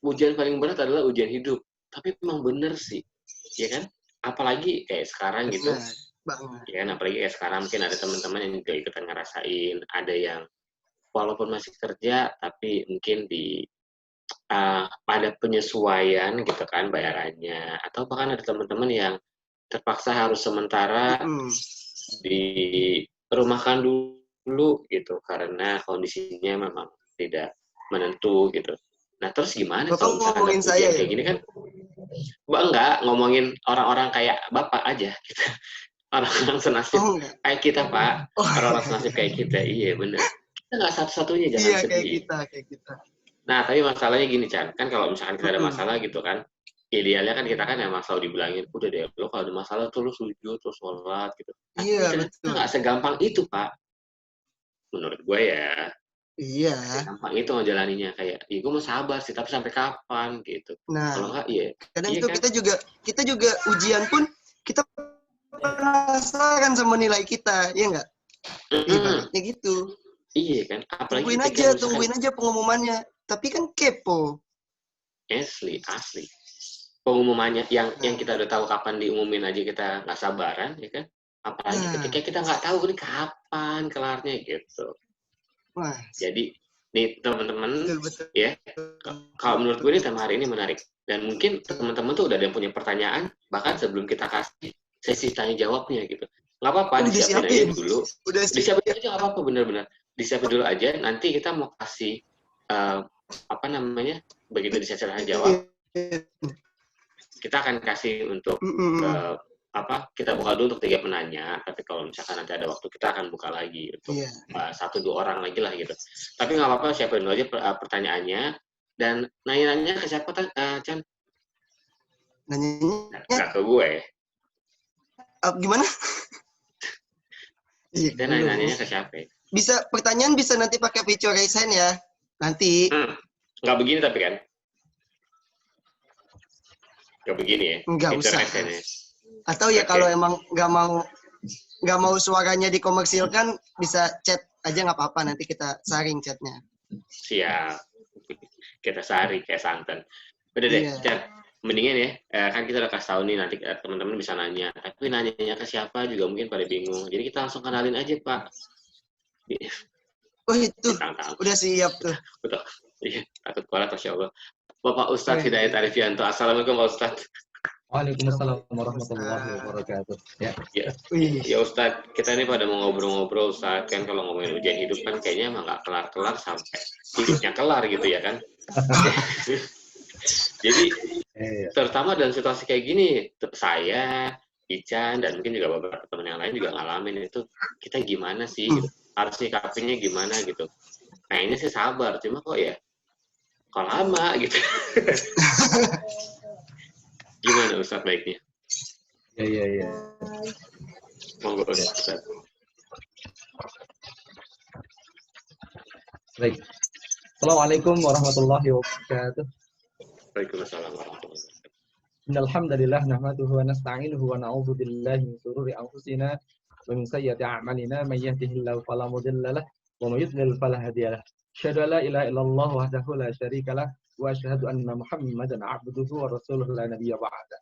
ujian paling berat adalah ujian hidup. Tapi memang bener sih, ya kan? Apalagi kayak sekarang gitu, Benar banget. ya kan? Apalagi kayak sekarang mungkin ada teman-teman yang juga ikutan ngerasain, ada yang walaupun masih kerja, tapi mungkin ada penyesuaian gitu kan bayarannya, atau bahkan ada teman-teman yang terpaksa harus sementara dirumahkan dulu gitu karena kondisinya memang tidak menentu gitu. Nah terus gimana Bapak kalau misalkan ngomongin dapet saya ujian ya? kayak gini kan? Enggak ngomongin orang-orang kayak bapak aja gitu. Orang-orang senasib Oh enggak. kayak kita pak, Oh orang-orang senasib kayak kita, iya bener. Kita nggak satu-satunya jangan iya kayak sedih. kita, kayak kita. Nah tapi masalahnya gini Chan, kan kalau misalkan kita ada Mm-mm. masalah gitu kan, idealnya kan kita kan emang selalu dibilangin, udah deh lo kalau ada masalah tuh lo sujud terus sholat gitu. Tapi Iya ternyata betul. nggak segampang itu pak, menurut gue ya. Iya. Nggak segampang itu ngejalaninnya kayak, ya gue mau sabar sih, tapi sampai kapan gitu. Kalau Nah, nggak, iya, kadang iya tuh kan? kita juga ujian pun kita penasaran sama nilai kita, ya enggak? Mm-mm. Ibaratnya gitu. Iya kan? Apalagi ketika misalkan Tungguin aja pengumumannya. Tapi kan kepo. asli pengumumannya yang Nah, kita udah tahu kapan diumumin aja kita nggak sabaran, ya kan? Apalagi nah, ketika kita nggak tahu nih kapan kelarnya gitu. wah, Jadi nih teman-teman betul betul. ya, kalau menurut gue nih tema hari ini menarik dan mungkin teman-teman tuh udah ada yang punya pertanyaan bahkan sebelum kita kasih sesi tanya jawabnya gitu. Nggak apa-apa Udah disiapin aja siapin. dulu, Udah disiapin siap. aja nggak apa-apa bener-bener disiapin dulu aja. Nanti kita mau kasih apa namanya begitu di sesi tanya jawab kita akan kasih untuk Mm-mm. kita buka dulu untuk 3 penanya, tapi kalau misalkan nanti ada waktu kita akan buka lagi untuk Iya. 1-2 orang lagi lah gitu. Tapi nggak apa-apa siapin dulu aja pertanyaannya dan nanya-nanya ke siapa Chan? Nanyanya Nggak ke gue. gimana? Iya, Kita belum. nanya-nanya ke siapa? Pertanyaan bisa nanti pakai feature raise hand ya. Nanti. Nggak begini tapi kan? Nggak begini ya? Nggak Feature usah. SN-nya. Atau ya Oke. kalau emang nggak mau suaranya dikomersilkan, bisa chat aja nggak apa-apa. Nanti kita saring chatnya. Siap. Kita sehari kayak santan. Udah deh, Iya. Chan. Mendingan ya, kan kita udah kasih tahu nih nanti teman-teman bisa nanya. Tapi nanya ke siapa juga mungkin pada bingung. Jadi kita langsung kenalin aja Pak. Oh itu, Tentang udah siap tuh. betul. Iya, takut kualat Masya Allah. Bapak Ustadz Hidayat Wih. Arifianto. Assalamualaikum Pak Ustadz. Waalaikumsalam warahmatullahi Ustaz. wabarakatuh. Ya. Wih. Ya Ustadz, kita ini pada mau ngobrol-ngobrol Ustadz. Kan kalau ngomongin ujian hidup kan kayaknya emang nggak kelar-kelar sampai hidupnya kelar gitu ya kan. Jadi terutama dalam situasi kayak gini, saya, Ican, dan mungkin juga beberapa teman yang lain juga ngalamin itu, kita gimana sih gitu. Harus nyikapinnya gimana gitu. Kayaknya sih sabar, cuma kok ya kok lama gitu. Gimana Ustadz baiknya? Ya. Monggo Ustadz. Baik. Assalamualaikum warahmatullahi wabarakatuh. Waalaikumsalam warahmatullahi wabarakatuh. Innal hamdalillah nahmaduhu wa nasta'inuhu wa na'udzu billahi min shururi anfusina wa min sayyiati a'malina may yahdihillahu fala mudilla lahu wa may yudlil fala hadiya lahu. Asyhadu an la ilaha illallah wahdahu la syarika lahu wa asyhadu anna Muhammadan 'abduhu wa rasuluhu la nabiyya ba'da.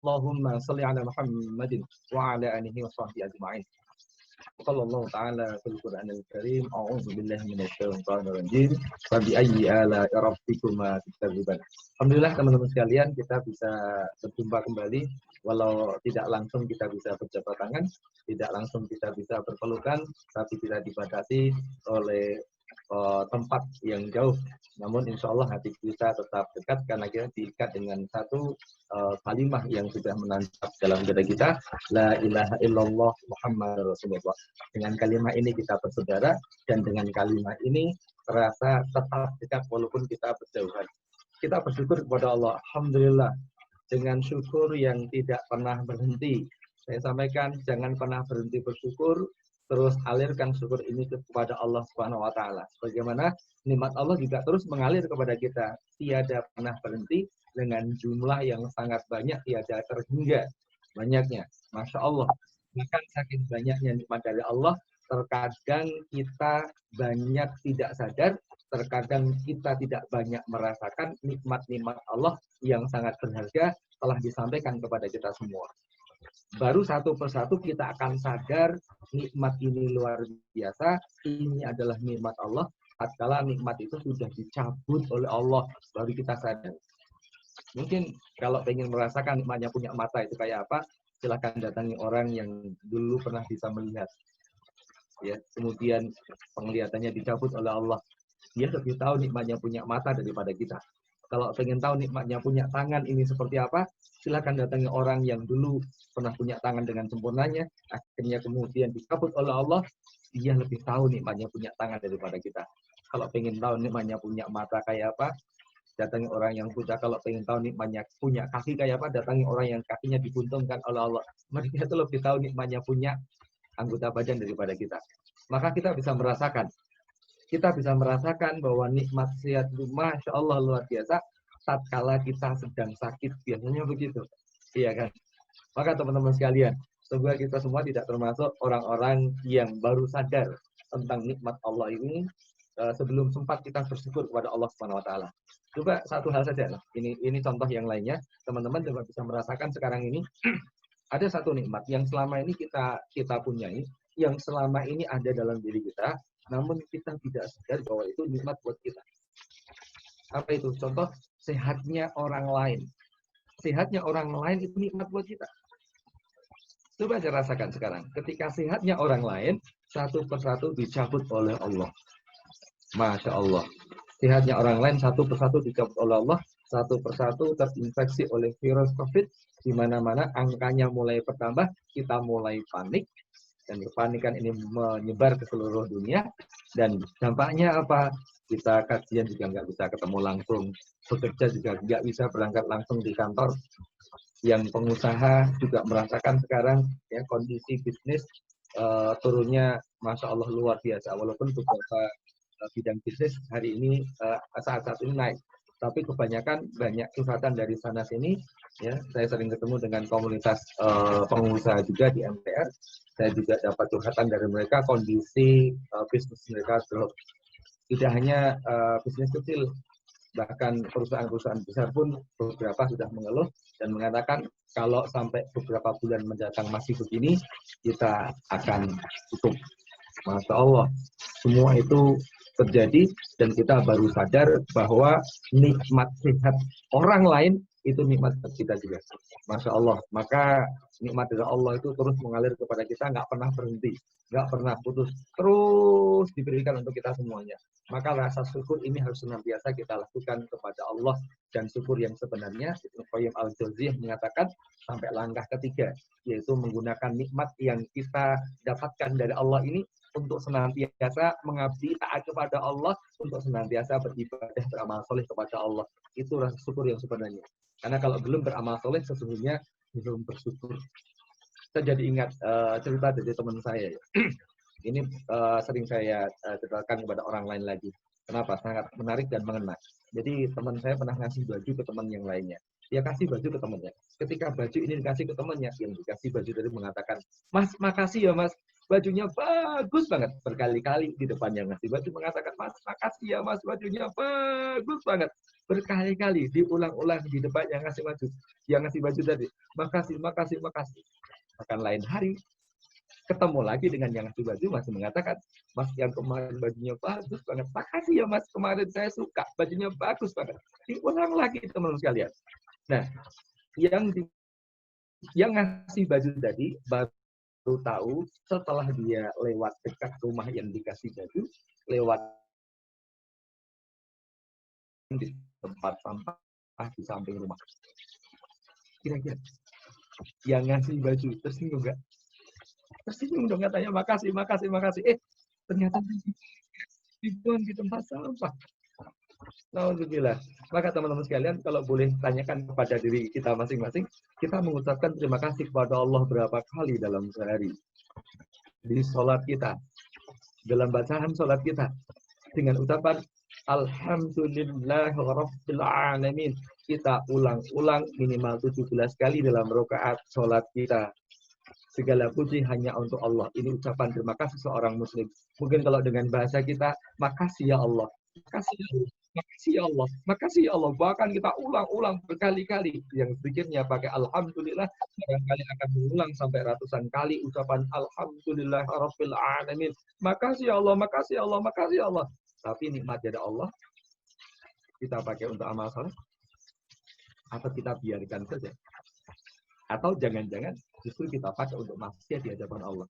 Allahumma shalli 'ala Muhammadin wa 'ala alihi wa sahbihi ajma'in. Sallallahu ta'ala fil Qur'anil Karim. A'udzu billahi minasyaitonir rajim. Wa bi ayyi ala'i rabbikuma tukadziban. Alhamdulillah teman-teman sekalian, kita bisa berjumpa kembali walau tidak langsung kita bisa berjabat tangan, tidak langsung kita bisa berpelukan, tapi tidak dibatasi oleh tempat yang jauh. Namun insya Allah hati kita tetap dekat karena kita diikat dengan satu kalimah yang sudah menancap dalam dada kita, la ilaha illallah Muhammad Rasulullah. Dengan kalimah ini kita bersaudara dan dengan kalimah ini terasa tetap dekat walaupun kita berjauhan. Kita bersyukur kepada Allah, alhamdulillah, dengan syukur yang tidak pernah berhenti. Saya sampaikan jangan pernah berhenti bersyukur, terus alirkan syukur ini kepada Allah Subhanahu wa taala. Bagaimana nikmat Allah juga terus mengalir kepada kita, tiada pernah berhenti dengan jumlah yang sangat banyak, tiada terhingga banyaknya. Masya Allah. Bahkan saking banyaknya nikmat dari Allah, terkadang kita banyak tidak sadar terkadang kita tidak banyak merasakan nikmat-nikmat Allah yang sangat berharga telah disampaikan kepada kita semua. Baru satu persatu kita akan sadar nikmat ini luar biasa, ini adalah nikmat Allah. Tatkala nikmat itu sudah dicabut oleh Allah, baru kita sadar. Mungkin kalau ingin merasakan nikmatnya punya mata itu kayak apa, silakan datangi orang yang dulu pernah bisa melihat. Ya, kemudian penglihatannya dicabut oleh Allah. Dia lebih tahu nikmatnya punya mata daripada kita. Kalau pengen tahu nikmatnya punya tangan ini seperti apa, silakan datangi orang yang dulu pernah punya tangan dengan sempurnanya, akhirnya kemudian dicabut oleh Allah, dia lebih tahu nikmatnya punya tangan daripada kita. Kalau pengen tahu nikmatnya punya mata kayak apa, datangi orang yang buta. Kalau pengen tahu nikmatnya punya kaki kayak apa, datangi orang yang kakinya dibuntungkan oleh Allah. Mereka itu lebih tahu nikmatnya punya anggota badan daripada kita. Maka kita bisa merasakan bahwa nikmat sehat itu Masya Allah luar biasa tatkala kita sedang sakit, biasanya begitu, iya kan? Maka teman-teman sekalian, semoga kita semua tidak termasuk orang-orang yang baru sadar tentang nikmat Allah ini sebelum sempat kita bersyukur kepada Allah Subhanahu wa taala. Coba satu hal saja, ini contoh yang lainnya, teman-teman coba bisa merasakan sekarang ini ada satu nikmat yang selama ini kita punyai, yang selama ini ada dalam diri kita, namun kita tidak sadar bahwa itu nikmat buat kita. Apa itu? Contoh, sehatnya orang lain. Sehatnya orang lain itu nikmat buat kita. Coba aja rasakan sekarang. Ketika sehatnya orang lain, satu persatu dicabut oleh Allah. Masya Allah. Sehatnya orang lain satu persatu dicabut oleh Allah, satu persatu terinfeksi oleh virus COVID, di mana-mana angkanya mulai bertambah, kita mulai panik, dan kepanikan ini menyebar ke seluruh dunia, dan dampaknya apa? Kita kajian juga nggak bisa ketemu langsung, bekerja juga nggak bisa berangkat langsung di kantor. Yang pengusaha juga merasakan sekarang ya kondisi bisnis turunnya, Masya Allah luar biasa. Walaupun beberapa bidang bisnis hari ini saat-saat ini naik, tapi kebanyakan banyak curhatan dari sana sini. Ya, saya sering ketemu dengan komunitas pengusaha juga di MTR. Saya juga dapat curhatan dari mereka kondisi bisnis mereka drop. Tidak hanya bisnis kecil, bahkan perusahaan-perusahaan besar pun beberapa sudah mengeluh dan mengatakan kalau sampai beberapa bulan mendatang masih begini, kita akan tutup. Masya Allah, semua itu terjadi dan kita baru sadar bahwa nikmat sehat orang lain itu nikmat kita juga. Masya Allah, maka nikmat dari Allah itu terus mengalir kepada kita, nggak pernah berhenti, nggak pernah putus, terus diberikan untuk kita semuanya. Maka rasa syukur ini harus senantiasa kita lakukan kepada Allah, dan syukur yang sebenarnya Ibnu Qayyim al-Jauziyah mengatakan sampai langkah ketiga, yaitu menggunakan nikmat yang kita dapatkan dari Allah ini untuk senantiasa mengabdi taat kepada Allah, untuk senantiasa beribadah beramal soleh kepada Allah. Itu rasa syukur yang sebenarnya. Karena kalau belum beramal soleh, sesungguhnya belum bersyukur. Saya jadi ingat cerita dari teman saya. Ini sering saya ceritakan kepada orang lain lagi. Kenapa? Sangat menarik dan mengena. Jadi teman saya pernah ngasih baju ke teman yang lainnya. Dia kasih baju ke temannya. Ketika baju ini dikasih ke temannya, yang dikasih baju tadi mengatakan, "Mas, makasih ya Mas. Bajunya bagus banget." Berkali-kali di depan yang ngasih baju mengatakan, "Mas, makasih ya Mas. Bajunya bagus banget." Berkali-kali diulang-ulang di depan yang ngasih baju. Yang ngasih baju tadi, "Makasih, makasih, makasih." Akan lain hari, ketemu lagi dengan yang ngasih baju masih mengatakan, "Mas, yang kemarin bajunya bagus banget. Makasih ya Mas, kemarin saya suka. Bajunya bagus banget." Diulang lagi teman-teman sekalian. Nah, yang ngasih baju tadi baru tahu setelah dia lewat dekat rumah yang dikasih baju, lewat di tempat sampah di samping rumah. Kira-kira yang ngasih baju tersinggung nggak? Tersinggung dong, katanya, "Makasih, makasih, makasih." Ternyata dibuang di tempat sampah. Alhamdulillah. Maka teman-teman sekalian, kalau boleh tanyakan kepada diri kita masing-masing, kita mengucapkan terima kasih kepada Allah berapa kali dalam sehari. Di sholat kita, dalam bacaan sholat kita, dengan ucapan Alhamdulillahirabbil alamin. Kita ulang-ulang minimal 17 kali dalam rakaat sholat kita. Segala puji hanya untuk Allah. Ini ucapan terima kasih seorang muslim. Mungkin kalau dengan bahasa kita, makasih ya Allah. Makasih ya Allah. Makasih ya Allah. Makasih ya Allah. Bahkan kita ulang-ulang berkali-kali. Yang zikirnya pakai alhamdulillah, barangkali akan berulang sampai ratusan kali ucapan alhamdulillah rabbil alamin. Makasih ya Allah, makasih ya Allah, makasih ya Allah. Tapi nikmat dari Allah kita pakai untuk amal saleh atau kita biarkan saja? Atau jangan-jangan justru kita pakai untuk maksiat di hadapan Allah.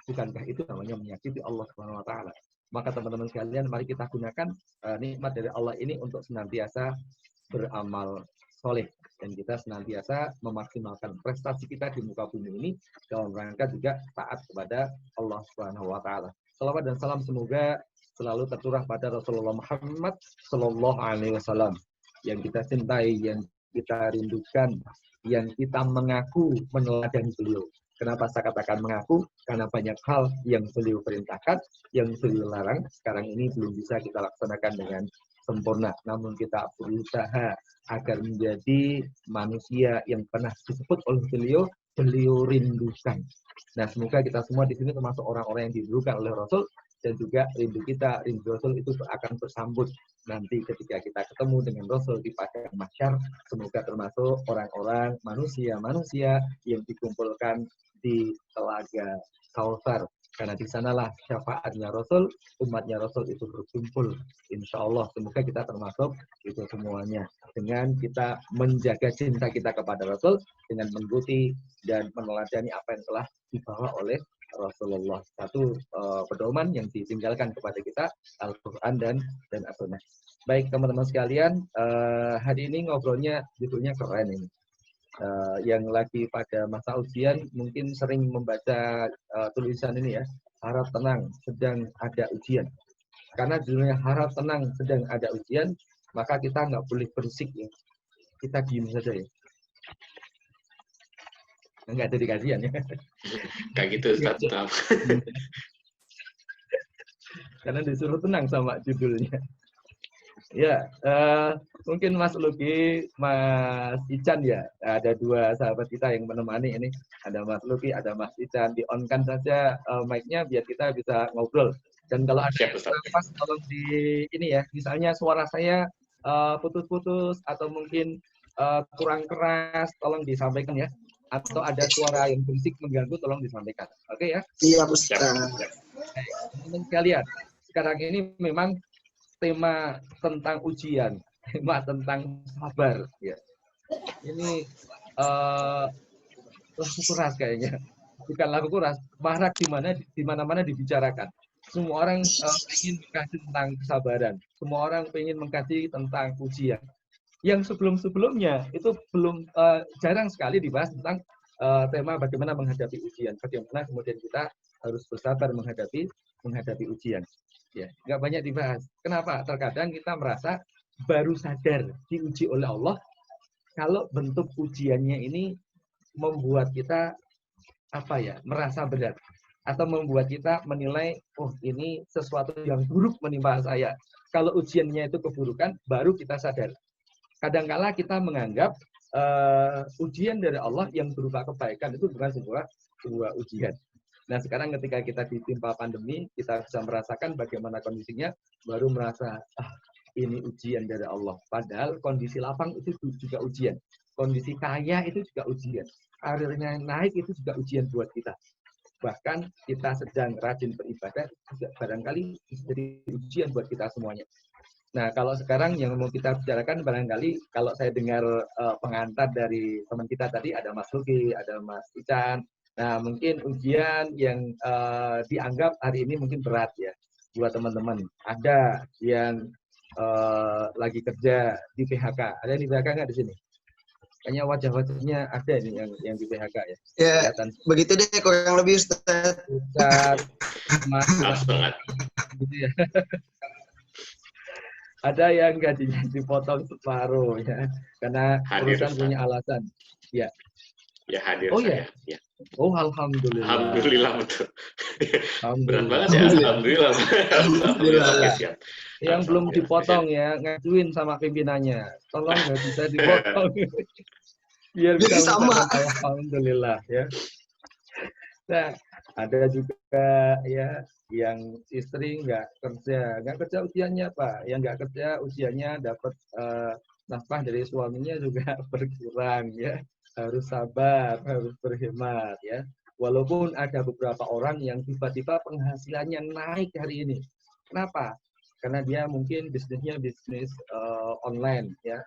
Bukankah itu namanya menyakiti Allah Subhanahu wa taala? Maka teman-teman sekalian, mari kita gunakan nikmat dari Allah ini untuk senantiasa beramal soleh. Dan kita senantiasa memaksimalkan prestasi kita di muka bumi ini dalam rangka juga taat kepada Allah Subhanahu wa taala. Salawat dan salam semoga selalu tercurah pada Rasulullah Muhammad sallallahu alaihi wasallam yang kita cintai, yang kita rindukan, yang kita mengaku meneladani beliau. Kenapa saya katakan mengaku? Karena banyak hal yang beliau perintahkan, yang beliau larang, sekarang ini belum bisa kita laksanakan dengan sempurna. Namun kita berusaha agar menjadi manusia yang pernah disebut oleh beliau rindukan. Nah, semoga kita semua di sini termasuk orang-orang yang dirindukan oleh Rasul, dan juga rindu kita, rindu Rasul itu akan bersambut nanti ketika kita ketemu dengan Rasul di padang mahsyar. Semoga termasuk orang-orang manusia-manusia yang dikumpulkan di telaga Kautsar, karena di sanalah syafaatnya Rasul, umatnya Rasul itu berkumpul. Insya Allah semoga kita termasuk itu semuanya, dengan kita menjaga cinta kita kepada Rasul, dengan mengikuti dan meneladani apa yang telah dibawa oleh Rasulullah. Satu pedoman yang ditinggalkan kepada kita Al-Quran dan As-Sunnah. Baik teman-teman sekalian, hari ini ngobrolnya judulnya keren ini. Yang lagi pada masa ujian mungkin sering membaca tulisan ini ya, harap tenang sedang ada ujian. Karena judulnya harap tenang sedang ada ujian, maka kita nggak boleh berisik ya, kita diem saja ya. Nggak jadi kajian ya. Kayak gitu Ustaz. Karena disuruh tenang sama judulnya. Ya, mungkin Mas Luki, Mas Ican ya. Ada dua sahabat kita yang menemani ini. Ada Mas Luki, ada Mas Ican. Di-on-kan saja mic-nya biar kita bisa ngobrol. Dan kalau ada pas tolong di ini ya, misalnya suara saya putus-putus atau mungkin kurang keras, tolong disampaikan ya. Atau ada suara yang berisik mengganggu, tolong disampaikan. Oke ya? Iya, Ustaz. Teman-teman sekalian, sekarang ini memang tema tentang ujian, tema tentang sabar. Ya. Ini lagu keras kayaknya. Bukan lagu keras, marak di mana-mana dibicarakan. Semua orang ingin mengkaji tentang kesabaran. Semua orang ingin mengkaji tentang ujian. Yang sebelum-sebelumnya itu belum jarang sekali dibahas tentang tema bagaimana menghadapi ujian, bagaimana kemudian kita harus bersabar menghadapi ujian. Ya, nggak banyak dibahas. Kenapa? Terkadang kita merasa baru sadar diuji oleh Allah kalau bentuk ujiannya ini membuat kita merasa berat atau membuat kita menilai ini sesuatu yang buruk menimpa saya. Kalau ujiannya itu keburukan, baru kita sadar. Kadang-kala kita menganggap ujian dari Allah yang berupa kebaikan itu bukan sebuah ujian. Nah sekarang ketika kita ditimpa pandemi, kita bisa merasakan bagaimana kondisinya, baru merasa ini ujian dari Allah. Padahal kondisi lapang itu juga ujian. Kondisi kaya itu juga ujian. Karirnya naik itu juga ujian buat kita. Bahkan kita sedang rajin beribadah, juga barangkali jadi ujian buat kita semuanya. Nah, kalau sekarang yang mau kita bicarakan barangkali kalau saya dengar pengantar dari teman kita tadi, ada Mas Luki, ada Mas Ican. Nah, mungkin ujian yang dianggap hari ini mungkin berat ya buat teman-teman. Ada yang lagi kerja di PHK. Ada yang di PHK nggak di sini? Kayaknya wajah-wajahnya ada nih yang di PHK ya. Ya, begitu deh kurang lebih Ustaz. Mas, gitu ya. Ada yang gajinya dipotong separuh ya, karena perusahaan punya alasan. Ya. Ya hadir oh, saya. Ya. Oh alhamdulillah. Alhamdulillah betul. Berat banget ya. Alhamdulillah. Alhamdulillah. Siap. Yang belum dipotong ya, ngajuin sama pimpinannya. Tolong nggak bisa dipotong. Biar bisa sama. Alhamdulillah ya. Nah, ada juga ya yang istri nggak kerja ujiannya apa? Yang nggak kerja ujiannya dapat nafkah dari suaminya juga berkurang ya. Harus sabar, harus berhemat ya. Walaupun ada beberapa orang yang tiba-tiba penghasilannya naik hari ini. Kenapa? Karena dia mungkin bisnisnya bisnis online ya.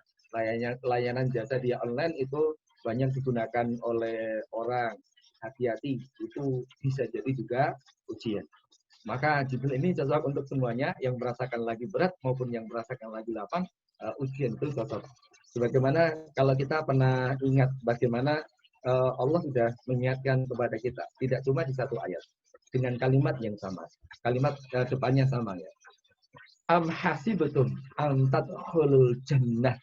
Layanan jasa dia online itu banyak digunakan oleh orang. Hati-hati, itu bisa jadi juga ujian. Maka judul ini cocok untuk semuanya, yang merasakan lagi berat maupun yang merasakan lagi lapang, ujian itu cocok. Sebagaimana kalau kita pernah ingat bagaimana Allah sudah mengingatkan kepada kita, tidak cuma di satu ayat, dengan kalimat yang sama, kalimat depannya sama ya. Am hasibatum an tadkhulul jannah.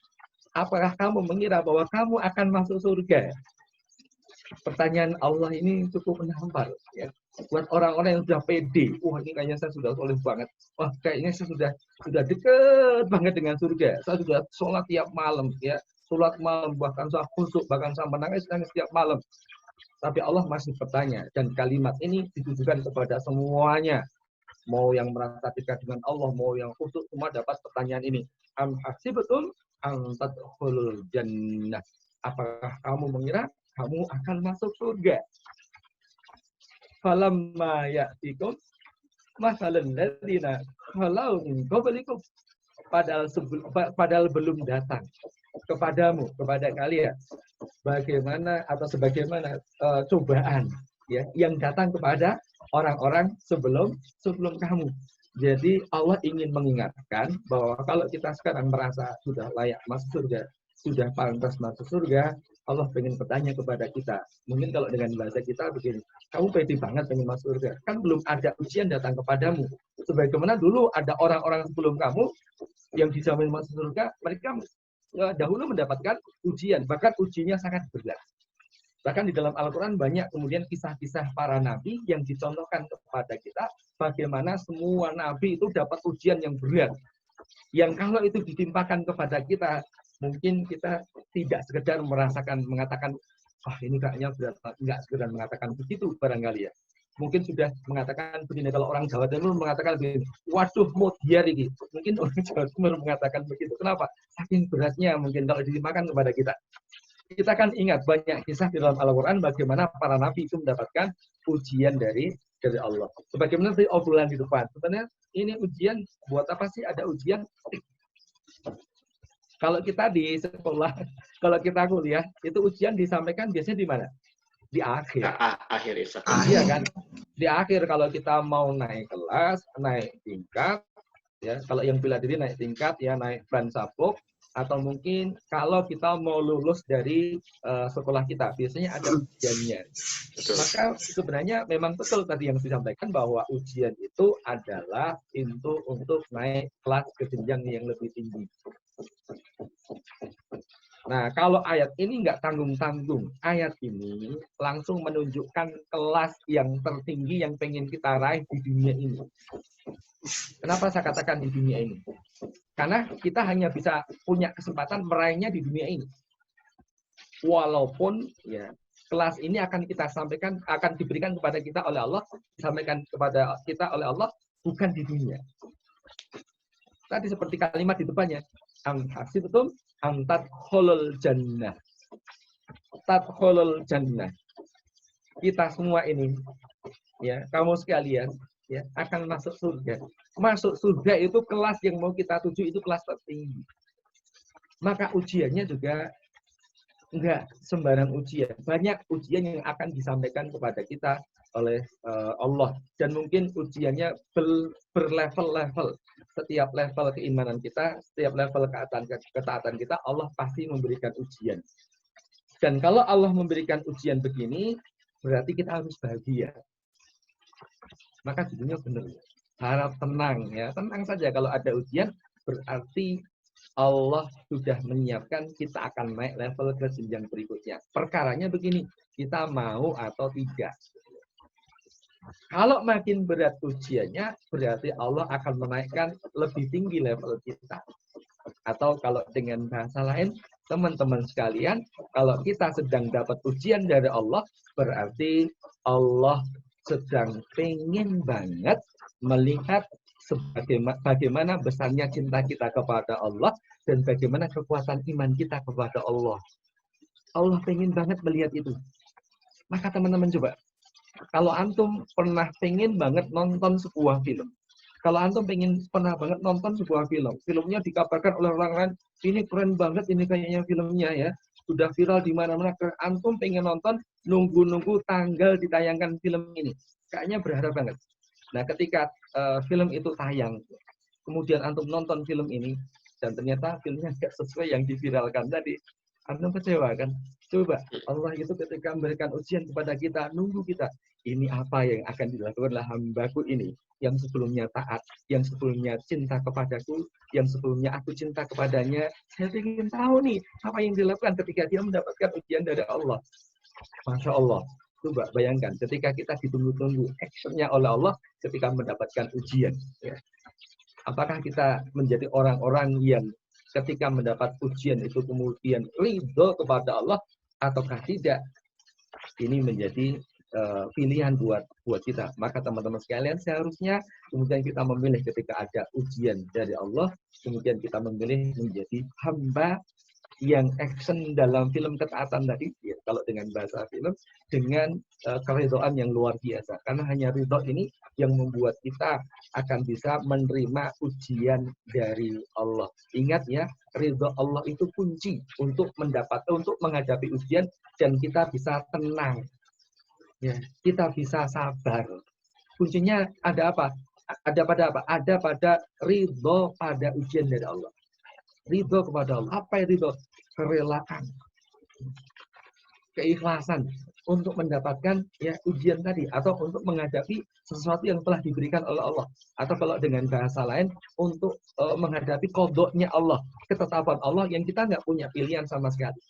Apakah kamu mengira bahwa kamu akan masuk surga? Pertanyaan Allah ini cukup menampar ya. Buat orang-orang yang sudah pede, wah ini kayaknya saya sudah soleh banget, wah kayaknya saya sudah dekat banget dengan surga, saya sudah sholat tiap malam ya, sholat malam bahkan saya khusyuk, bahkan saya menangis tiap malam. Tapi Allah masih bertanya, dan kalimat ini ditujukan kepada semuanya, mau yang merasa dekat dengan Allah, mau yang khusyuk, semua dapat pertanyaan ini. Am hasibatum an tadkhulul jannah. Apakah kamu mengira kamu akan masuk surga? Falamma ya'tikum masalul ladzina khalau min qablikum. Padahal belum datang kepadamu, kepada kalian, bagaimana atau sebagaimana cobaan ya yang datang kepada orang-orang sebelum kamu. Jadi Allah ingin mengingatkan bahwa kalau kita sekarang merasa sudah layak masuk surga, sudah pantas masuk surga, Allah pengen bertanya kepada kita. Mungkin kalau dengan bahasa kita begini, kamu pede banget pengen masuk surga. Kan belum ada ujian datang kepadamu. Sebagaimana dulu ada orang-orang sebelum kamu yang dijamin masuk surga, mereka dahulu mendapatkan ujian. Bahkan ujiannya sangat berat. Bahkan di dalam Al-Quran banyak kemudian kisah-kisah para nabi yang dicontohkan kepada kita. Bagaimana semua nabi itu dapat ujian yang berat. Yang kalau itu ditimpakan kepada kita, mungkin kita tidak sekedar mengatakan, wah ini kayaknya berat, enggak sekedar mengatakan begitu barangkali ya. Mungkin sudah mengatakan begini, kalau orang Jawa Timur mengatakan begini, waduh modiar ini. Mungkin orang Jawa Timur mengatakan begitu. Kenapa? Saking beratnya mungkin kalau ditimpakan kepada kita. Kita kan ingat banyak kisah di dalam Al-Quran bagaimana para nabi itu mendapatkan ujian dari Allah. Sebagaimana tadi obrolan di depan. Sebenarnya ini ujian, buat apa sih ada ujian? Kalau kita di sekolah, kalau kita kuliah, itu ujian disampaikan biasanya di mana? Di akhir. Akhir. Iya kan? Di akhir kalau kita mau naik kelas, naik tingkat, ya. Kalau yang bela diri naik tingkat, ya naik ban sabuk, atau mungkin kalau kita mau lulus dari sekolah kita, biasanya ada ujiannya. Maka sebenarnya memang betul tadi yang disampaikan bahwa ujian itu adalah pintu untuk naik kelas ke jenjang yang lebih tinggi. Nah, kalau ayat ini nggak tanggung-tanggung, ayat ini langsung menunjukkan kelas yang tertinggi yang pengen kita raih di dunia ini. Kenapa saya katakan di dunia ini? Karena kita hanya bisa punya kesempatan meraihnya di dunia ini. Walaupun ya kelas ini akan kita sampaikan, akan diberikan kepada kita oleh Allah, disampaikan kepada kita oleh Allah bukan di dunia. Tadi seperti kalimat di depannya, betul antat holol jannah. Tadkhulul jannah. Kita semua ini ya, kamu sekalian ya akan masuk surga. Masuk surga itu kelas yang mau kita tuju, itu kelas tertinggi. Maka ujiannya juga enggak sembarang ujian. Banyak ujian yang akan disampaikan kepada kita oleh Allah. Dan mungkin ujiannya berlevel-level. Setiap level keimanan kita, setiap level ketaatan kita, Allah pasti memberikan ujian. Dan kalau Allah memberikan ujian begini, berarti kita harus bahagia. Maka judulnya benar. Harap tenang ya, tenang saja kalau ada ujian, berarti Allah sudah menyiapkan kita akan naik level ke jenjang berikutnya. Perkaranya begini, kita mau atau tidak. Kalau makin berat ujiannya, berarti Allah akan menaikkan lebih tinggi level kita. Atau kalau dengan bahasa lain, teman-teman sekalian, kalau kita sedang dapat ujian dari Allah, berarti Allah sedang pengen banget melihat bagaimana besarnya cinta kita kepada Allah dan bagaimana kekuatan iman kita kepada Allah. Allah pengen banget melihat itu. Maka teman-teman coba, kalau antum pernah pengen banget nonton sebuah film, kalau antum pernah banget nonton sebuah film, filmnya dikabarkan oleh orang lain, ini keren banget, ini kayaknya filmnya ya, sudah viral di mana-mana, antum pengen nonton, nunggu-nunggu tanggal ditayangkan film ini, kayaknya berharap banget. Nah, ketika film itu tayang, kemudian antum nonton film ini, dan ternyata filmnya tidak sesuai yang diviralkan tadi, antum kecewa kan? Coba, Allah itu ketika memberikan ujian kepada kita, nunggu kita, ini apa yang akan dilakukan oleh hambaku ini, yang sebelumnya taat, yang sebelumnya cinta kepadaku, yang sebelumnya aku cinta kepadanya, saya ingin tahu nih, apa yang dilakukan ketika dia mendapatkan ujian dari Allah. Masya Allah. Coba bayangkan, ketika kita ditunggu-tunggu actionnya oleh Allah ketika mendapatkan ujian. Ya. Apakah kita menjadi orang-orang yang ketika mendapat ujian itu kemudian ridho kepada Allah ataukah tidak? Ini menjadi pilihan buat kita. Maka teman-teman sekalian, seharusnya kemudian kita memilih ketika ada ujian dari Allah, kemudian kita memilih menjadi hamba yang action dalam film ketaatan tadi, ya, kalau dengan bahasa film, dengan keridhaan yang luar biasa. Karena hanya ridho ini yang membuat kita akan bisa menerima ujian dari Allah. Ingat ya, ridho Allah itu kunci untuk menghadapi ujian dan kita bisa tenang. Ya, kita bisa sabar. Kuncinya ada apa? Ada pada apa? Ada pada ridho pada ujian dari Allah. Ridho kepada Allah. Apa yang ridho? Kerelaan, keikhlasan untuk mendapatkan ya ujian tadi, atau untuk menghadapi sesuatu yang telah diberikan oleh Allah, atau kalau dengan bahasa lain untuk menghadapi qadha-nya Allah, ketetapan Allah yang kita nggak punya pilihan sama sekali.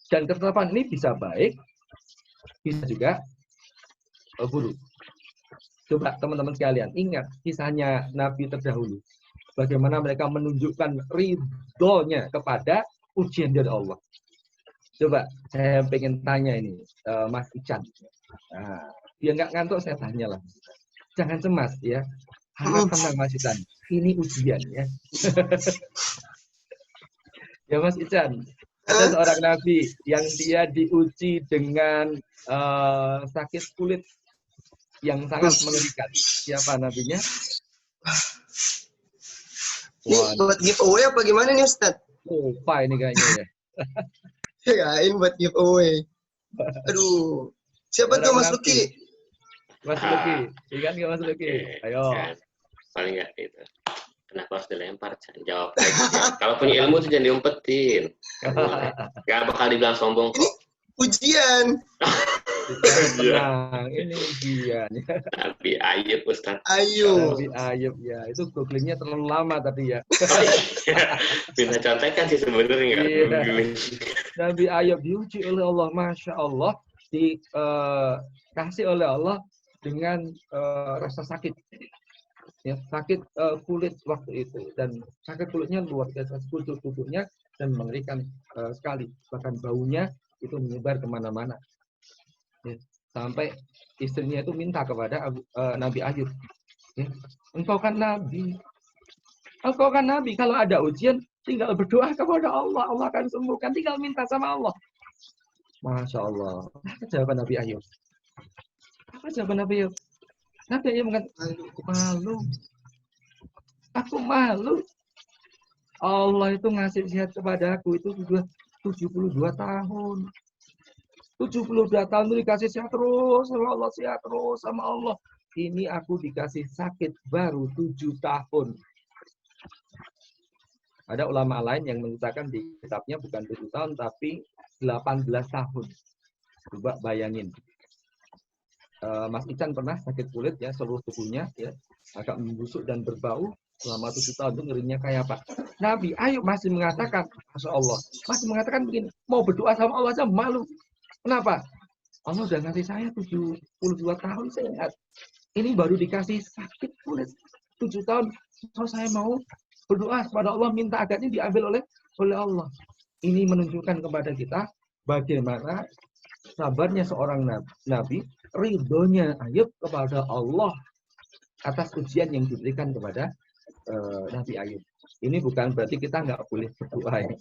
Dan ketetapan ini bisa baik, bisa juga buruk. Coba teman-teman sekalian ingat kisahnya Nabi terdahulu. Bagaimana mereka menunjukkan ridhonya kepada ujian dari Allah. Coba saya pengen tanya ini, Mas Ican. Nah, dia nggak ngantuk, saya tanya lah. Jangan cemas ya. Harap tenang Mas Ican. Ini ujian ya. Ya Mas Ican, ada seorang Nabi yang dia diuji dengan sakit kulit yang sangat mengerikan. Siapa nabinya? Ini buat giveaway apa gimana nih Ustadz? Lupa ini kayaknya ya. Kirain buat giveaway. Aduh. Siapa tuh Mas Luki? Mas Luki. Ingat nggak Mas Luki? Ayo. Paling nggak itu. Kenapa harus dilempar? Jawab aja. Kalau punya ilmu tuh jangan diumpetin. Gak bakal dibilang sombong kok. Ini ujian. Tenang, ini ujian. Nabi Ayub Ustaz. Ayub. Nabi Ayub ya, itu googlingnya terlalu lama tadi ya. Oh, iya. Bisa contekan sih sebenarnya. Iya. Nabi Ayub diuji oleh Allah, Masya Allah, dikasih oleh Allah dengan rasa sakit. Ya, sakit kulit waktu itu, dan sakit kulitnya luar biasa, sekutu tubuhnya dan mengerikan sekali, bahkan baunya itu menyebar kemana-mana. Ya, sampai istrinya itu minta kepada Nabi Ayub, ya, engkau kan Nabi, kalau ada ujian tinggal berdoa kepada Allah, Allah akan sembuhkan, tinggal minta sama Allah. Masya Allah. Apa jawaban Nabi Ayub? Nabi Ayub mengatakan, aku malu. Allah itu ngasih sehat kepada aku itu sudah 72 tahun. 72 tahun itu dikasih sehat terus sama Allah, sehat terus sama Allah. Ini aku dikasih sakit baru 7 tahun. Ada ulama lain yang menceritakan di kitabnya bukan 7 tahun tapi 18 tahun. Coba bayangin. Mas Ican pernah sakit kulit ya, seluruh tubuhnya ya agak membusuk dan berbau selama 7 tahun, itu ngerinya kayak apa? Nabi Ayub masih mengatakan, Masya Allah, masih mengatakan begini, mau berdoa sama Allah aja malu. Kenapa? Allah udah ngasih saya 72 tahun sehat. Ini baru dikasih sakit kulit 7 tahun. So saya mau berdoa kepada Allah, minta agar ini diambil oleh Allah. Ini menunjukkan kepada kita bagaimana sabarnya seorang nabi, ridhonya Ayub kepada Allah atas ujian yang diberikan kepada Nabi Ayub. Ini bukan berarti kita nggak boleh berdoa ya.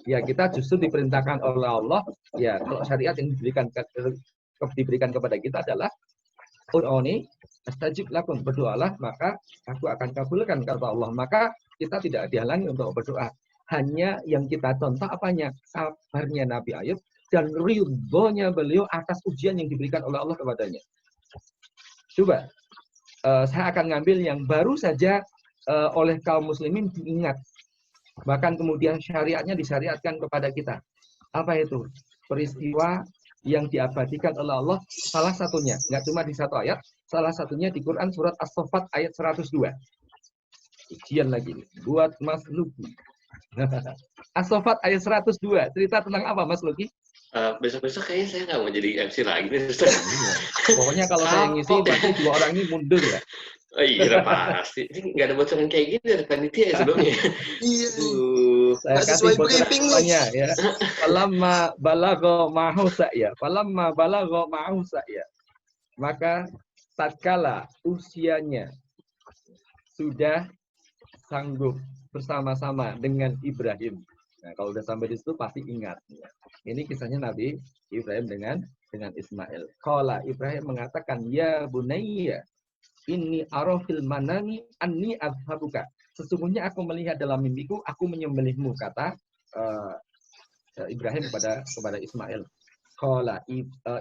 Ya, kita justru diperintahkan oleh Allah, ya kalau syariat yang diberikan kepada kita adalah Qur'ani, astajib lakum, berdoalah maka aku akan kabulkan kata Allah. Maka kita tidak dihalangi untuk berdoa. Hanya yang kita contoh apanya? Sabarnya Nabi Ayub dan ridhonya beliau atas ujian yang diberikan oleh Allah kepadanya. Coba saya akan ngambil yang baru saja oleh kaum muslimin diingat. Bahkan kemudian syariatnya disyariatkan kepada kita. Apa itu? Peristiwa yang diabadikan oleh Allah, salah satunya, nggak cuma di satu ayat, salah satunya di Quran surat As-Saffat ayat 102. Ujian lagi nih, buat Mas Luki. As-Saffat ayat 102, cerita tentang apa Mas Luki? Besok-besok kayaknya saya nggak mau jadi MC lagi nih. Pokoknya kalau saya ngisi, pasti 2 orang ini mundur ya. Oh iya pasti. Ini nggak ada bocoran kayak gini dari panitia ya sebelumnya. Iya. Saya kasih bocorannya ya. Falamma balagha ma'hu sa'ya. Falamma balagha ma'hu sa'ya. Maka tatkala usianya sudah sanggup bersama-sama dengan Ibrahim. Nah, kalau udah sampai di situ pasti ingat. Ini kisahnya Nabi Ibrahim dengan Ismail. Qala Ibrahim mengatakan, ya bunayya, inni arafil manami anni azhabuka. Sesungguhnya aku melihat dalam mimpiku, aku menyembelihmu, kata Ibrahim kepada Ismail. Qala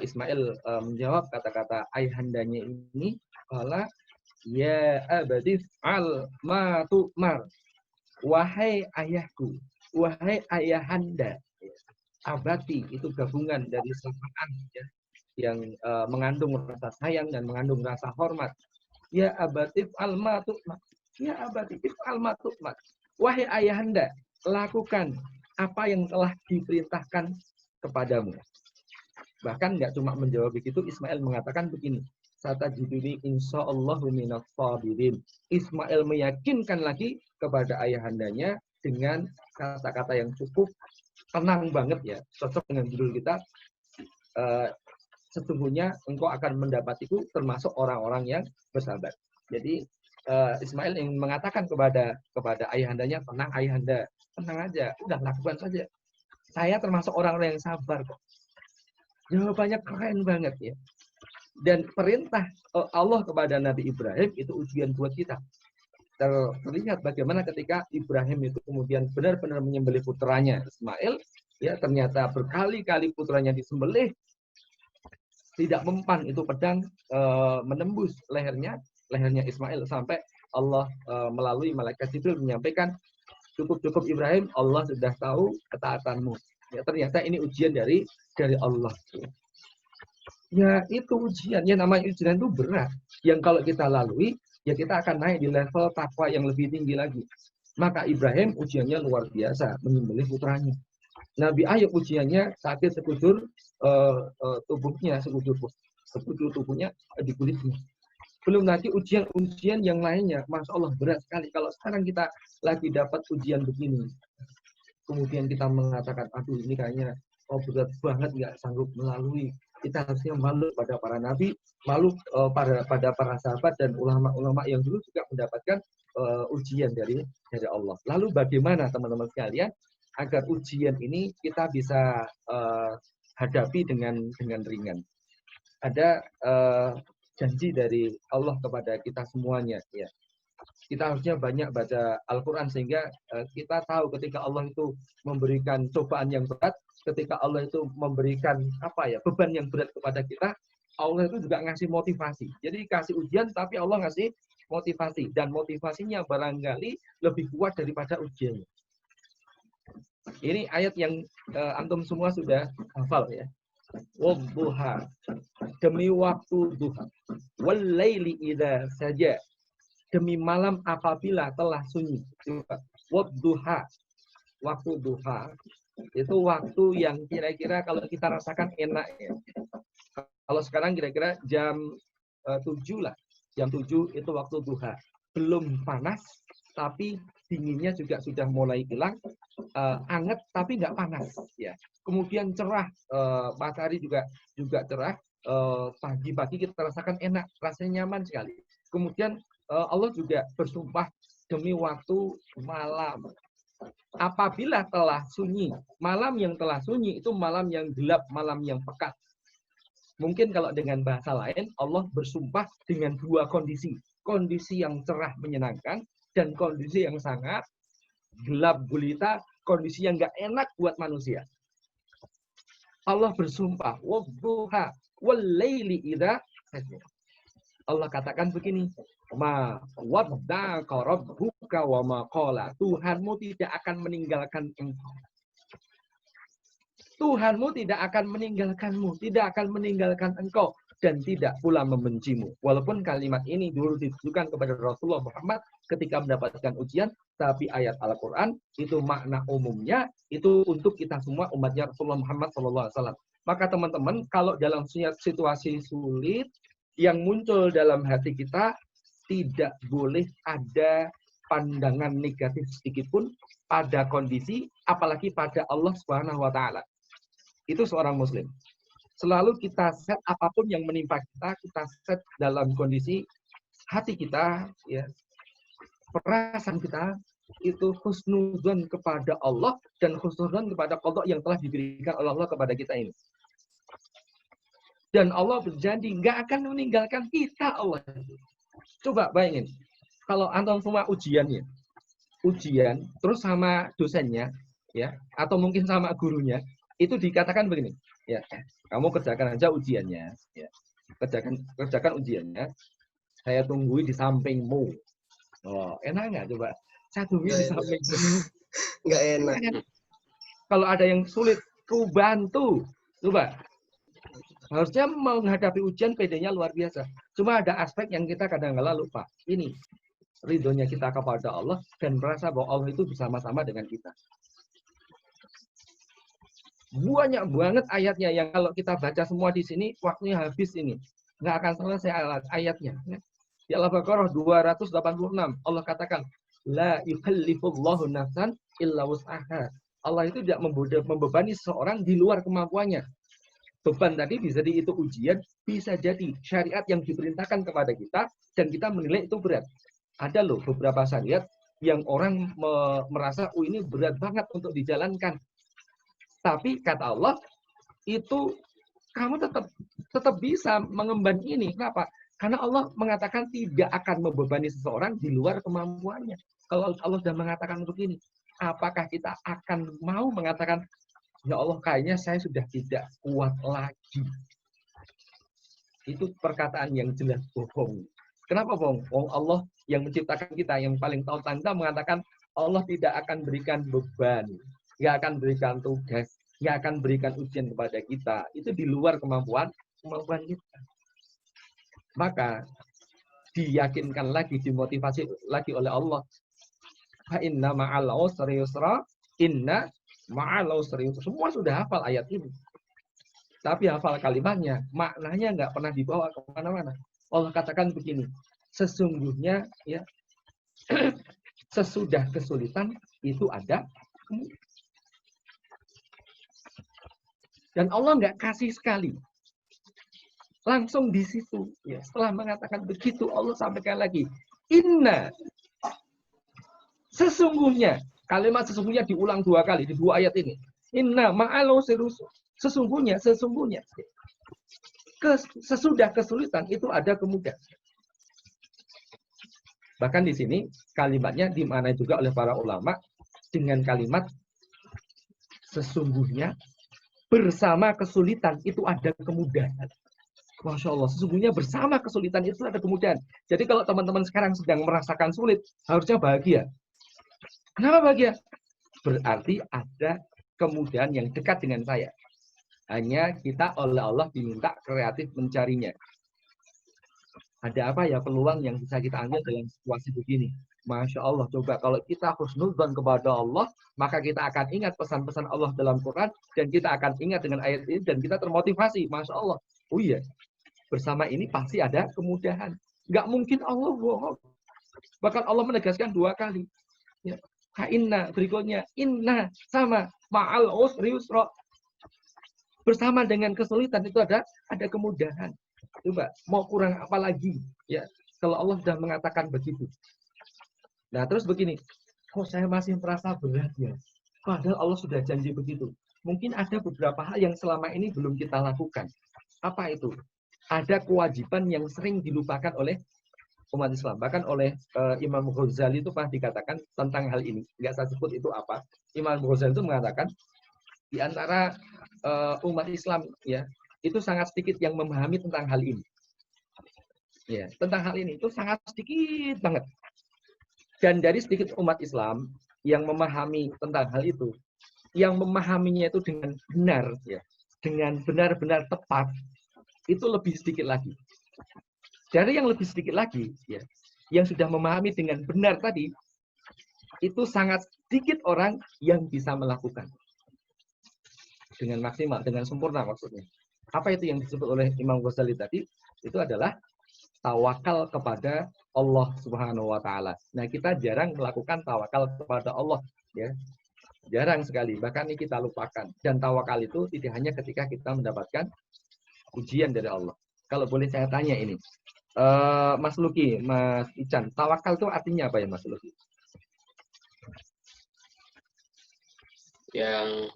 Ismail menjawab kata-kata ayahandanya ini, qala ya abadis al ma tu'mar. Wahai ayahku, wahai ayahanda. Abati itu gabungan dari sapaan ya, yang mengandung rasa sayang dan mengandung rasa hormat. Ya abatif al-matukmat. Ya abatif al-matukmat. Wahai ayahanda, lakukan apa yang telah diperintahkan kepadamu. Bahkan nggak cuma menjawab begitu, Ismail mengatakan begini. Satajiduni insyaallahu minas sabirin. Ismail meyakinkan lagi kepada ayahandanya dengan kata-kata yang cukup tenang banget ya. Cocok dengan judul kita. Sesungguhnya engkau akan mendapatiku termasuk orang-orang yang bersabar. Jadi Ismail yang mengatakan kepada ayahandanya, tenang ayahanda, tenang aja, udah lakukan saja. Saya termasuk orang-orang yang sabar kok. Jawabannya keren banget ya. Dan perintah Allah kepada Nabi Ibrahim itu ujian buat kita. Terlihat bagaimana ketika Ibrahim itu kemudian benar-benar menyembelih putranya Ismail, ya ternyata berkali-kali putranya disembelih. Tidak mempan itu pedang menembus lehernya Ismail sampai Allah melalui malaikat Jibril menyampaikan, cukup Ibrahim, Allah sudah tahu ketaatanmu. Ya, ternyata ini ujian dari Allah. Ya itu ujian, ya namanya ujian itu berat. Yang kalau kita lalui, ya kita akan naik di level takwa yang lebih tinggi lagi. Maka Ibrahim ujiannya luar biasa, menyembelih putranya. Nabi Ayub ujiannya sakit sekujur tubuhnya, sekujur tubuhnya di kulitnya. Belum lagi ujian yang lainnya, Masya Allah berat sekali. Kalau sekarang kita lagi dapat ujian begini, kemudian kita mengatakan, aduh ini kayaknya berat banget, nggak sanggup melalui. Kita harusnya malu pada para nabi, malu pada para sahabat dan ulama-ulama yang dulu juga mendapatkan ujian dari Allah. Lalu bagaimana teman-teman sekalian agar ujian ini kita bisa hadapi dengan ringan? Ada janji dari Allah kepada kita semuanya. Ya. Kita harusnya banyak baca Al-Quran sehingga kita tahu ketika Allah itu memberikan cobaan yang berat, ketika Allah itu memberikan beban yang berat kepada kita, Allah itu juga ngasih motivasi. Jadi kasih ujian tapi Allah ngasih motivasi, dan motivasinya barangkali lebih kuat daripada ujiannya. Ini ayat yang antum semua sudah hafal ya. Wadduha, demi waktu duha, wal laili idza saja, demi malam apabila telah sunyi. Wadduha, waktu duha itu waktu yang kira-kira kalau kita rasakan enak ya. Kalau sekarang kira-kira jam 7 lah. Jam 7 itu waktu duha. Belum panas, tapi dinginnya juga sudah mulai hilang, anget tapi nggak panas, ya. Kemudian cerah, matahari juga cerah, pagi-pagi kita rasakan enak, rasanya nyaman sekali. Kemudian Allah juga bersumpah demi waktu malam. Apabila telah sunyi, malam yang telah sunyi itu malam yang gelap, malam yang pekat. Mungkin kalau dengan bahasa lain, Allah bersumpah dengan dua kondisi. Kondisi yang cerah menyenangkan dan kondisi yang sangat gelap gulita, kondisi yang nggak enak buat manusia. Allah bersumpah, wadduha wal-laili idza sajada. Allah katakan begini, ma wadda'aka rabbuka wa ma qala. Tuhanmu tidak akan meninggalkan engkau. Tuhanmu tidak akan meninggalkanmu, tidak akan meninggalkan engkau, dan tidak pula membencimu. Walaupun kalimat ini dulu ditujukan kepada Rasulullah Muhammad ketika mendapatkan ujian, tapi ayat Al-Quran itu makna umumnya, itu untuk kita semua umatnya Rasulullah Muhammad SAW. Maka teman-teman, kalau dalam situasi sulit, yang muncul dalam hati kita, tidak boleh ada pandangan negatif sedikit pun pada kondisi, apalagi pada Allah Subhanahu wa Ta'ala. Itu seorang muslim. Selalu kita set apapun yang menimpa kita, kita set dalam kondisi hati kita, ya, perasaan kita itu husnudzon kepada Allah dan husnudzon kepada qada yang telah diberikan oleh Allah kepada kita ini. Dan Allah berjanji nggak akan meninggalkan kita, Allah. Coba bayangin, kalau antum semua ujian, terus sama dosennya, ya, atau mungkin sama gurunya, itu dikatakan begini, ya, kamu kerjakan aja ujiannya, ya, kerjakan ujiannya, saya tungguin di sampingmu. Oh, enak nggak coba? Saya tungguin di sampingmu. Nggak enak. Kalau ada yang sulit, ku bantu. Coba. Harusnya menghadapi ujian PD-nya luar biasa. Cuma ada aspek yang kita kadang-kala lupa. Ini ridhonya kita kepada Allah dan merasa bahwa Allah itu bersama-sama dengan kita. Banyak banget ayatnya yang kalau kita baca semua di sini, waktunya habis ini. Nggak akan selesai ayatnya. Di Al-Baqarah 286, Allah katakan, La yukallifullahu nafsan illa wus'aha. Allah itu tidak membebani seseorang di luar kemampuannya. Beban tadi bisa jadi itu ujian, bisa jadi syariat yang diperintahkan kepada kita, dan kita menilai itu berat. Ada loh beberapa syariat yang orang merasa, ini berat banget untuk dijalankan. Tapi kata Allah, itu kamu tetap bisa mengemban ini. Kenapa? Karena Allah mengatakan tidak akan membebani seseorang di luar kemampuannya. Kalau Allah sudah mengatakan begini, apakah kita akan mau mengatakan, ya Allah kayaknya saya sudah tidak kuat lagi. Itu perkataan yang jelas bohong. Kenapa bohong? Allah yang menciptakan kita, yang paling tahu tentang kita, mengatakan Allah tidak akan berikan beban, nggak akan berikan tugas, nggak akan berikan ujian kepada kita. Itu di luar kemampuan kita. Maka diyakinkan lagi, dimotivasi lagi oleh Allah. Fa inna ma'al usri yusra, inna ma'al usri yusra. Semua sudah hafal ayat ini. Tapi hafal kalimatnya, maknanya nggak pernah dibawa kemana-mana. Allah katakan begini, sesungguhnya ya sesudah kesulitan itu ada kemudahan. Dan Allah nggak kasih sekali. Langsung di situ, ya, setelah mengatakan begitu, Allah sampaikan lagi, inna, sesungguhnya, kalimat sesungguhnya diulang 2 kali di 2 ayat ini. Inna ma'al usri yusra. Sesungguhnya, sesudah kesulitan itu ada kemudahan. Bahkan di sini kalimatnya dimaknai juga oleh para ulama dengan kalimat sesungguhnya bersama kesulitan itu ada kemudahan. Masya Allah, sesungguhnya bersama kesulitan itu ada kemudahan. Jadi kalau teman-teman sekarang sedang merasakan sulit, harusnya bahagia. Kenapa bahagia? Berarti ada kemudahan yang dekat dengan saya. Hanya kita oleh Allah diminta kreatif mencarinya. Ada apa ya peluang yang bisa kita ambil dalam situasi begini? Masya Allah, coba kalau kita husnudzon kepada Allah, maka kita akan ingat pesan-pesan Allah dalam Quran, dan kita akan ingat dengan ayat ini, dan kita termotivasi. Masya Allah, oh iya, bersama ini pasti ada kemudahan. Nggak mungkin Allah bohong. Bahkan Allah menegaskan 2 kali. Ya. Inna, berikutnya inna, sama ma'al usri yusra. Bersama dengan kesulitan itu ada kemudahan. Coba mau kurang apa lagi ya kalau Allah sudah mengatakan begitu. Nah, terus begini, kok saya masih merasa berat ya? Padahal Allah sudah janji begitu. Mungkin ada beberapa hal yang selama ini belum kita lakukan. Apa itu? Ada kewajiban yang sering dilupakan oleh umat Islam. Bahkan oleh Imam Ghazali itu pernah dikatakan tentang hal ini. Nggak saya sebut itu apa. Imam Ghazali itu mengatakan di antara umat Islam ya itu sangat sedikit yang memahami tentang hal ini. Ya, tentang hal ini itu sangat sedikit banget. Dan dari sedikit umat Islam yang memahami tentang hal itu, yang memahaminya itu dengan benar, ya, dengan benar-benar tepat, itu lebih sedikit lagi. Dari yang lebih sedikit lagi, ya, yang sudah memahami dengan benar tadi, itu sangat sedikit orang yang bisa melakukan dengan maksimal, dengan sempurna maksudnya. Apa itu yang disebut oleh Imam Ghazali tadi? Itu adalah tawakal kepada Allah Subhanahu wa taala. Nah, kita jarang melakukan tawakal kepada Allah, ya. Jarang sekali, bahkan ini kita lupakan. Dan tawakal itu tidak hanya ketika kita mendapatkan ujian dari Allah. Kalau boleh saya tanya ini, Mas Luki, Mas Ican, tawakal itu artinya apa ya, Mas Luki? Yang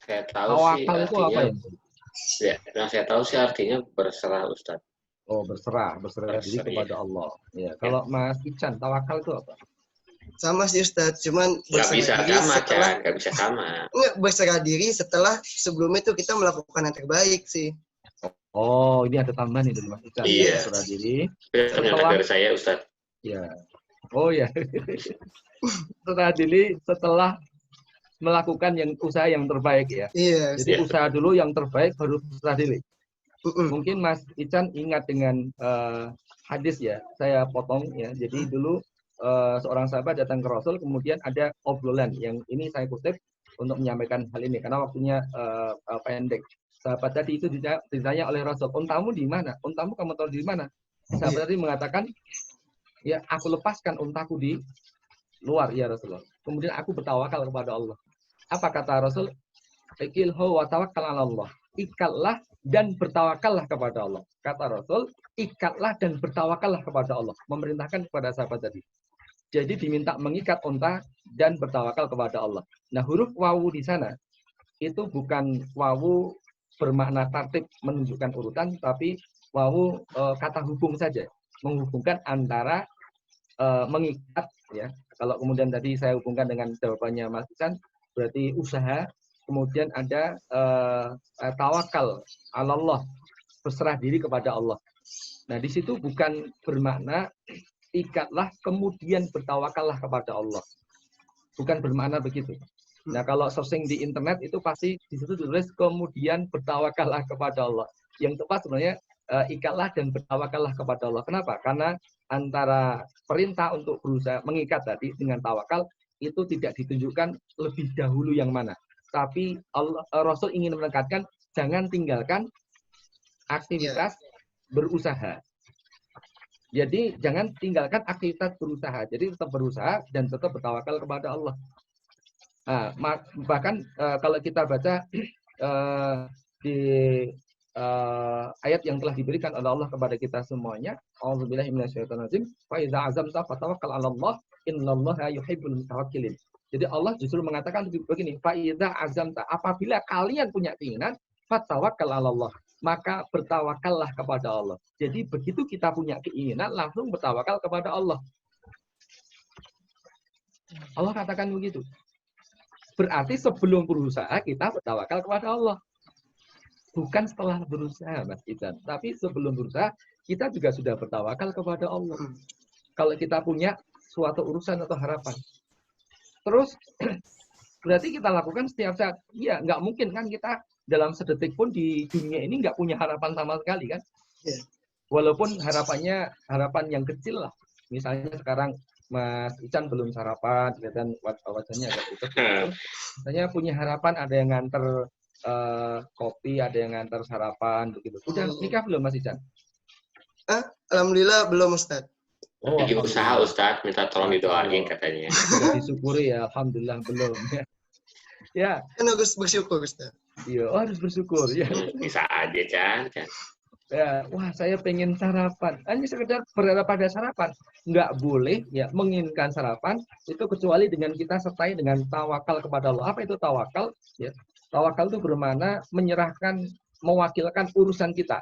saya tahu tawakal sih itu apa ya? Ya, yang saya tahu sih artinya berserah, Ustaz. Oh, berserah diri kepada Allah. Ya, kalau Mas Ican, tawakal itu apa? Sama sih Ustaz, cuman Nggak bisa sama. Berserah diri setelah sebelumnya itu kita melakukan yang terbaik sih. Oh, ini ada tambahan nih dari Mas Ican. Iya. Berserah diri. Setelah dari saya, Ustaz. Ya. Oh ya. Berserah diri setelah melakukan usaha yang terbaik ya. Iya. Jadi usaha dulu yang terbaik baru berserah diri. Mungkin Mas Ican ingat dengan hadis ya. Saya potong ya. Jadi dulu seorang sahabat datang ke Rasul, kemudian ada obrolan yang ini saya kutip untuk menyampaikan hal ini karena waktunya pendek. Sahabat tadi itu ditanya oleh Rasul, untamu di mana? Untamu kamu tahu di mana? Sahabat tadi mengatakan, ya aku lepaskan untaku di luar ya Rasulullah. Kemudian aku bertawakal kepada Allah. Apa kata Rasul? Ikilhu wa tawakkal 'ala Allah. Ikatlah dan bertawakallah kepada Allah. Kata Rasul, ikatlah dan bertawakallah kepada Allah. Memerintahkan kepada sahabat tadi. Jadi diminta mengikat unta dan bertawakal kepada Allah. Nah, huruf wawu di sana itu bukan wawu bermakna tartib menunjukkan urutan, tapi wawu kata hubung saja, menghubungkan antara mengikat ya. Kalau kemudian tadi saya hubungkan dengan jawabannya Mas Ican, berarti usaha, kemudian ada tawakal Allah, berserah diri kepada Allah. Nah, di situ bukan bermakna ikatlah kemudian bertawakallah kepada Allah. Bukan bermakna begitu. Nah, kalau searching di internet itu pasti di situ ditulis kemudian bertawakallah kepada Allah. Yang tepat sebenarnya ikatlah dan bertawakallah kepada Allah. Kenapa? Karena antara perintah untuk berusaha mengikat tadi dengan tawakal itu tidak ditunjukkan lebih dahulu yang mana. Tapi Rasul ingin menekankan jangan tinggalkan aktivitas berusaha. Jadi jangan tinggalkan aktivitas berusaha. Jadi tetap berusaha dan tetap bertawakal kepada Allah. Nah, bahkan kalau kita baca di ayat yang telah diberikan oleh Allah kepada kita semuanya, A'udzubillahi minasyaitonirrajim, fa idza azamta fatawakkal 'ala Allah, innallaha yuhibbul mutawakkilin. Jadi Allah justru mengatakan begini, fa idza azamta, apabila kalian punya keinginan, fatawakkal 'ala Allah, maka bertawakallah kepada Allah. Jadi begitu kita punya keinginan, langsung bertawakal kepada Allah. Allah katakan begitu. Berarti sebelum berusaha kita bertawakal kepada Allah. Bukan setelah berusaha, Mas Ican. Tapi sebelum berusaha, kita juga sudah bertawakal kepada Allah. Kalau kita punya suatu urusan atau harapan. Terus, berarti kita lakukan setiap saat. Ya, nggak mungkin kan kita dalam sedetik pun di dunia ini nggak punya harapan sama sekali kan. Walaupun harapannya harapan yang kecil lah. Misalnya sekarang Mas Ican belum sarapan, kelihatan wajahnya agak pucat. Misalnya punya harapan ada yang nganter kopi, ada yang nganter sarapan, begitu. Udah nikah belum Mas Ican? Alhamdulillah belum Ustaz. Oh, Lagi usaha alhamdulillah. Ustadz, minta tolong didoain katanya. Sudah disyukuri ya, alhamdulillah belum. Ya, Kan harus bersyukur, Ustaz. iya, harus bersyukur ya. Bisa aja, Chan. Ya, wah saya pengen sarapan. Hanya sekedar berada pada sarapan. Nggak boleh ya menginginkan sarapan itu kecuali dengan kita sertai dengan tawakal kepada Allah. Apa itu tawakal? Ya, tawakal itu bermakna menyerahkan, mewakilkan urusan kita.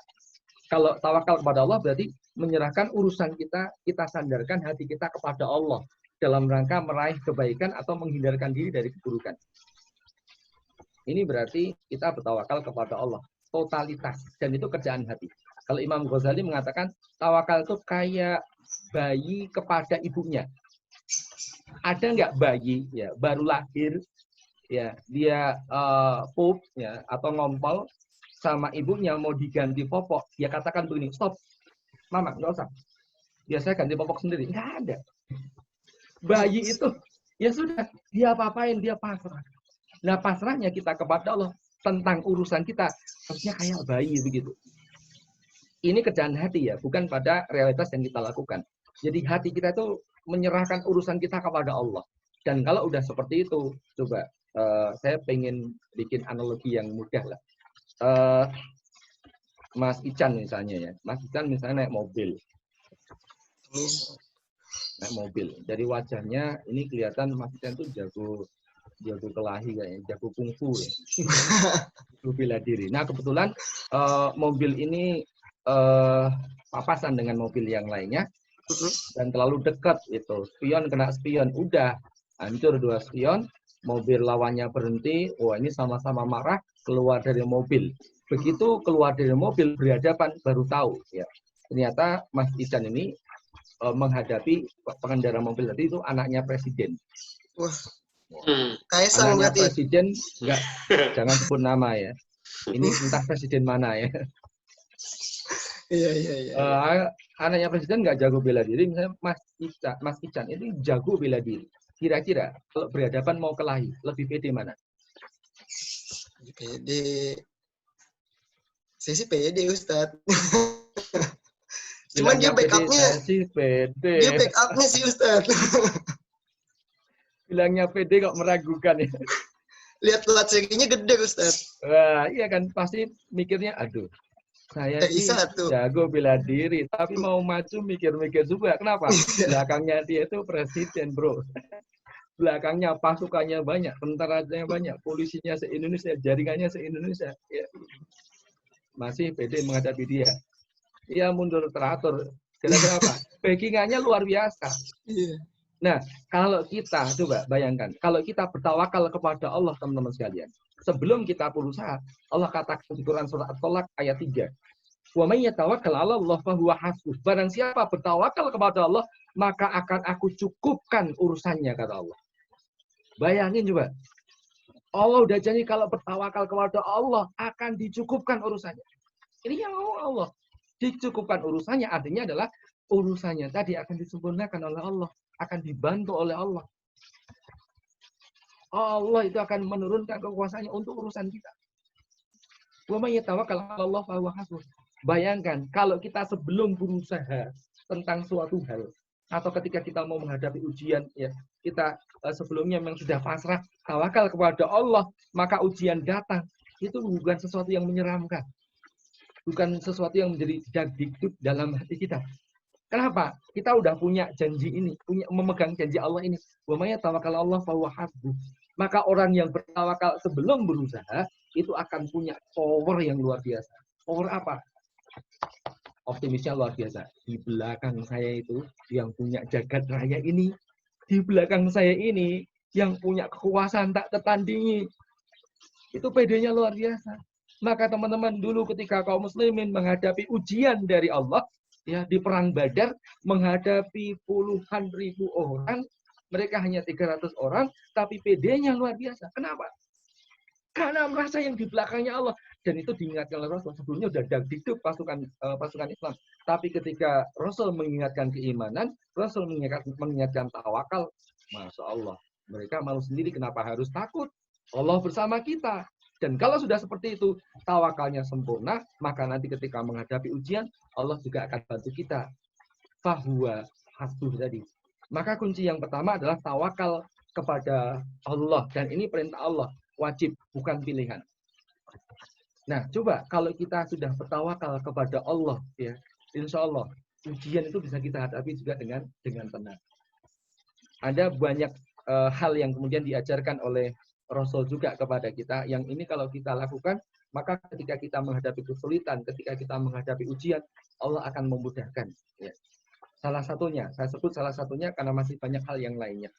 Kalau tawakal kepada Allah berarti menyerahkan urusan kita, kita sandarkan hati kita kepada Allah dalam rangka meraih kebaikan atau menghindarkan diri dari keburukan. Ini berarti kita bertawakal kepada Allah. Totalitas. Dan itu kerjaan hati. Kalau Imam Ghazali mengatakan tawakal itu kayak bayi kepada ibunya. Ada nggak bayi ya baru lahir ya dia pup ya atau ngompol sama ibunya mau diganti popok, dia katakan begini, stop, mama nggak usah, biasanya ganti popok sendiri, nggak ada. Bayi itu ya sudah dia apa-apain dia pasrah. Nah pasrahnya kita kepada Allah tentang urusan kita harusnya kayak bayi begitu. Ini kerjaan hati ya, bukan pada realitas yang kita lakukan. Jadi hati kita itu menyerahkan urusan kita kepada Allah. Dan kalau udah seperti itu, coba saya pengen bikin analogi yang mudah lah. Mas Ican misalnya ya, Mas Ican misalnya naik mobil. Naik mobil. Dari wajahnya ini kelihatan Mas Ican tuh jago kelahi kayaknya, jago kungfu ya. Jago bela diri. Nah kebetulan mobil ini papasan dengan mobil yang lainnya dan terlalu dekat itu, spion kena spion, udah hancur dua spion, mobil lawannya berhenti, wah ini sama-sama marah, keluar dari mobil. Begitu keluar dari mobil berhadapan baru tahu ya ternyata Mas Ican ini menghadapi pengendara mobil tadi itu anaknya presiden. Wah. Kaisang anaknya berarti. Presiden enggak, jangan sebut nama ya. Ini entah presiden mana ya. Iya. Anaknya presiden nggak jago bela diri, misalnya Mas Ican itu jago bela diri. Kira-kira kalau berhadapan mau kelahi, lebih pede mana? Pede. Saya sih pede Ustadz. Cuman dia backupnya. Dia backupnya sih Ustadz. Bilangnya pede kok meragukan ya. Lihat plat serinya gede Ustadz. Wah, iya kan pasti mikirnya aduh. Saya ini jago bela diri, tapi mau maju mikir-mikir juga. Kenapa? Belakangnya dia itu presiden, bro. Belakangnya pasukannya banyak, tentaranya banyak, polisinya se-Indonesia, jaringannya se-Indonesia. Ya. Masih pede menghadapi dia. Dia mundur teratur. Gara-gara apa? Backingannya luar biasa. Nah, kalau kita, coba bayangkan, kalau kita bertawakal kepada Allah, teman-teman sekalian, sebelum kita berusaha, Allah katakan di Quran surat At-Tolak ayat 3. Wa may yatawakkal 'ala Allah fa huwa hasbuh. Barang siapa bertawakal kepada Allah, maka akan aku cukupkan urusannya, kata Allah. Bayangin coba. Allah udah janji kalau bertawakal kepada Allah akan dicukupkan urusannya. Ini yang mau Allah. Dicukupkan urusannya artinya adalah urusannya tadi akan disempurnakan oleh Allah, akan dibantu oleh Allah. Allah itu akan menurunkan kekuasaannya untuk urusan kita. Wa may yatawakkal 'ala Allah fa huwa hasbuh. Bayangkan kalau kita sebelum berusaha tentang suatu hal atau ketika kita mau menghadapi ujian ya, kita sebelumnya memang sudah pasrah tawakal kepada Allah, maka ujian datang itu bukan sesuatu yang menyeramkan. Bukan sesuatu yang menjadi dagdikduk dalam hati kita. Kenapa? Kita udah punya janji ini, punya memegang janji Allah ini. Wa may yatawakkal 'ala Allah fa huwa hasbuh. Maka orang yang bertawakal sebelum berusaha itu akan punya power yang luar biasa. Power apa? Optimisnya luar biasa. Di belakang saya itu yang punya jagat raya ini, di belakang saya ini yang punya kekuasaan tak tertandingi. Itu pedenya luar biasa. Maka teman-teman dulu ketika kaum muslimin menghadapi ujian dari Allah, ya di perang Badar menghadapi puluhan ribu orang, mereka hanya 300 orang, tapi pedenya luar biasa. Kenapa? Karena merasa yang di belakangnya Allah. Dan itu diingatkan oleh Rasul. Sebelumnya sudah dagdikduk pasukan Islam. Tapi ketika Rasul mengingatkan keimanan, Rasul mengingatkan tawakal. Masya Allah. Mereka malu sendiri kenapa harus takut. Allah bersama kita. Dan kalau sudah seperti itu, tawakalnya sempurna, maka nanti ketika menghadapi ujian, Allah juga akan bantu kita. Fahuwa hasbuh tadi. Maka kunci yang pertama adalah tawakal kepada Allah, dan ini perintah Allah, wajib, bukan pilihan. Nah, coba kalau kita sudah bertawakal kepada Allah, ya, insya Allah ujian itu bisa kita hadapi juga dengan tenang. Ada banyak hal yang kemudian diajarkan oleh Rasul juga kepada kita, yang ini kalau kita lakukan, maka ketika kita menghadapi kesulitan, ketika kita menghadapi ujian, Allah akan memudahkan. Ya. Salah satunya, saya sebut salah satunya karena masih banyak hal yang lainnya.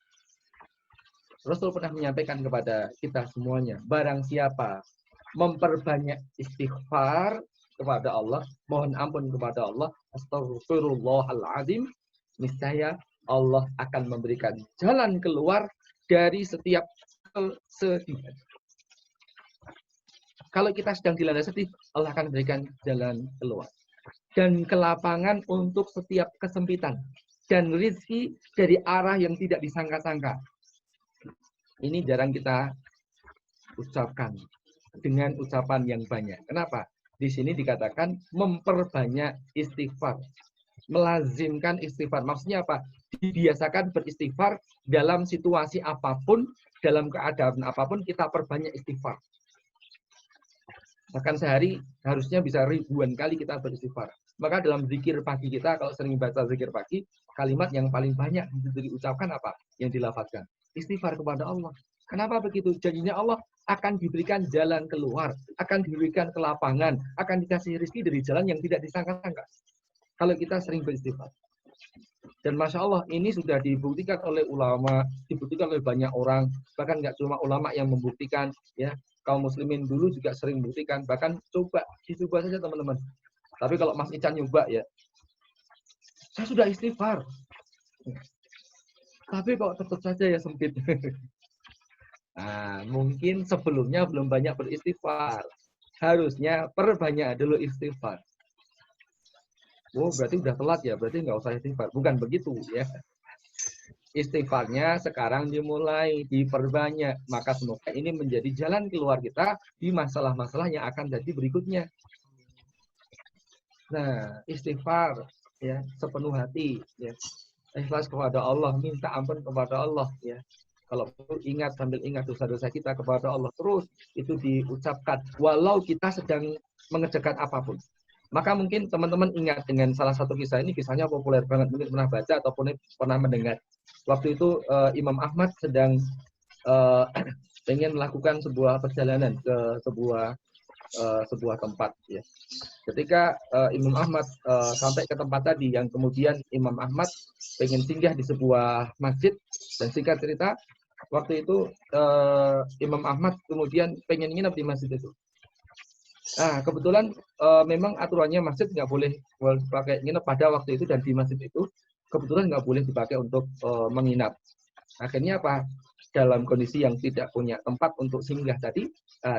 Rasul pernah menyampaikan kepada kita semuanya, barang siapa memperbanyak istighfar kepada Allah, mohon ampun kepada Allah, astagfirullahaladzim, niscaya Allah akan memberikan jalan keluar dari setiap kesedihan. Kalau kita sedang dilanda sedih, Allah akan berikan jalan keluar. Dan kelapangan untuk setiap kesempitan. Dan rizki dari arah yang tidak disangka-sangka. Ini jarang kita ucapkan dengan ucapan yang banyak. Kenapa? Di sini dikatakan memperbanyak istighfar. Melazimkan istighfar. Maksudnya apa? Dibiasakan beristighfar dalam situasi apapun, dalam keadaan apapun, kita perbanyak istighfar. Bahkan sehari harusnya bisa ribuan kali kita beristighfar. Maka dalam zikir pagi kita, kalau sering baca zikir pagi, kalimat yang paling banyak diucapkan apa? Yang dilafazkan. Istighfar kepada Allah. Kenapa begitu? Janjinya Allah akan diberikan jalan keluar, akan diberikan kelapangan, akan dikasih rezeki dari jalan yang tidak disangka-sangka. Kalau kita sering beristighfar. Dan Masya Allah, ini sudah dibuktikan oleh ulama, dibuktikan oleh banyak orang, bahkan nggak cuma ulama yang membuktikan, ya, kaum muslimin dulu juga sering membuktikan, bahkan dicoba saja teman-teman. Tapi kalau Mas Ican nyoba, ya, saya sudah istighfar. Tapi kok tetap saja ya sempit. Nah, mungkin sebelumnya belum banyak beristighfar. Harusnya perbanyak dulu istighfar. Oh, berarti udah telat ya, berarti nggak usah istighfar. Bukan begitu ya. Istighfarnya sekarang dimulai, diperbanyak. Maka semoga ini menjadi jalan keluar kita di masalah-masalah yang akan jadi berikutnya. Nah, istighfar ya sepenuh hati ya. Ikhlas kepada Allah, minta ampun kepada Allah ya. Kalau ingat sambil ingat dosa-dosa kita kepada Allah terus itu diucapkan walau kita sedang mengerjakan apapun. Maka mungkin teman-teman ingat dengan salah satu kisah ini, kisahnya populer banget, mungkin pernah baca ataupun pernah mendengar. Waktu itu Imam Ahmad sedang ingin melakukan sebuah perjalanan ke sebuah tempat ya. Ketika Imam Ahmad sampai ke tempat tadi yang kemudian Imam Ahmad pengen singgah di sebuah masjid, dan singkat cerita waktu itu Imam Ahmad kemudian pengen nginep di masjid itu. Nah, kebetulan memang aturannya masjid nggak boleh pakai nginep pada waktu itu, dan di masjid itu kebetulan nggak boleh dipakai untuk menginap. Akhirnya apa? Dalam kondisi yang tidak punya tempat untuk singgah tadi,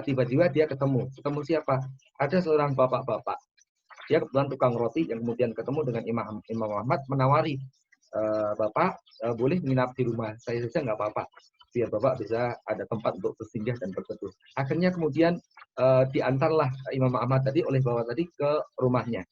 tiba-tiba dia ketemu siapa? Ada seorang bapak-bapak. Dia kebetulan tukang roti yang kemudian ketemu dengan Imam Ahmad menawari, Bapak boleh menginap di rumah saya saja nggak apa-apa, biar Bapak bisa ada tempat untuk bersinggah dan berteduh. Akhirnya kemudian diantarlah Imam Ahmad tadi oleh bapak tadi ke rumahnya.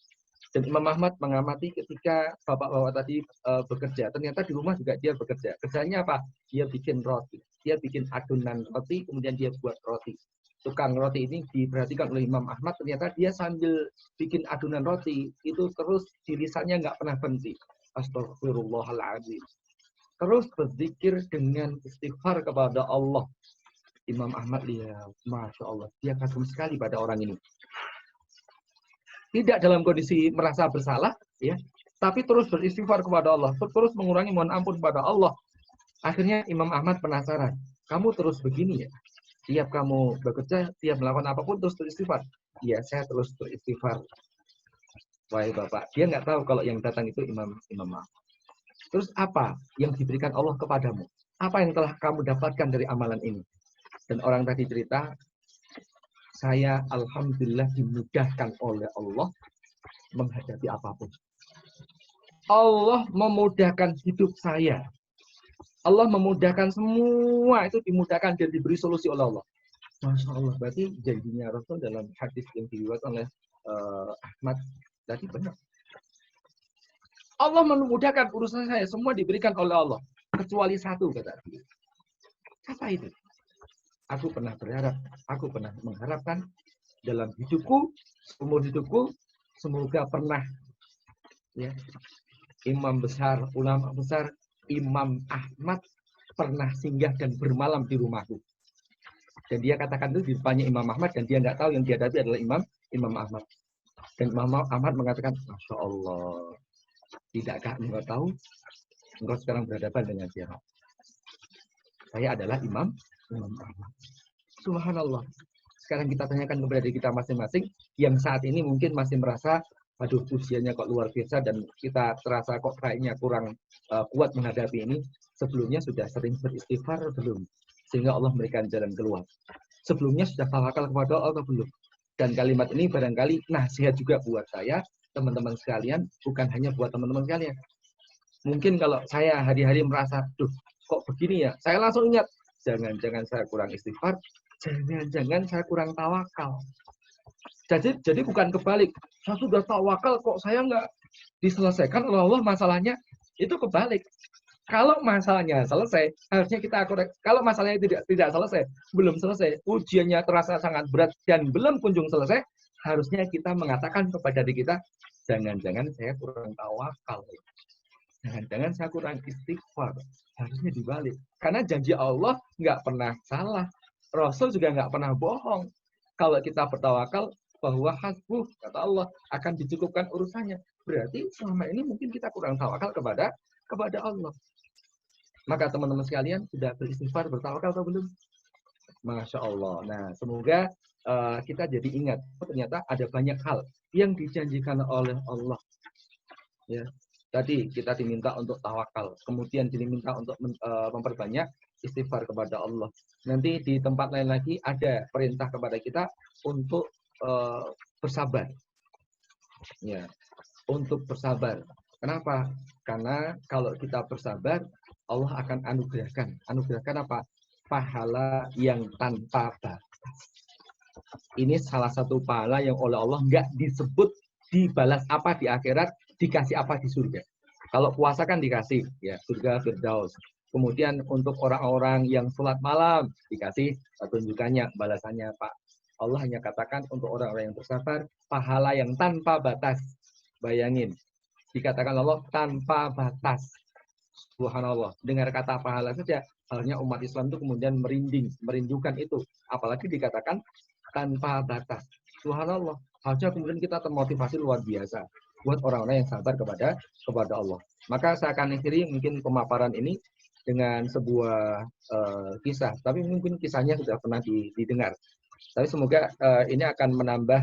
Dan Imam Ahmad mengamati ketika bapak-bapak tadi bekerja. Ternyata di rumah juga dia bekerja. Kerjanya apa? Dia bikin roti. Dia bikin adonan roti, kemudian dia buat roti. Tukang roti ini diperhatikan oleh Imam Ahmad. Ternyata dia sambil bikin adonan roti, itu terus lisannya nggak pernah berhenti. Astagfirullahaladzim. Terus berzikir dengan istighfar kepada Allah. Imam Ahmad lihat, Masya Allah, dia kagum sekali pada orang ini. Tidak dalam kondisi merasa bersalah, ya, tapi terus beristighfar kepada Allah, terus mengurangi mohon ampun kepada Allah. Akhirnya Imam Ahmad penasaran, kamu terus begini ya? Tiap kamu bekerja, tiap melakukan apapun terus beristighfar. Iya, saya terus beristighfar. Wahai Bapak, dia nggak tahu kalau yang datang itu Imam Ahmad. Terus apa yang diberikan Allah kepadamu? Apa yang telah kamu dapatkan dari amalan ini? Dan orang tadi cerita, saya alhamdulillah dimudahkan oleh Allah menghadapi apapun. Allah memudahkan hidup saya. Allah memudahkan semua itu, dimudahkan dan diberi solusi oleh Allah. Masya Allah, berarti janjinya Rasul dalam hadis yang diriwayatkan oleh Ahmad tadi benar. Allah memudahkan urusan saya, semua diberikan oleh Allah. Kecuali satu, kata dia. Apa itu? Aku pernah berharap, aku pernah mengharapkan dalam hidupku, seumur hidupku, semoga pernah ya, imam besar, ulama besar, Imam Ahmad pernah singgah dan bermalam di rumahku. Dan dia katakan itu di depannya Imam Ahmad, dan dia nggak tahu yang dihadapi adalah Imam Ahmad. Dan Imam Ahmad mengatakan, Masya Allah, tidakkah engkau tahu, engkau sekarang berhadapan dengan siapa? Saya adalah Imam Ahmad. Subhanallah. Sekarang kita tanyakan kepada diri kita masing-masing, yang saat ini mungkin masih merasa, aduh usianya kok luar biasa, dan kita terasa kok kayaknya kurang kuat menghadapi ini. Sebelumnya sudah sering beristighfar belum? Sehingga Allah memberikan jalan keluar. Sebelumnya sudah tawakal kepada Allah atau belum? Dan kalimat ini barangkali nasihat juga buat saya, teman-teman sekalian, bukan hanya buat teman-teman sekalian. Mungkin kalau saya hari-hari merasa, duh kok begini ya, saya langsung ingat, jangan-jangan saya kurang istighfar, jangan-jangan saya kurang tawakal. Jadi bukan kebalik, saya sudah tawakal kok saya nggak diselesaikan oleh Allah masalahnya, itu kebalik. Kalau masalahnya selesai, harusnya kita korek. Kalau masalahnya tidak selesai, belum selesai, ujiannya terasa sangat berat dan belum kunjung selesai, harusnya kita mengatakan kepada diri kita, jangan-jangan saya kurang tawakal. Jangan-jangan saya kurang istighfar. Harusnya dibalik. Karena janji Allah nggak pernah salah. Rasul juga nggak pernah bohong. Kalau kita bertawakal bahwa hasbuh, kata Allah, akan dicukupkan urusannya. Berarti selama ini mungkin kita kurang tawakal kepada Allah. Maka teman-teman sekalian sudah beristighfar, bertawakal atau belum? Masya Allah. Nah, semoga kita jadi ingat, ternyata ada banyak hal yang dijanjikan oleh Allah. Ya, tadi kita diminta untuk tawakal, kemudian diminta untuk memperbanyak istighfar kepada Allah. Nanti di tempat lain lagi ada perintah kepada kita untuk bersabar. Ya, untuk bersabar. Kenapa? Karena kalau kita bersabar, Allah akan anugerahkan. Anugerahkan apa? Pahala yang tanpa batas. Ini salah satu pahala yang oleh Allah nggak disebut dibalas apa di akhirat, dikasih apa di surga. Kalau puasa kan dikasih, ya surga Firdaus. Kemudian untuk orang-orang yang sholat malam, dikasih tunjukannya, balasannya Pak. Allah hanya katakan untuk orang-orang yang bersabar, pahala yang tanpa batas. Bayangin, dikatakan Allah tanpa batas. Subhanallah, dengar kata pahala saja, halnya umat Islam itu kemudian merinding, merindukan itu. Apalagi dikatakan tanpa batas. Subhanallah, harusnya kemudian kita termotivasi luar biasa buat orang-orang yang sabar kepada Allah. Maka saya akan akhiri mungkin pemaparan ini dengan sebuah kisah, tapi mungkin kisahnya sudah pernah didengar. Tapi semoga ini akan menambah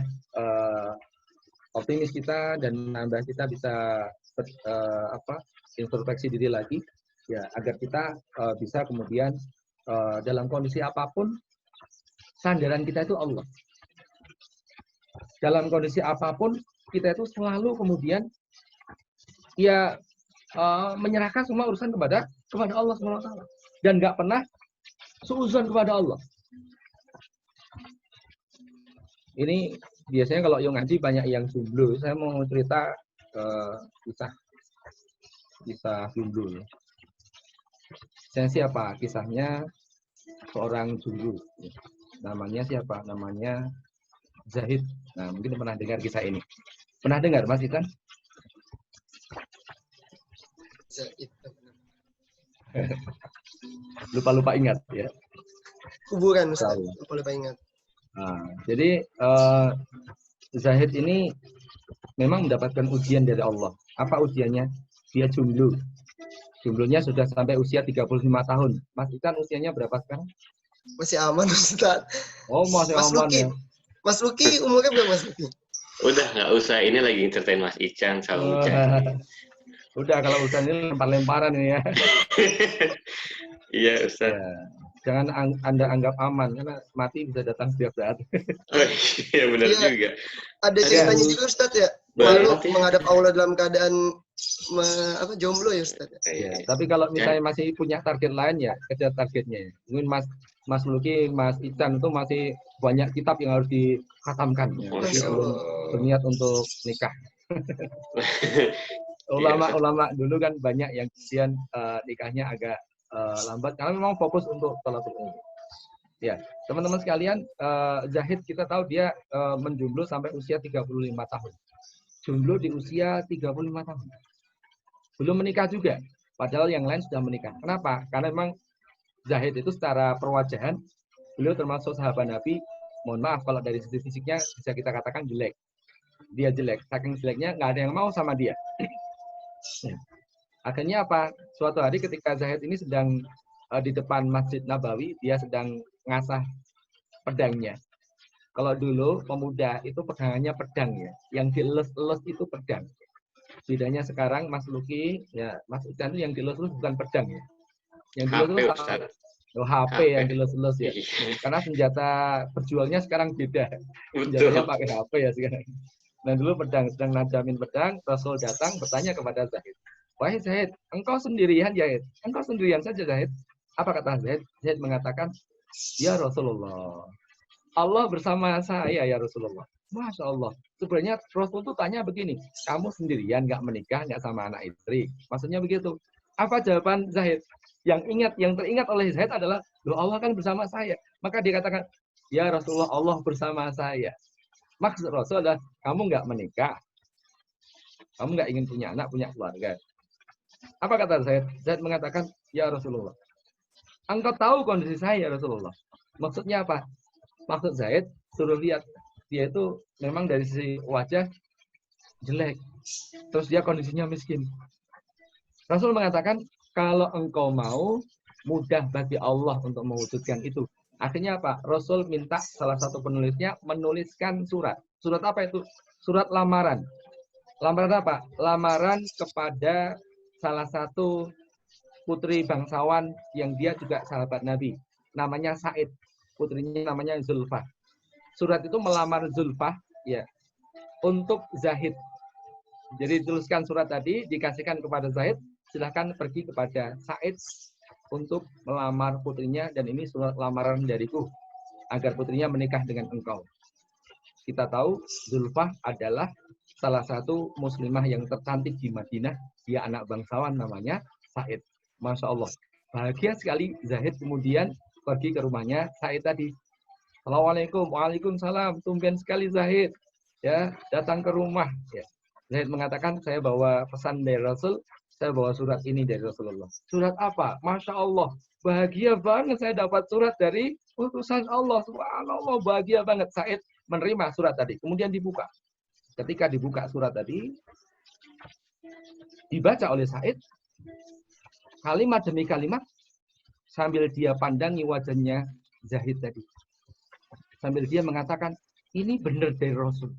optimis kita dan menambah kita bisa introspeksi diri lagi, ya agar kita bisa kemudian dalam kondisi apapun sandaran kita itu Allah. Dalam kondisi apapun kita itu selalu kemudian ya menyerahkan semua urusan kepada Allah SWT dan nggak pernah suuzon kepada Allah. Ini biasanya kalau yang ngaji banyak yang jomblo. Saya mau cerita kisah jomblo. Saya siapa? Kisahnya seorang jomblo. Namanya siapa? Namanya Zahid. Nah, mungkin pernah dengar kisah ini. Pernah dengar, Mas Ikan? Zahid. Lupa-lupa ingat ya. Kuburan, Ustaz. Lupa-lupa ingat. Nah, jadi Zahid ini memang mendapatkan ujian dari Allah. Apa ujiannya? Dia jomblo. Jomblonya sudah sampai usia 35 tahun. Mas Ikan usianya berapa sekarang? Masih aman, Ustaz. Oh, masih Mas aman Luki. Ya. Mas Luki umurnya berapa, Mas Luki? Udah, nggak usah. Ini lagi ceritain Mas Ican sama Ucan. Udah, kalau Ucan ini lempar-lemparan ini ya. Iya, Ustaz. Ya. Jangan Anda anggap aman, karena mati bisa datang setiap saat. Oh iya, benar juga. Ada ceritanya juga, Ustaz ya? Lalu menghadap Allah dalam keadaan jomblo ya, Ustaz? Ya, tapi kalau misalnya masih punya target lain ya, kejar targetnya. Mungkin Mas Luki, Mas Ican itu masih banyak kitab yang harus dikhatamkan. Ya. Jadi belum berniat untuk nikah. ulama dulu kan banyak yang kemudian nikahnya agak lambat karena memang fokus untuk thalabul ilmi. Ya, teman-teman sekalian, Zahid kita tahu dia menjomblo sampai usia 35 tahun. Jomblo di usia 35 tahun. Belum menikah juga, padahal yang lain sudah menikah. Kenapa? Karena memang Zahid itu secara perwajahan, beliau termasuk sahabat Nabi, mohon maaf kalau dari sisi fisiknya bisa kita katakan jelek. Dia jelek, saking jeleknya nggak ada yang mau sama dia. Akhirnya apa? Suatu hari ketika Zahid ini sedang di depan Masjid Nabawi, dia sedang ngasah pedangnya. Kalau dulu pemuda itu pegangannya pedang ya, yang dielus-elus itu pedang. Bedanya sekarang Mas Luki, ya Mas Ican itu yang dielus-elus bukan pedang ya. Yang dielus-elus HP yang dielus-elus ya. Karena senjata berjuangnya sekarang beda. Senjatanya pakai HP ya sekarang. Dan dulu pedang, sedang nadamin pedang, Rasul datang bertanya kepada Zahid. Wahai Zahid, engkau sendirian Zahid? Engkau sendirian saja Zahid? Apa kata Zahid? Zahid mengatakan, ya Rasulullah, Allah bersama saya ya Rasulullah. Masya Allah. Sebenarnya Rasul itu tanya begini, kamu sendirian nggak menikah, nggak sama anak istri. Maksudnya begitu. Apa jawaban Zahid? Yang teringat oleh Zahid adalah, loh Allah kan bersama saya. Maka dia katakan, ya Rasulullah Allah bersama saya. Maksud Rasul adalah, kamu nggak menikah. Kamu nggak ingin punya anak, punya keluarga. Apa kata Zahid? Zahid mengatakan, ya Rasulullah, engkau tahu kondisi saya Rasulullah. Maksudnya apa? Maksud Zahid, suruh lihat. Dia itu memang dari sisi wajah jelek. Terus dia kondisinya miskin. Rasul mengatakan, kalau engkau mau, mudah bagi Allah untuk mewujudkan itu. Akhirnya apa? Rasul minta salah satu penulisnya menuliskan surat. Surat apa itu? Surat lamaran. Lamaran apa? Lamaran kepada salah satu putri bangsawan yang dia juga sahabat Nabi. Namanya Said. Putrinya namanya Zulfah. Surat itu melamar Zulfah ya untuk Zahid. Jadi tuliskan surat tadi, dikasihkan kepada Zahid, silahkan pergi kepada Said untuk melamar putrinya, dan ini surat lamaran dariku agar putrinya menikah dengan engkau. Kita tahu Zulfah adalah salah satu muslimah yang tercantik di Madinah. Dia anak bangsawan namanya Said. Masya Allah. Bahagia sekali Zahid kemudian pergi ke rumahnya Said tadi. Assalamualaikum, waalaikumsalam. Tumben sekali Zahid. Ya, datang ke rumah. Ya. Zahid mengatakan, saya bawa pesan dari Rasul, saya bawa surat ini dari Rasulullah. Surat apa? Masya Allah. Bahagia banget saya dapat surat dari utusan Allah. Subhanallah, bahagia banget. Said menerima surat tadi. Kemudian dibuka. Ketika dibuka surat tadi, dibaca oleh Said, kalimat demi kalimat, sambil dia pandangi wajahnya Zahid tadi. Sambil dia mengatakan, ini benar dari Rasul.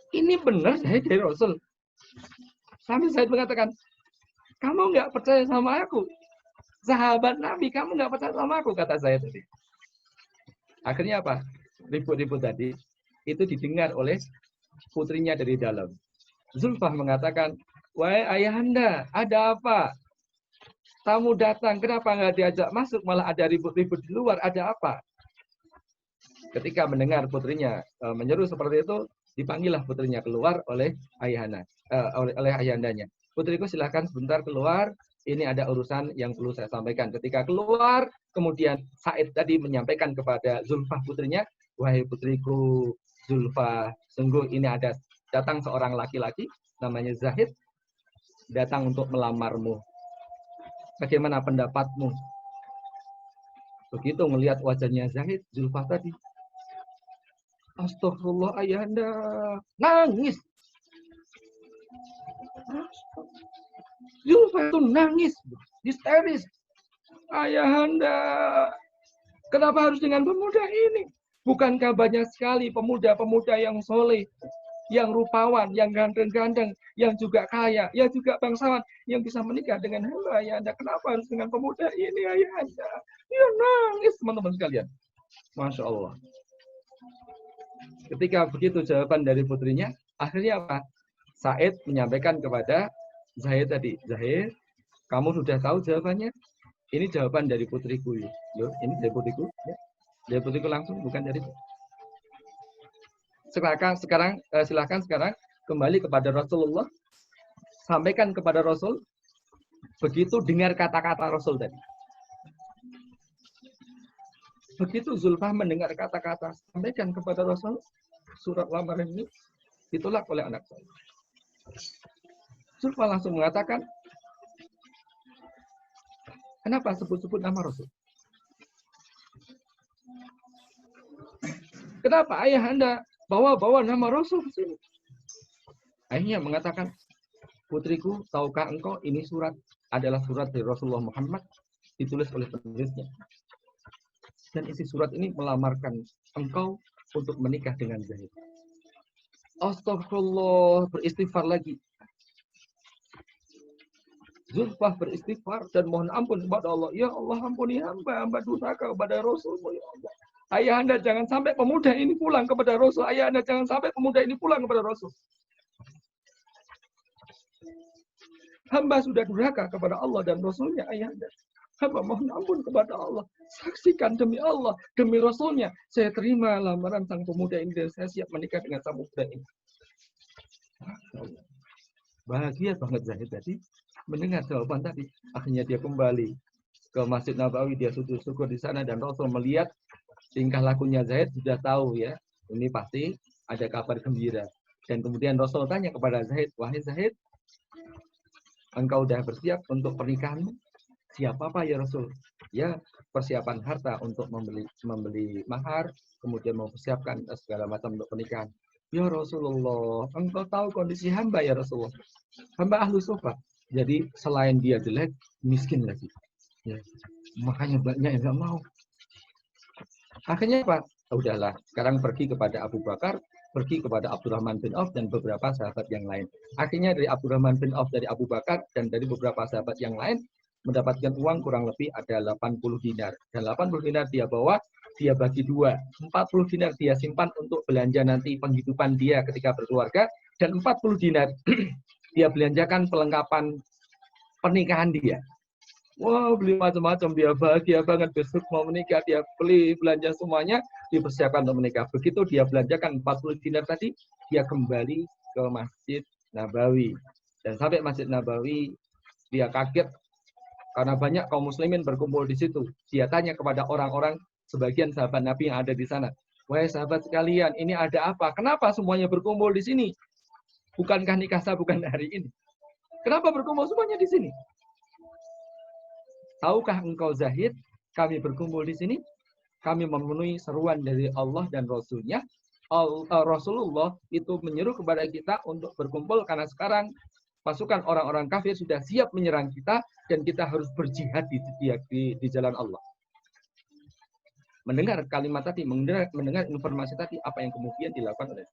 Ini benar dari Rasul. Sambil Zahid mengatakan, kamu nggak percaya sama aku. Sahabat Nabi, kamu nggak percaya sama aku, kata Zahid tadi. Akhirnya apa? Ribut-ribut tadi, itu didengar oleh putrinya dari dalam. Zulfah mengatakan, wahai ayahanda, ada apa? Tamu datang, kenapa nggak diajak masuk, malah ada ribut-ribut di luar, ada apa? Ketika mendengar putrinya menyeru seperti itu, dipanggillah putrinya keluar oleh ayahandanya. Putriku silahkan sebentar keluar, ini ada urusan yang perlu saya sampaikan. Ketika keluar, kemudian Said tadi menyampaikan kepada Zulfah putrinya, wahai putriku Zulfah, sungguh ini ada datang seorang laki-laki, namanya Zahid, datang untuk melamarmu. Bagaimana pendapatmu? Begitu melihat wajahnya Zahid, Zulfah tadi, astagfirullah ayahanda, nangis. Zulfah itu nangis, histeris. Ayahanda, kenapa harus dengan pemuda ini? Bukankah banyak sekali pemuda-pemuda yang soleh, yang rupawan, yang ganteng-ganteng, yang juga kaya, yang juga bangsawan, yang bisa menikah dengan hamba ayahanda. Kenapa harus dengan pemuda ini ayahanda? Dia nangis, teman-teman sekalian. Masya Allah. Ketika begitu jawaban dari putrinya, akhirnya apa? Said menyampaikan kepada Zahid tadi, Zahid, kamu sudah tahu jawabannya? Ini jawaban dari putriku. Loh, ini dari putriku. Ya. Dari putriku langsung, bukan dari Silakan sekarang kembali kepada Rasulullah. sampaikan kepada Rasul, begitu dengar kata-kata Rasul tadi. Begitu Zulfah mendengar kata-kata, sampaikan kepada Rasul, surat lamaran ini ditolak oleh anak saya. Zulfah langsung mengatakan, kenapa sebut-sebut nama Rasul? Kenapa ayah Anda bawa-bawa nama Rasul ke sini? Ayahnya mengatakan, putriku, tahukah engkau ini surat adalah surat dari Rasulullah Muhammad, ditulis oleh penulisnya. Dan isi surat ini melamarkan engkau untuk menikah dengan Zaid. Astagfirullah, beristighfar lagi. Zulfah beristighfar dan mohon ampun kepada Allah. Ya Allah, ampuni hamba durhaka kepada Rasulmu, ya Allah. Ayah Anda jangan sampai pemuda ini pulang kepada Rasul. Ayah Anda jangan sampai pemuda ini pulang kepada Rasul. Hamba sudah durhaka kepada Allah dan Rasulnya, ayah Anda. Hamba mohon ampun kepada Allah. Saksikan demi Allah, demi Rasulnya. Saya terima lamaran sang pemuda ini dan saya siap menikah dengan sang pemuda ini. Bahagia banget Zahid tadi. Mendengar jawaban tadi. Akhirnya dia kembali ke Masjid Nabawi. Dia sujud syukur di sana. Dan Rasul melihat tingkah lakunya Zahid sudah tahu ya. Ini pasti ada kabar gembira. Dan kemudian Rasul tanya kepada Zahid. Wahai Zahid, engkau sudah bersiap untuk pernikahanmu? Siap apa ya Rasul? Ya, persiapan harta untuk membeli mahar, kemudian mempersiapkan segala macam untuk pernikahan. Ya Rasulullah, engkau tahu kondisi hamba ya Rasulullah. Hamba ahlu sufah. Jadi selain dia jelek, miskin lagi. Ya, makanya banyak yang nggak mau. Akhirnya apa? Udahlah, sekarang pergi kepada Abu Bakar, pergi kepada Abdurrahman bin Auf dan beberapa sahabat yang lain. Akhirnya dari Abdurrahman bin Auf, dari Abu Bakar, dan dari beberapa sahabat yang lain, mendapatkan uang kurang lebih ada 80 dinar. Dan 80 dinar dia bawa, dia bagi dua. 40 dinar dia simpan untuk belanja nanti penghidupan dia ketika berkeluarga. Dan 40 dinar dia belanjakan perlengkapan pernikahan dia. Wah, beli macam-macam, dia bahagia banget besok mau menikah, dia beli belanja semuanya, dipersiapkan untuk menikah. Begitu dia belanjakan 40 dinar tadi, dia kembali ke Masjid Nabawi. Dan sampai Masjid Nabawi, dia kaget karena banyak kaum muslimin berkumpul di situ. Dia tanya kepada orang-orang, sebagian sahabat Nabi yang ada di sana. Wahai sahabat sekalian, ini ada apa? Kenapa semuanya berkumpul di sini? Bukankah nikah saya bukan hari ini? Kenapa berkumpul semuanya di sini? Tahukah engkau Zahid, kami berkumpul di sini? Kami memenuhi seruan dari Allah dan Rasulnya. Rasulullah itu menyeru kepada kita untuk berkumpul karena sekarang pasukan orang-orang kafir sudah siap menyerang kita dan kita harus berjihad di jalan Allah. Mendengar kalimat tadi, mendengar informasi tadi, apa yang kemudian dilakukan oleh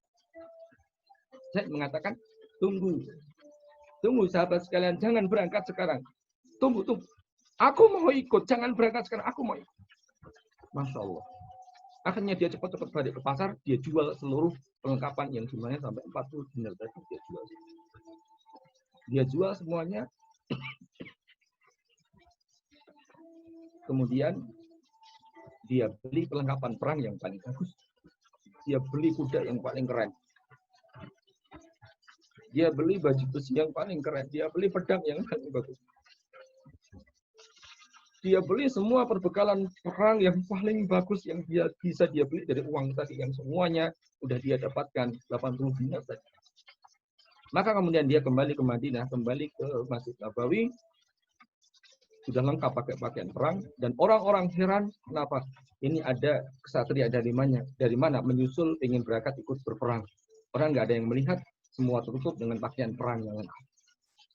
Zaid mengatakan, tunggu sahabat sekalian, jangan berangkat sekarang. Tunggu. Aku mau ikut, jangan berangkat sekarang, aku mau ikut. Masya Allah. Akhirnya dia cepat-cepat balik ke pasar, dia jual seluruh perlengkapan yang jumlahnya sampai 40 dinar tadi, dia jual. Dia jual semuanya. Kemudian dia beli perlengkapan perang yang paling bagus. Dia beli kuda yang paling keren. Dia beli baju besi yang paling keren. Dia beli pedang yang paling bagus. Dia beli semua perbekalan perang yang paling bagus yang dia bisa dia beli dari uang tadi yang semuanya udah dia dapatkan 80 dinar tadi. Maka kemudian dia kembali ke Madinah, kembali ke Masjid Nabawi, sudah lengkap pakai pakaian perang, dan orang-orang heran, kenapa? Ini ada kesatria dari mana menyusul ingin berangkat ikut berperang. Orang nggak ada yang melihat, semua tertutup dengan pakaian perang yang lengkap.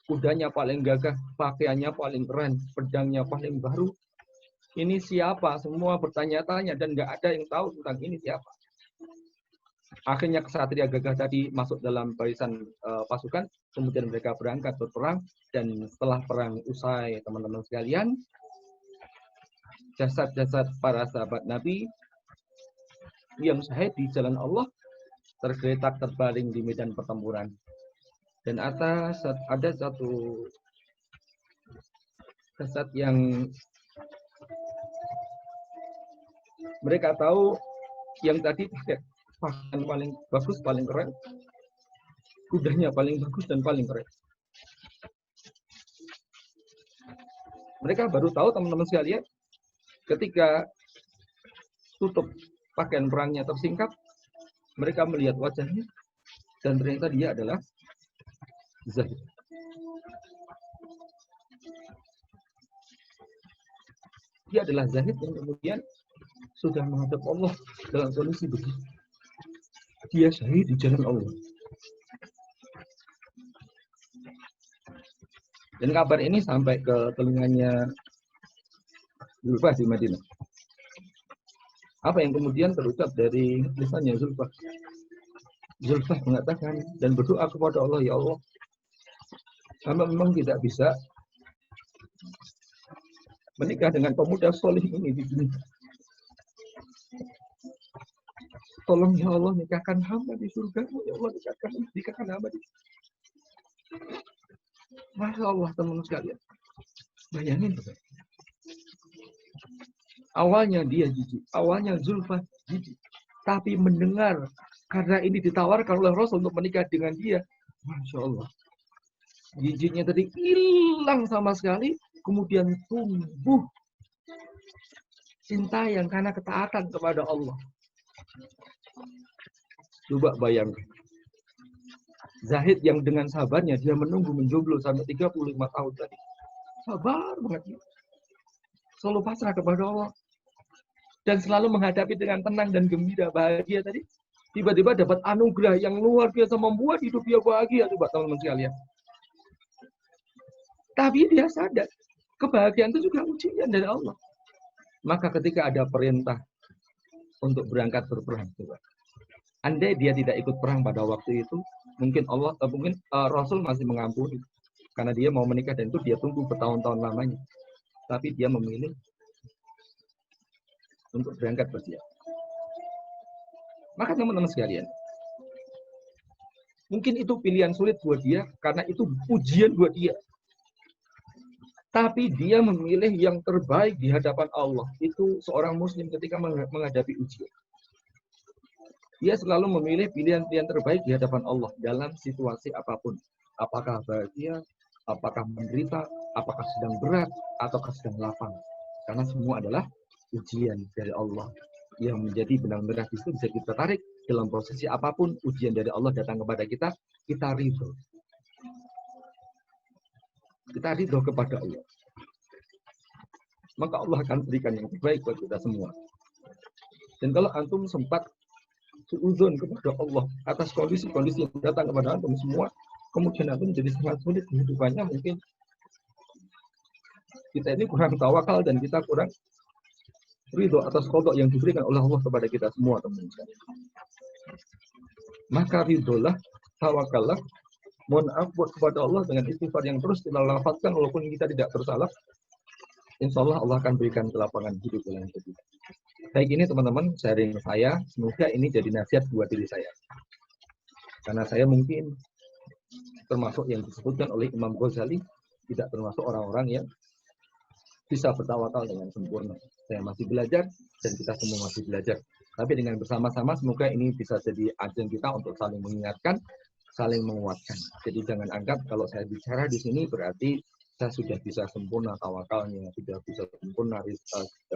Kudanya paling gagah, pakaiannya paling keren, pedangnya paling baru. Ini siapa? Semua bertanya-tanya dan nggak ada yang tahu tentang ini siapa. Akhirnya kesatria gagah tadi masuk dalam barisan pasukan, kemudian mereka berangkat berperang, dan setelah perang usai, teman-teman sekalian, jasad-jasad para sahabat Nabi yang syahid di jalan Allah tergeletak terbaring di medan pertempuran. Dan ada satu jasad yang mereka tahu yang tadi pakai pakaian paling bagus, paling keren, kudanya paling bagus dan paling keren. Mereka baru tahu teman-teman sekalian ketika tutup pakaian perangnya tersingkap, mereka melihat wajahnya dan ternyata dia adalah Zahid. Dia adalah Zahid yang kemudian sudah menghadap Allah dalam kondisi begitu. Dia syahid di jalan Allah. Dan kabar ini sampai ke telinganya Zulfah di Madinah. Apa yang kemudian terucap dari lisannya Zulfah? Zulfah mengatakan dan berdoa kepada Allah, ya Allah, hamba memang tidak bisa menikah dengan pemuda soleh ini di sini. Tolong ya Allah nikahkan hamba di surga. Ya Allah nikahkan hamba di surga. Masya Allah teman-teman sekalian. Bayangin. Awalnya dia jijik. Awalnya Zulfah jijik. Tapi mendengar karena ini ditawarkan oleh Rasul untuk menikah dengan dia. Masya Allah. Jijiknya tadi hilang sama sekali. Kemudian tumbuh cinta yang karena ketaatan kepada Allah. Coba bayangkan. Zahid yang dengan sabarnya dia menunggu menjomblo sampai 35 tahun tadi. Sabar banget. Selalu pasrah kepada Allah. Dan selalu menghadapi dengan tenang dan gembira, bahagia tadi. Tiba-tiba dapat anugerah yang luar biasa membuat hidup dia bahagia. Coba teman-teman sekalian. Tapi dia sadar. Kebahagiaan itu juga ujian dari Allah. Maka ketika ada perintah untuk berangkat berperang. Coba. Andai dia tidak ikut perang pada waktu itu, mungkin Rasul masih mengampuni karena dia mau menikah dan itu dia tunggu bertahun-tahun lamanya. Tapi dia memilih untuk berangkat berjihad. Maka teman-teman sekalian, mungkin itu pilihan sulit buat dia karena itu ujian buat dia. Tapi dia memilih yang terbaik di hadapan Allah. Itu seorang muslim ketika menghadapi ujian. Dia selalu memilih pilihan-pilihan terbaik di hadapan Allah dalam situasi apapun. Apakah bahagia, apakah menderita, apakah sedang berat, ataukah sedang lapang. Karena semua adalah ujian dari Allah. Yang menjadi benang merah di situ bisa kita tarik dalam prosesi apapun. Ujian dari Allah datang kepada kita, kita ridho. Kita ridho kepada Allah. Maka Allah akan berikan yang terbaik buat kita semua. Dan kalau antum sempat suudzon kepada Allah atas kondisi-kondisi yang datang kepada antum semua, kemudian antum menjadi sangat sulit kehidupannya, mungkin kita ini kurang tawakal dan kita kurang ridho atas qada yang diberikan oleh Allah kepada kita semua, teman-teman. Maka ridholah, tawakallah, mohon ampun kepada Allah dengan istighfar yang terus kita lafazkan walaupun kita tidak bersalah. Insya Allah Allah akan berikan kelapangan hidup yang kedua. Baik, ini teman-teman sharing saya. Semoga ini jadi nasihat buat diri saya. Karena saya mungkin termasuk yang disebutkan oleh Imam Ghazali, tidak termasuk orang-orang yang bisa bertawakal dengan sempurna. Saya masih belajar dan kita semua masih belajar. Tapi dengan bersama-sama semoga ini bisa jadi ajang kita untuk saling mengingatkan, saling menguatkan. Jadi jangan anggap kalau saya bicara di sini berarti saya sudah bisa sempurna tawakalnya, sudah bisa sempurna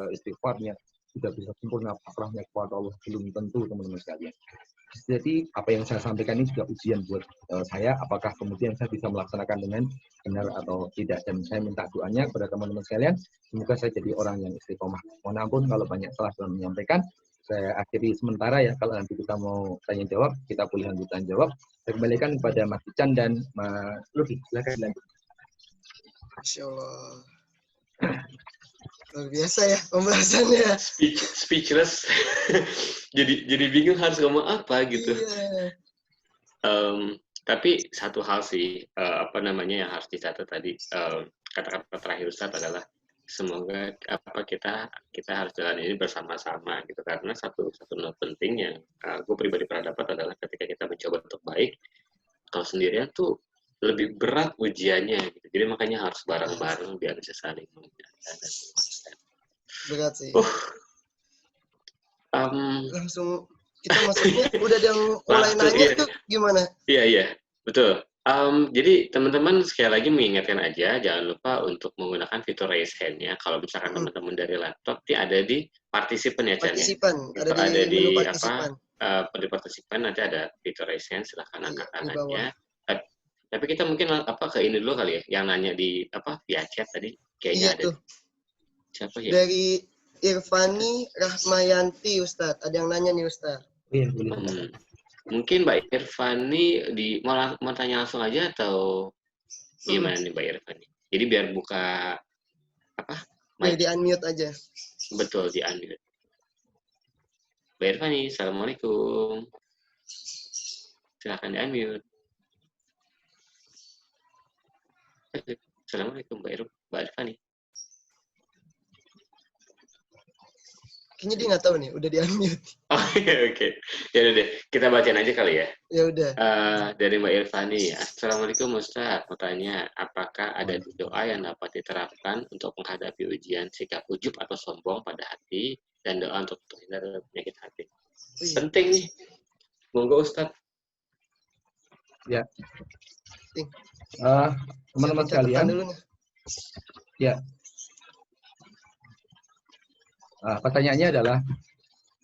istighfarnya, sudah bisa sempurna pasrahnya kepada Allah. Belum tentu, teman-teman sekalian. Jadi apa yang saya sampaikan ini juga ujian buat saya, apakah kemudian saya bisa melaksanakan dengan benar atau tidak. Dan saya minta doanya kepada teman-teman sekalian, semoga saya jadi orang yang istiqomah. Mohon ampun kalau banyak salah dalam menyampaikan. Saya akhiri sementara ya, kalau nanti kita mau tanya jawab, kita boleh lanjutkan jawab. Saya kembalikan kepada Mas Ican dan Mas Lutfi. Silakan lanjut. Masya Allah. Luar biasa ya pembahasannya. Speechless. jadi bingung harus ngomong apa gitu. Iya. Tapi satu hal sih, yang harus dicatat tadi, kata-kata terakhir Ustadz adalah semoga kita harus jalan ini bersama-sama gitu, karena satu note penting yang gue pribadi pernah dapat adalah ketika kita mencoba untuk baik, kalau sendirian tuh lebih berat ujiannya gitu. Jadi makanya harus bareng-bareng biar bisa saling mengingatkan dan menguatkan. Berat sih. Langsung kita masuknya udah yang mulai nanya tuh gimana? Iya betul. Jadi teman-teman sekali lagi mengingatkan aja, jangan lupa untuk menggunakan fitur raise hand-nya. Kalau misalkan teman-teman dari laptop, ini ada di partisipan ya, Chan ya. Partisipan, Itu ada di menu di partisipan. di partisipan nanti ada fitur raise hand, silahkan angkat Di bawah. tangannya. Tapi kita mungkin ke ini dulu kali ya, yang nanya di via chat tadi, kayaknya Iya ada. tuh. Siapa ya? Dari Irfani Rahmayanti, Ustadz. Ada yang nanya nih, Ustadz. Iya, boleh. Mungkin Mbak Irfani mau tanya langsung aja atau gimana nih Mbak Irfani? Jadi biar buka Biar di unmute aja. Betul, di unmute. Mbak Irfani, Assalamualaikum. Silahkan di unmute. Assalamualaikum Mbak Irfani. Kayaknya dia nggak tahu nih, udah di unmute. Oh iya, oke. Ya udah deh, kita bacain aja kali ya. Ya udah. Dari Mbak Irfani, Assalamualaikum Ustaz. Mau tanya, apakah ada doa yang dapat diterapkan untuk menghadapi ujian sikap ujub atau sombong pada hati dan doa untuk terhindar dari penyakit hati? Penting nih. Monggo Ustaz. Ya. Teman-teman sekalian. Ya. Pertanyaannya adalah,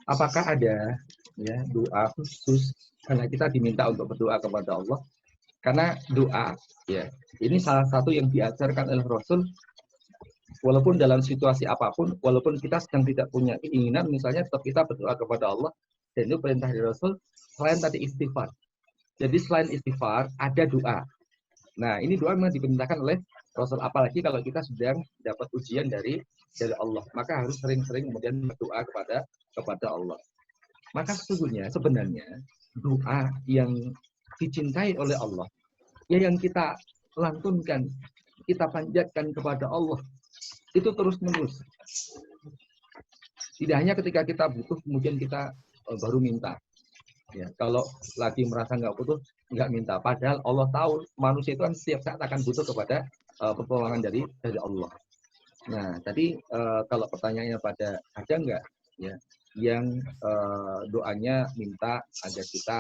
apakah ada ya doa khusus karena kita diminta untuk berdoa kepada Allah? Karena doa, ya, ini salah satu yang diajarkan oleh Rasul. Walaupun dalam situasi apapun, walaupun kita sedang tidak punya keinginan, misalnya tetap kita berdoa kepada Allah. Dan itu perintah dari Rasul. Selain tadi istighfar. Jadi selain istighfar ada doa. Nah, ini doa memang diperintahkan oleh Rasul, apalagi kalau kita sedang dapat ujian dari Allah, maka harus sering-sering kemudian berdoa kepada Allah. Maka sebenarnya doa yang dicintai oleh Allah, ya yang kita lantunkan, kita panjatkan kepada Allah, itu terus-menerus. Tidak hanya ketika kita butuh, kemudian kita baru minta. Ya, kalau lagi merasa nggak butuh, nggak minta. Padahal Allah tahu manusia itu kan setiap saat akan butuh kepada pertolongan dari Allah. Nah, tadi kalau pertanyaannya pada ada nggak ya yang doanya minta agar kita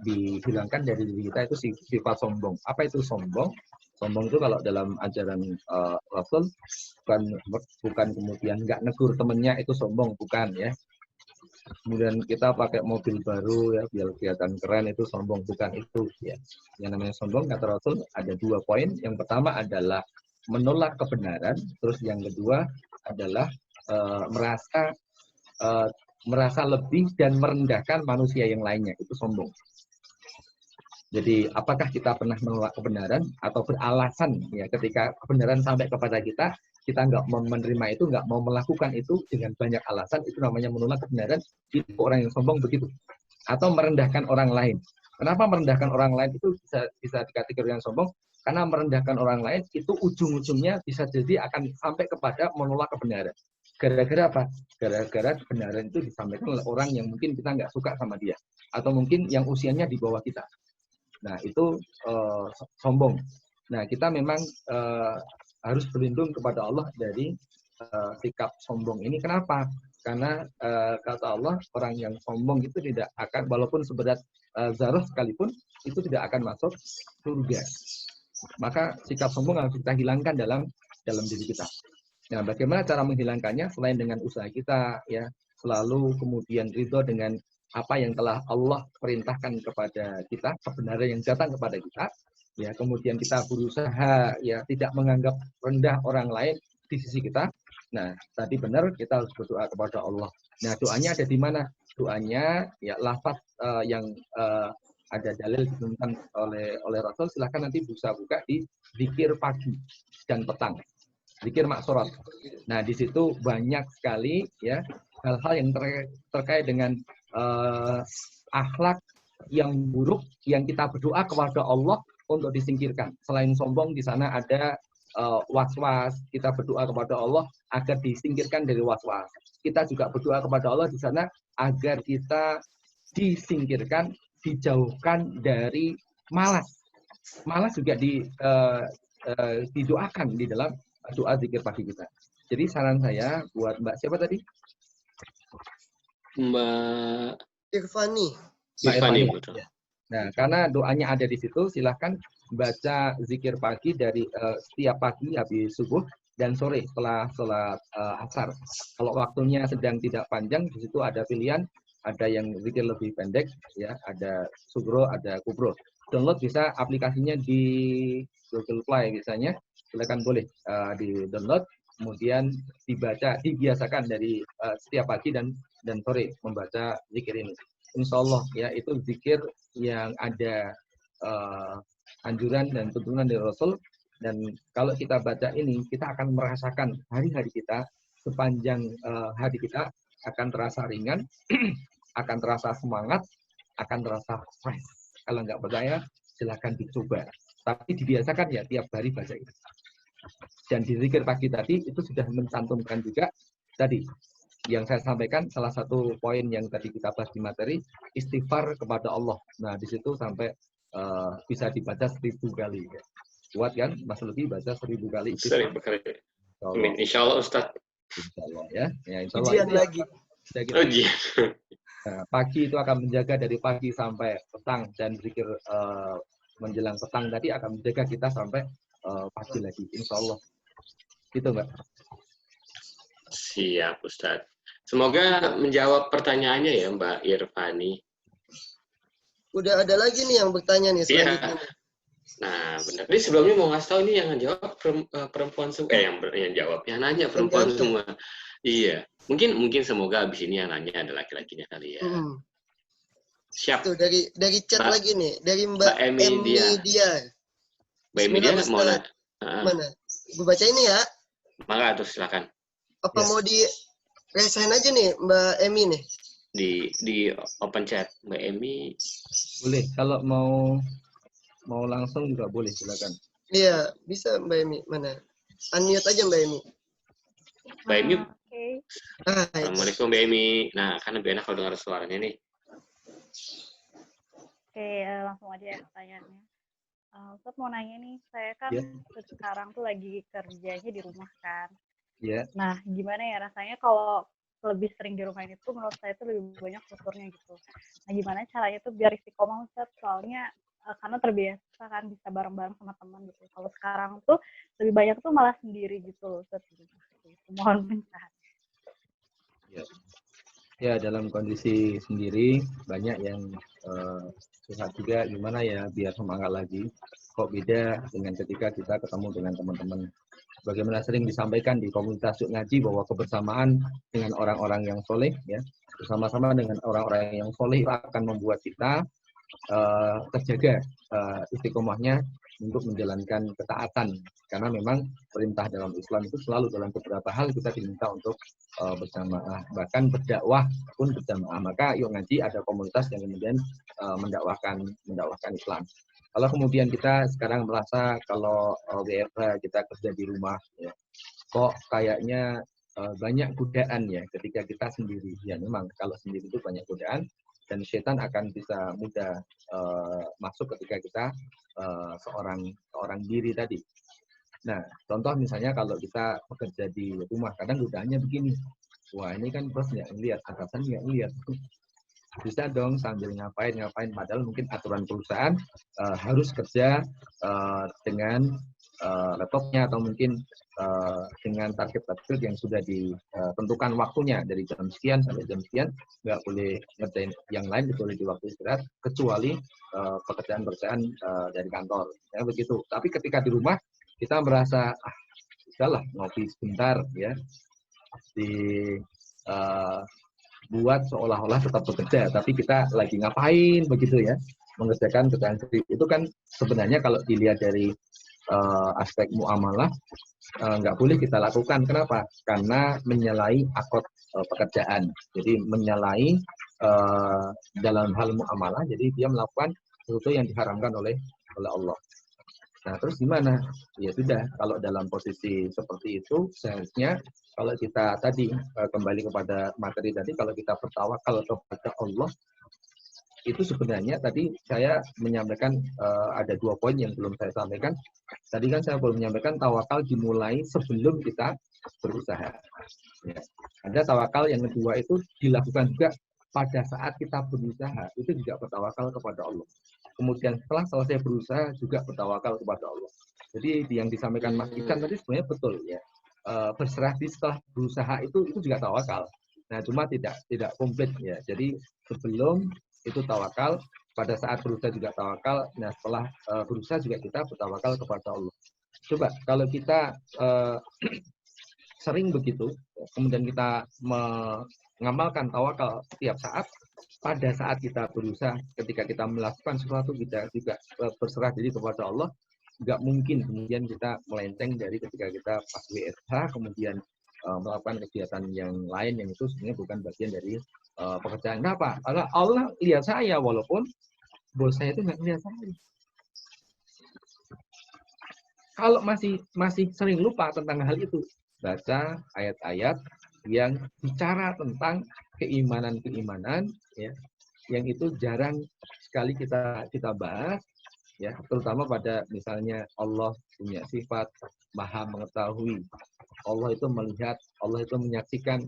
dihilangkan dari diri kita itu sifat sombong. Apa itu sombong? Sombong itu kalau dalam ajaran Rasul bukan kemudian nggak negur temennya itu sombong, bukan ya. Kemudian kita pakai mobil baru ya biar kelihatan keren itu sombong, bukan itu ya. Yang namanya sombong kata Rasul ada 2 poin. Yang pertama adalah menolak kebenaran, terus yang kedua adalah merasa lebih dan merendahkan manusia yang lainnya, itu sombong. Jadi apakah kita pernah menolak kebenaran atau beralasan ya ketika kebenaran sampai kepada kita nggak mau menerima itu, nggak mau melakukan itu dengan banyak alasan, itu namanya menolak kebenaran. Itu orang yang sombong begitu. Atau merendahkan orang lain. Kenapa merendahkan orang lain itu bisa dikategorikan sombong? Karena merendahkan orang lain itu ujung-ujungnya bisa jadi akan sampai kepada menolak kebenaran. Gara-gara apa? Gara-gara kebenaran itu disampaikan oleh orang yang mungkin kita nggak suka sama dia. Atau mungkin yang usianya di bawah kita. Nah, itu sombong. Nah, kita memang harus berlindung kepada Allah dari sikap sombong ini. Kenapa? Karena kata Allah, orang yang sombong itu tidak akan, walaupun seberat zarah sekalipun, itu tidak akan masuk surga. Maka sikap sombong harus kita hilangkan dalam diri kita. Nah, bagaimana cara menghilangkannya? Selain dengan usaha kita, ya selalu kemudian ridho dengan apa yang telah Allah perintahkan kepada kita, kebenaran yang datang kepada kita. Ya, kemudian kita berusaha ya tidak menganggap rendah orang lain di sisi kita. Nah, tadi benar kita harus berdoa kepada Allah. Nah, doanya ada di mana? Doanya ya lafaz yang ada dalil ditentukan oleh Rasul, silahkan nanti bisa buka di zikir pagi dan petang. Zikir maksurat. Nah, di situ banyak sekali ya hal-hal yang terkait dengan akhlak yang buruk yang kita berdoa kepada Allah untuk disingkirkan. Selain sombong, di sana ada was-was. Kita berdoa kepada Allah agar disingkirkan dari was-was. Kita juga berdoa kepada Allah di sana agar kita disingkirkan, dijauhkan dari malas. Malas juga didoakan di dalam doa zikir pagi kita. Jadi saran saya buat Mbak siapa tadi? Mbak Irfani. Irfani. Nah, karena doanya ada di situ, silahkan baca zikir pagi dari setiap pagi habis subuh dan sore setelah sholat asar. Kalau waktunya sedang tidak panjang, di situ ada pilihan, ada yang zikir lebih pendek, ya, ada sugro, ada kubro. Download bisa aplikasinya di Google Play misalnya, silakan boleh di download, kemudian dibaca, dibiasakan dari setiap pagi dan sore membaca zikir ini. Insya Allah ya, itu zikir yang ada anjuran dan tuntunan dari Rasul, dan kalau kita baca ini kita akan merasakan hari-hari kita, sepanjang hari kita akan terasa ringan, akan terasa semangat, akan terasa fresh. Kalau nggak percaya silahkan dicoba, tapi dibiasakan ya tiap hari baca itu. Dan di zikir pagi tadi itu sudah mencantumkan juga tadi yang saya sampaikan, salah satu poin yang tadi kita bahas di materi, istighfar kepada Allah. Nah, di situ sampai bisa dibaca 1000 kali. Kuat kan, Mas Lutfi baca 1000 kali istighfar? 1000 kali. Amin. Insya Allah, Ustaz. Insya Allah ya. Ya, insya Allah. Ujian lagi. Ujian. Nah, pagi itu akan menjaga dari pagi sampai petang, dan zikir menjelang petang tadi akan menjaga kita sampai pagi lagi. Insya Allah. Gitu, Mbak. Siap, Ustaz. Semoga menjawab pertanyaannya ya, Mbak Irfani. Udah ada lagi nih yang bertanya nih selanjutnya. Iya. Nah, benar. Ini sebelumnya mau ngasih tahu ini yang jawab perempuan semua. Yang jawab, yang nanya perempuan semua. Iya. Mungkin semoga abis ini yang nanya ada laki-lakinya kali ya. Siap. Tuh dari chat lagi nih, dari Mbak Emidia. Mbak Emidia mau nanya. Mana? Gue baca ini ya. Maka tuh silakan. Apa mau resign aja nih Mbak Emi nih? Di open chat Mbak Emi. Boleh, kalau mau langsung juga boleh, silakan. Iya, bisa Mbak Emi. Mana? Unmute aja Mbak Emi. Mbak Emi. Oke. Assalamualaikum Mbak Emi. Nah, kan lebih enak kalau dengar suaranya nih. Oke, langsung aja ya pertanyaannya. Ustaz mau nanya nih, saya kan sekarang tuh lagi kerjanya di rumah kan. Iya. Nah, gimana ya rasanya kalau lebih sering di rumah ini tuh menurut saya tuh lebih banyak syukurnya gitu. Nah, gimana caranya tuh biar istiqomah Ustaz? Soalnya karena terbiasa kan bisa bareng-bareng sama teman gitu. Kalau sekarang tuh lebih banyak tuh malah sendiri gitu loh Ustaz. Mohon pencerahan. Ya, dalam kondisi sendiri banyak yang susah juga, gimana ya biar semangat lagi. Kok beda dengan ketika kita ketemu dengan teman-teman. Bagaimana sering disampaikan di komunitas Yuk Ngaji bahwa kebersamaan dengan orang-orang yang soleh, ya, bersama-sama dengan orang-orang yang soleh akan membuat kita terjaga istiqomahnya untuk menjalankan ketaatan. Karena memang perintah dalam Islam itu selalu dalam beberapa hal kita diminta untuk berjamaah, bahkan berdakwah pun berjamaah. Maka Yuk Ngaji ada komunitas yang kemudian mendakwahkan Islam. Kalau kemudian kita sekarang merasa kalau WFH kita kerja di rumah, ya, kok kayaknya banyak godaan ya ketika kita sendiri. Ya memang kalau sendiri itu banyak godaan, dan setan akan bisa mudah masuk ketika kita seorang diri tadi. Nah, contoh misalnya kalau kita bekerja di rumah, kadang godaannya begini. Wah, ini kan bos nggak ngeliat, atasan nggak ngeliat. Bisa dong sambil ngapain, padahal mungkin aturan perusahaan harus kerja dengan laptopnya, atau mungkin dengan target yang sudah ditentukan waktunya dari jam sekian sampai jam sekian, nggak boleh ngerjain yang lain kecuali di waktu istirahat, kecuali pekerjaan dari kantor, ya begitu. Tapi ketika di rumah kita merasa udahlah ngopi sebentar ya, buat seolah-olah tetap bekerja, tapi kita lagi ngapain begitu ya, mengerjakan kerjaan sendiri. Itu kan sebenarnya kalau dilihat dari aspek muamalah nggak boleh kita lakukan. Kenapa? Karena menyalahi akad pekerjaan. Jadi menyalahi dalam hal muamalah. Jadi dia melakukan sesuatu yang diharamkan oleh Allah. Nah, terus gimana? Ya sudah, kalau dalam posisi seperti itu, seharusnya kalau kita tadi kembali kepada materi tadi, kalau kita bertawakal kepada Allah, itu sebenarnya tadi saya menyampaikan ada 2 poin yang belum saya sampaikan. Tadi kan saya belum menyampaikan tawakal dimulai sebelum kita berusaha. Ya. Ada tawakal yang kedua itu dilakukan juga pada saat kita berusaha, itu juga bertawakal kepada Allah. kemudian setelah selesai berusaha juga bertawakal kepada Allah. Jadi yang disampaikan Mas Ican tadi sebenarnya betul ya. Berserah diri setelah berusaha itu juga tawakal. Nah, cuma tidak komplit ya. Jadi sebelum itu tawakal, pada saat berusaha juga tawakal. Nah, setelah berusaha juga kita bertawakal kepada Allah. Coba kalau kita sering begitu, kemudian kita mengamalkan tawakal setiap saat, pada saat kita berusaha, ketika kita melakukan sesuatu, kita juga berserah diri kepada Allah, nggak mungkin kemudian kita melenceng dari ketika kita pas WFH, kemudian melakukan kegiatan yang lain yang itu sebenarnya bukan bagian dari pekerjaan. Kenapa? Karena Allah lihat saya, walaupun bos saya itu nggak lihat saya. Kalau masih sering lupa tentang hal itu, baca ayat-ayat yang bicara tentang keimanan ya, yang itu jarang sekali kita bahas ya, terutama pada misalnya Allah punya sifat maha mengetahui, Allah itu melihat, Allah itu menyaksikan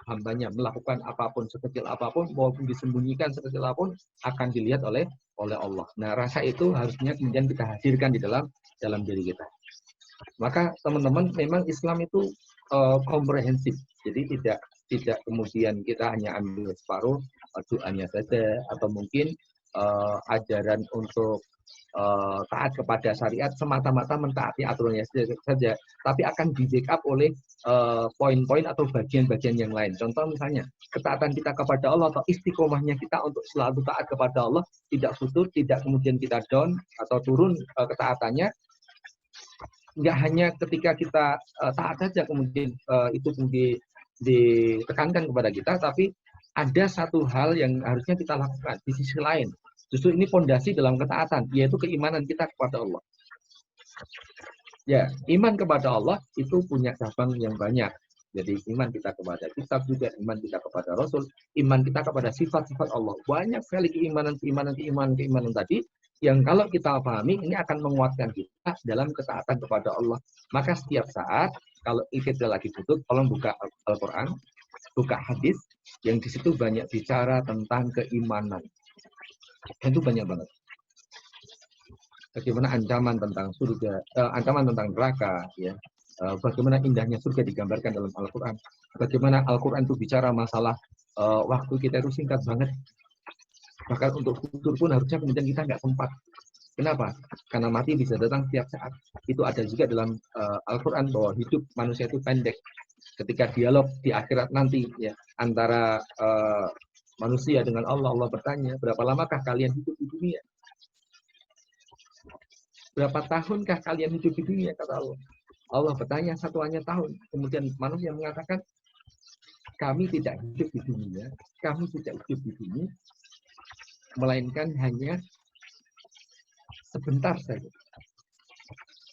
hambanya melakukan apapun, sekecil apapun maupun disembunyikan sekecil apapun akan dilihat oleh Allah. Nah, rasa itu harusnya kemudian kita hadirkan di dalam diri kita. Maka teman-teman, memang Islam itu komprehensif. Jadi tidak kemudian kita hanya ambil separuh doanya saja, atau mungkin ajaran untuk taat kepada syariat semata-mata mentaati aturannya saja, tapi akan di-backup oleh poin-poin atau bagian-bagian yang lain. Contoh misalnya, ketaatan kita kepada Allah atau istiqomahnya kita untuk selalu taat kepada Allah, tidak futur, tidak kemudian kita down atau turun ketaatannya. Nggak hanya ketika kita taat saja kemudian itu ditekankan kepada kita, tapi ada satu hal yang harusnya kita lakukan di sisi lain. Justru ini fondasi dalam ketaatan, yaitu keimanan kita kepada Allah. Ya, iman kepada Allah itu punya cabang yang banyak. Jadi iman kita kepada kitab juga, iman kita kepada Rasul, iman kita kepada sifat-sifat Allah. Banyak sekali keimanan tadi yang kalau kita pahami ini akan menguatkan kita dalam ketaatan kepada Allah. Maka setiap saat kalau kita lagi butuh, tolong buka Al-Quran, buka hadis yang di situ banyak bicara tentang keimanan. Dan itu banyak banget. Bagaimana ancaman tentang surga, ancaman tentang neraka, ya. Bagaimana indahnya surga digambarkan dalam Al-Quran. Bagaimana Al-Quran itu bicara masalah waktu kita itu singkat banget. Bahkan untuk futur pun harusnya kemudian kita nggak sempat. Kenapa? Karena mati bisa datang setiap saat. Itu ada juga dalam Al-Quran bahwa hidup manusia itu pendek. Ketika dialog di akhirat nanti ya antara manusia dengan Allah, Allah bertanya, berapa lamakah kalian hidup di dunia? Berapa tahunkah kalian hidup di dunia? Kata Allah. Allah bertanya, satu hanya tahun. Kemudian manusia mengatakan, kami tidak hidup di dunia, kami tidak hidup di sini, melainkan hanya sebentar saja.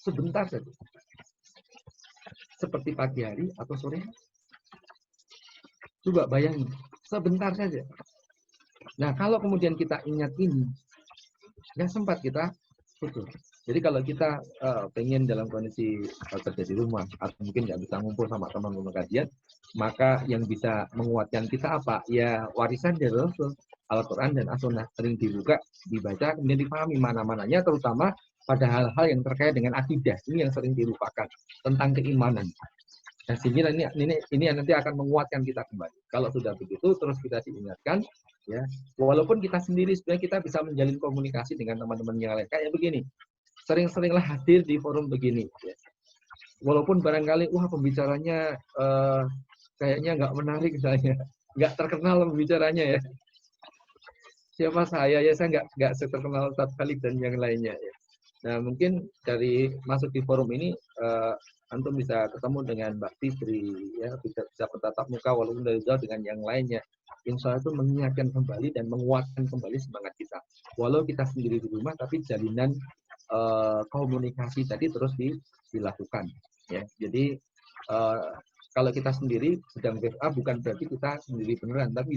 Sebentar saja. Seperti pagi hari atau sore hari. Coba bayangin, sebentar saja. Nah, kalau kemudian kita ingat ini, nggak sempat kita putus. Jadi kalau kita pengen dalam kondisi kerja di rumah, atau mungkin nggak bisa ngumpul sama teman-teman kajian, maka yang bisa menguatkan kita apa? Ya warisan dari Rasul. Al-Quran dan As-Sunnah sering dibuka, dibaca, kemudian dipahami mana-mananya, terutama pada hal-hal yang terkait dengan akidah. Ini yang sering dilupakan, tentang keimanan. Nah, sehingga ini nanti akan menguatkan kita kembali. Kalau sudah begitu, terus kita diingatkan, ya, walaupun kita sendiri sebenarnya kita bisa menjalin komunikasi dengan teman-teman yang lain. Kayak begini, sering-seringlah hadir di forum begini. Ya. Walaupun barangkali, wah pembicaranya kayaknya nggak menarik misalnya, nggak terkenal pembicaranya ya. Siapa saya ya, saya nggak terkenal Ustaz Khalid dan yang lainnya ya. Nah mungkin dari masuk di forum ini antum bisa ketemu dengan Mbak Fitri ya, bisa bertatap muka walaupun dari jauh dengan yang lainnya. Insya Allah itu mengingatkan kembali dan menguatkan kembali semangat kita. Walau kita sendiri di rumah, tapi jalinan komunikasi tadi terus dilakukan ya. Jadi kalau kita sendiri sedang WFA bukan berarti kita sendiri beneran, tapi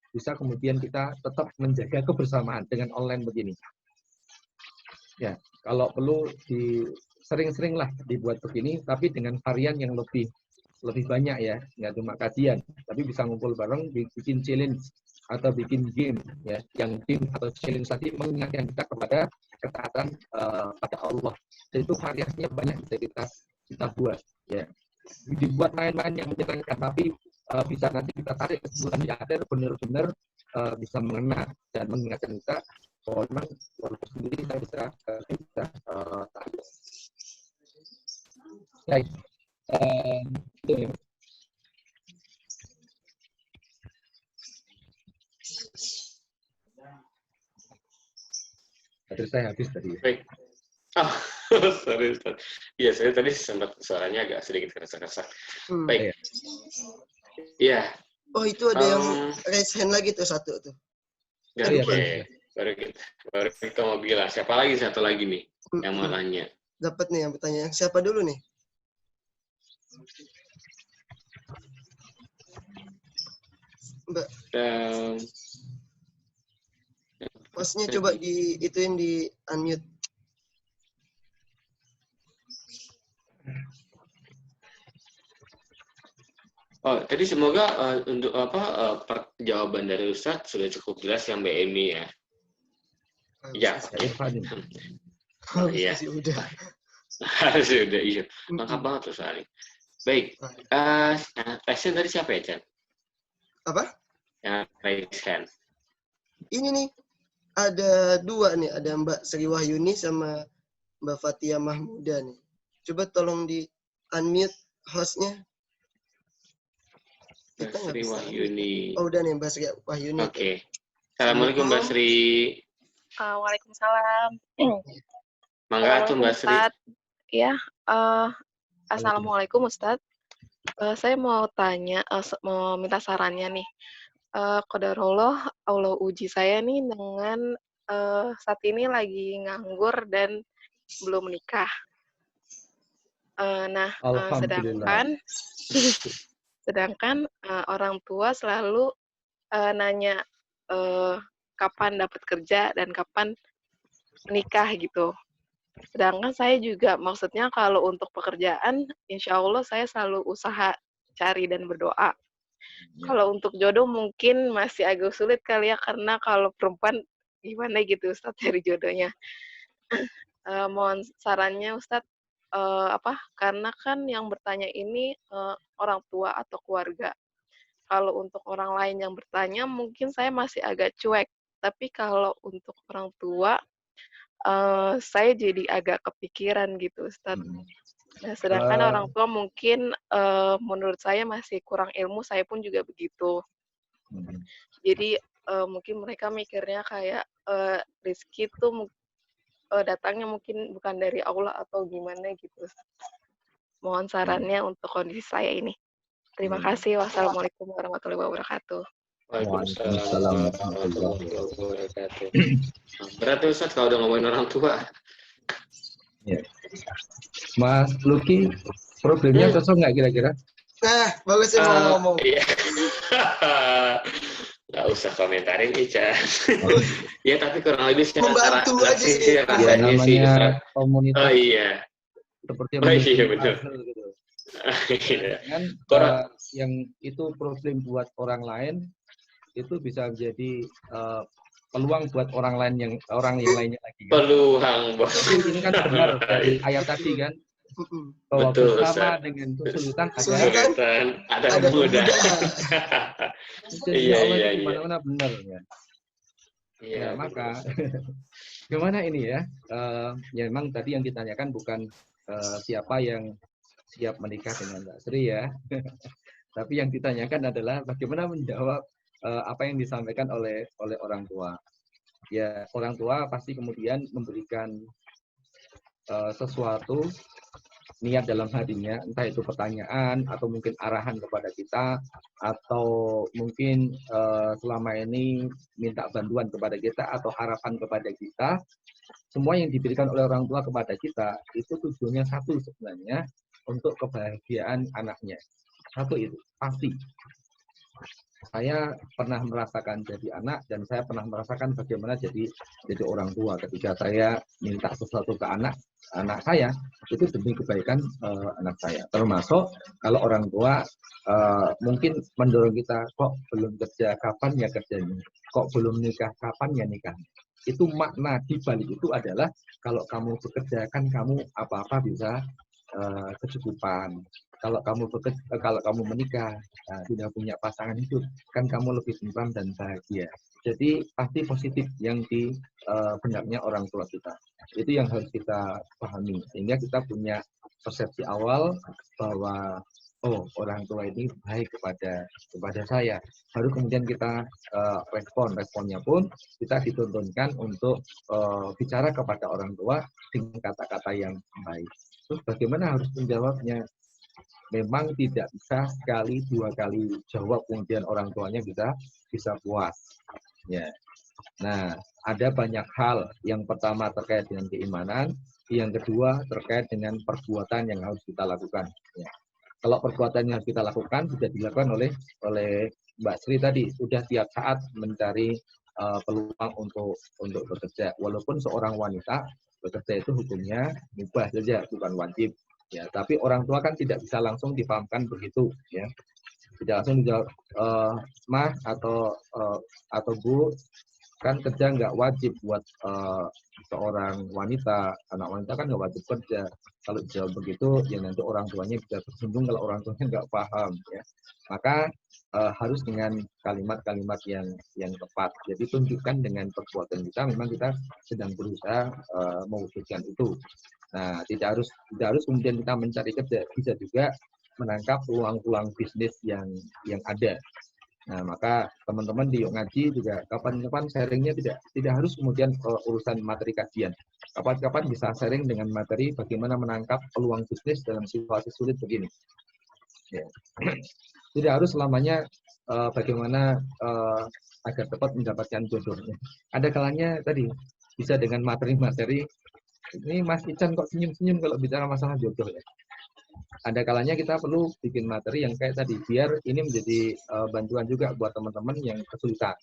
bisa kemudian kita tetap menjaga kebersamaan dengan online begini. Ya, kalau perlu sering-seringlah dibuat begini, tapi dengan varian yang lebih banyak ya, nggak cuma kajian, tapi bisa ngumpul bareng, bikin challenge atau bikin game ya, yang game atau challenge tadi mengingatkan kita kepada ketaatan pada Allah. Dan itu variasinya banyak bisa kita buat ya. Dibuat main-main yang menyenangkan, tapi bisa nanti kita tarik kesimpulan di akhir benar-benar bisa mengena dan mengingatkan kita bahwa memang walaupun sendiri kita bisa tarik. Baik, itu ya. Baterai saya habis tadi. Baik. Oh, sorry. Iya, saya tadi sempat suaranya agak sedikit kerasa-kerasa. Baik. Iya. Oh, itu ada yang raise hand lagi tuh satu tuh. Oke. Baru kita mau bilang. Siapa lagi satu lagi nih yang mau nanya? Dapat nih yang bertanya. Siapa dulu nih? Mbak. Masnya coba ituin di unmute. Oh, tadi semoga untuk jawaban dari Ustadz sudah cukup jelas yang Mbak Emi ya. Ya, oke. Iya. Harus udah, iya. Lengkap banget tuh soalnya. Baik. Raise dari siapa ya, Chan? Apa? Yang raise hand. Ini nih. Ada dua nih, ada Mbak Sri Wahyuni sama Mbak Fatia Mahmuda nih. Coba tolong di unmute hostnya. Mbak Sri Wahyuni. Oh udah nih Mbak Sri Wahyuni. Oke. Assalamualaikum Mbak Sri. Waalaikumsalam. Mangga tuh Mbak Sri. Ya, Assalamualaikum Ustadz. Saya mau tanya, mau minta sarannya nih. Qadarullah, Allah uji saya nih dengan saat ini lagi nganggur dan belum menikah. Sedangkan orang tua selalu nanya kapan dapat kerja dan kapan menikah gitu. Sedangkan saya juga maksudnya kalau untuk pekerjaan, insya Allah saya selalu usaha cari dan berdoa. Kalau untuk jodoh mungkin masih agak sulit kali ya, karena kalau perempuan gimana gitu Ustadz cari jodohnya. Mohon sarannya Ustadz, karena kan yang bertanya ini orang tua atau keluarga. Kalau untuk orang lain yang bertanya mungkin saya masih agak cuek, tapi kalau untuk orang tua saya jadi agak kepikiran gitu Ustadz. Nah, sedangkan orang tua mungkin menurut saya masih kurang ilmu, saya pun juga begitu. Jadi mungkin mereka mikirnya kayak rezeki itu datangnya mungkin bukan dari Allah atau gimana gitu. Mohon sarannya untuk kondisi saya ini. Terima kasih. Wassalamualaikum warahmatullahi wabarakatuh. Waalaikumsalam warahmatullahi wabarakatuh. Berarti Ustadz kalau udah ngomongin orang tua. Ya. Mas Luki, problemnya cocok nggak kira-kira? Nah, bagus ya mau ngomong. Iya. Nggak usah komentarin Ica. Ya, tapi kurang lebih membantu aja sih. Rasanya sih. Komunitas. Oh iya. Seperti iya betul. Gitu. Iya. Kan yang itu problem buat orang lain itu bisa menjadi peluang buat orang lain yang lainnya lagi. Kan? Peluang, Bos. Ini kan benar dari ayat tadi kan. Bahwa betul, bersama dengan kesulitan ada kemudahan. Iya. Mana-mana benar ya. Iya. Ya, maka gimana ini ya? Ya memang tadi yang ditanyakan bukan siapa yang siap menikah dengan Mbak Sri ya. Tapi yang ditanyakan adalah bagaimana menjawab apa yang disampaikan oleh orang tua. Ya, orang tua pasti kemudian memberikan sesuatu niat dalam hatinya, entah itu pertanyaan atau mungkin arahan kepada kita, atau mungkin selama ini minta bantuan kepada kita atau harapan kepada kita. Semua yang diberikan oleh orang tua kepada kita itu tujuannya satu sebenarnya, untuk kebahagiaan anaknya. Satu itu pasti. saya pernah merasakan jadi anak dan saya pernah merasakan bagaimana jadi orang tua. Ketika saya minta sesuatu ke anak saya, itu demi kebaikan anak saya. Termasuk kalau orang tua mungkin mendorong kita, kok belum kerja, kapan ya kerjanya? Kok belum nikah, kapan ya nikah? Itu makna di balik itu adalah kalau kamu bekerja kan kamu apa-apa bisa kecukupan. Kalau kamu menikah, tidak punya pasangan hidup, kan kamu lebih tentram dan bahagia. Jadi pasti positif yang di benaknya orang tua kita. Itu yang harus kita pahami. Sehingga kita punya persepsi awal bahwa oh, orang tua ini baik kepada saya. Baru kemudian kita responnya pun kita dituntunkan untuk bicara kepada orang tua dengan kata-kata yang baik. Terus bagaimana harus menjawabnya? Memang tidak bisa sekali, dua kali jawab kemudian orang tuanya bisa puas. Ya. Nah, ada banyak hal. Yang pertama terkait dengan keimanan, yang kedua terkait dengan perbuatan yang harus kita lakukan. Ya. Kalau perbuatan yang harus kita lakukan sudah dilakukan oleh Mbak Sri tadi, sudah tiap saat mencari peluang untuk bekerja. Walaupun seorang wanita bekerja itu hukumnya mubah saja, bukan wajib. Ya, tapi orang tua kan tidak bisa langsung dipahamkan begitu, ya. Tidak langsung dijawab, Mah atau Bu, kan kerja nggak wajib buat seorang wanita, anak wanita kan nggak wajib kerja. Kalau dijawab begitu, ya nanti orang tuanya bisa tersinggung kalau orang tuanya nggak paham, ya. Maka harus dengan kalimat-kalimat yang tepat. Jadi tunjukkan dengan perbuatan kita, memang kita sedang berusaha mewujudkan itu. Nah, tidak harus kemudian kita mencari kerja, bisa juga menangkap peluang-peluang bisnis yang ada. Nah, maka teman-teman di Yuk Ngaji juga kapan-kapan sharingnya tidak harus kemudian urusan materi kajian. Kapan-kapan bisa sharing dengan materi bagaimana menangkap peluang bisnis dalam situasi sulit begini. Ya. Tidak harus selamanya bagaimana agar cepat mendapatkan jodohnya. Ada kalanya tadi bisa dengan materi-materi. Ini Mas Ican kok senyum-senyum kalau bicara masalah jodoh ya. Ada kalanya kita perlu bikin materi yang kayak tadi, biar ini menjadi bantuan juga buat teman-teman yang kesulitan.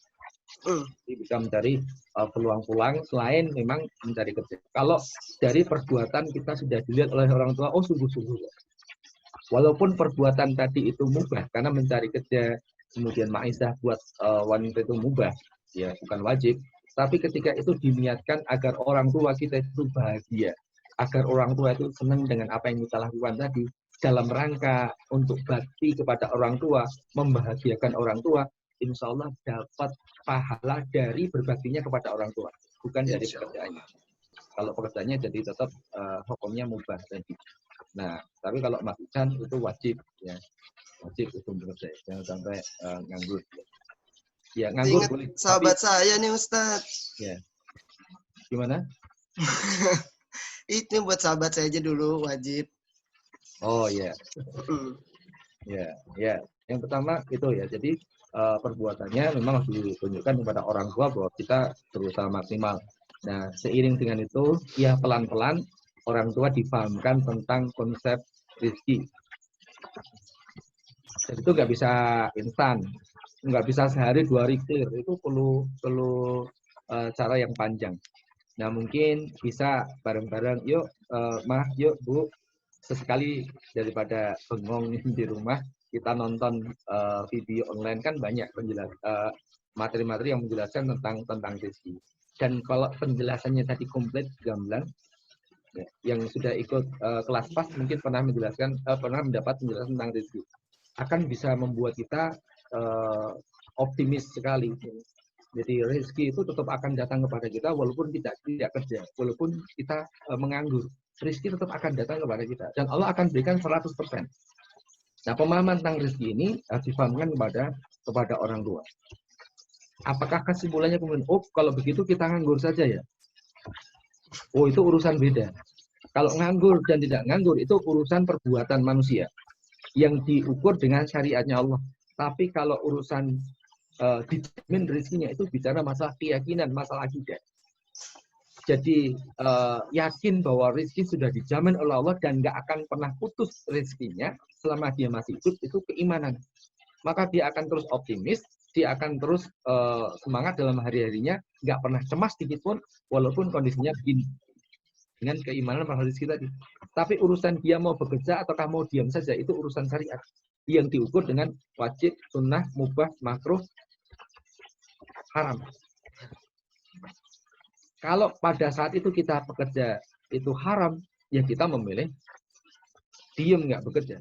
Jadi bisa mencari peluang-peluang selain memang mencari kerja. Kalau dari perbuatan kita sudah dilihat oleh orang tua, oh sungguh-sungguh. Walaupun perbuatan tadi itu mubah, karena mencari kerja, kemudian ma'isyah buat wanita itu mubah, ya bukan wajib. Tapi ketika itu diniatkan agar orang tua kita itu bahagia, agar orang tua itu senang dengan apa yang kita lakukan tadi, dalam rangka untuk bakti kepada orang tua, membahagiakan orang tua, insya Allah dapat pahala dari berbaktinya kepada orang tua, bukan dari pekerjaannya. Kalau pekerjaannya jadi tetap hukumnya mubah tadi. Nah, tapi kalau Mas Ican itu wajib, ya wajib itu bekerja, jangan sampai nganggur. Ya, nganggur ingat boleh. Sahabat tapi, saya nih Ustadz. Ya. Gimana? Itu buat sahabat saya aja dulu wajib. Oh ya. Ya. Yang pertama itu ya. Jadi perbuatannya memang harus ditunjukkan kepada orang tua bahwa kita berusaha maksimal. Nah, seiring dengan itu, ya pelan-pelan orang tua dipahamkan tentang konsep rezeki. Dan itu nggak bisa instan, nggak bisa sehari 2 hari clear. Itu perlu cara yang panjang. Nah, mungkin bisa bareng-bareng, yuk Mah, yuk Bu, sesekali daripada bengong di rumah, kita nonton video online, kan banyak materi-materi yang menjelaskan tentang rezeki. Dan kalau penjelasannya tadi komplit, gamblang, ya, yang sudah ikut kelas PAS mungkin pernah mendapat penjelasan tentang rezeki, akan bisa membuat kita optimis sekali. Jadi rezeki itu tetap akan datang kepada kita walaupun tidak kerja, walaupun kita menganggur. Rezeki tetap akan datang kepada kita dan Allah akan berikan 100%. Nah, pemahaman tentang rezeki ini harus difahamkan kepada orang tua. Apakah kesimpulannya kemudian, oh kalau begitu kita nganggur saja ya? Oh, itu urusan beda. Kalau nganggur dan tidak nganggur itu urusan perbuatan manusia yang diukur dengan syariatnya Allah. Tapi kalau urusan dijamin rezekinya itu bicara masalah keyakinan, masalah akidah. Jadi yakin bahwa rezeki sudah dijamin oleh Allah dan nggak akan pernah putus rezekinya selama dia masih hidup, itu keimanan. maka dia akan terus optimis, dia akan terus semangat dalam hari-harinya, nggak pernah cemas sedikit pun, walaupun kondisinya begini. Dengan keimanan pada rezeki tadi. Tapi urusan dia mau bekerja ataukah mau diam saja, itu urusan syariat. Yang diukur dengan wajib, sunnah, mubah, makruh, haram. Kalau pada saat itu kita bekerja itu haram, ya kita memilih diam nggak bekerja.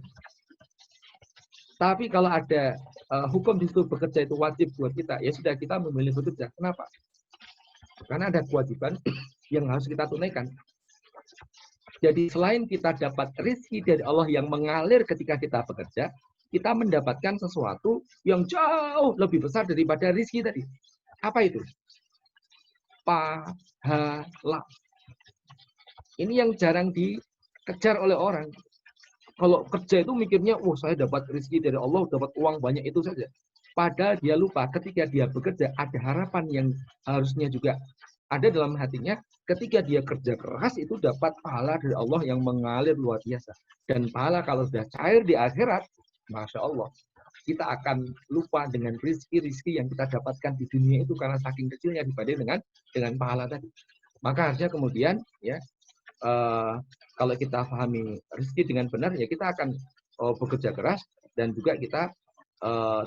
Tapi kalau ada hukum di situ bekerja itu wajib buat kita, ya sudah kita memilih bekerja. Kenapa? Karena ada kewajiban yang harus kita tunaikan. Jadi selain kita dapat rezeki dari Allah yang mengalir ketika kita bekerja, kita mendapatkan sesuatu yang jauh lebih besar daripada rezeki tadi. Apa itu? Pahala. Ini yang jarang dikejar oleh orang. Kalau kerja itu mikirnya, saya dapat rezeki dari Allah, dapat uang banyak itu saja. Padahal dia lupa ketika dia bekerja ada harapan yang harusnya juga ada dalam hatinya. Ketika dia kerja keras itu dapat pahala dari Allah yang mengalir luar biasa. Dan pahala kalau sudah cair di akhirat, Masya Allah, kita akan lupa dengan rizki-rizki yang kita dapatkan di dunia itu karena saking kecilnya dibanding dengan pahala tadi. Maka harusnya kemudian ya kalau kita pahami rizki dengan benar, ya kita akan bekerja keras dan juga kita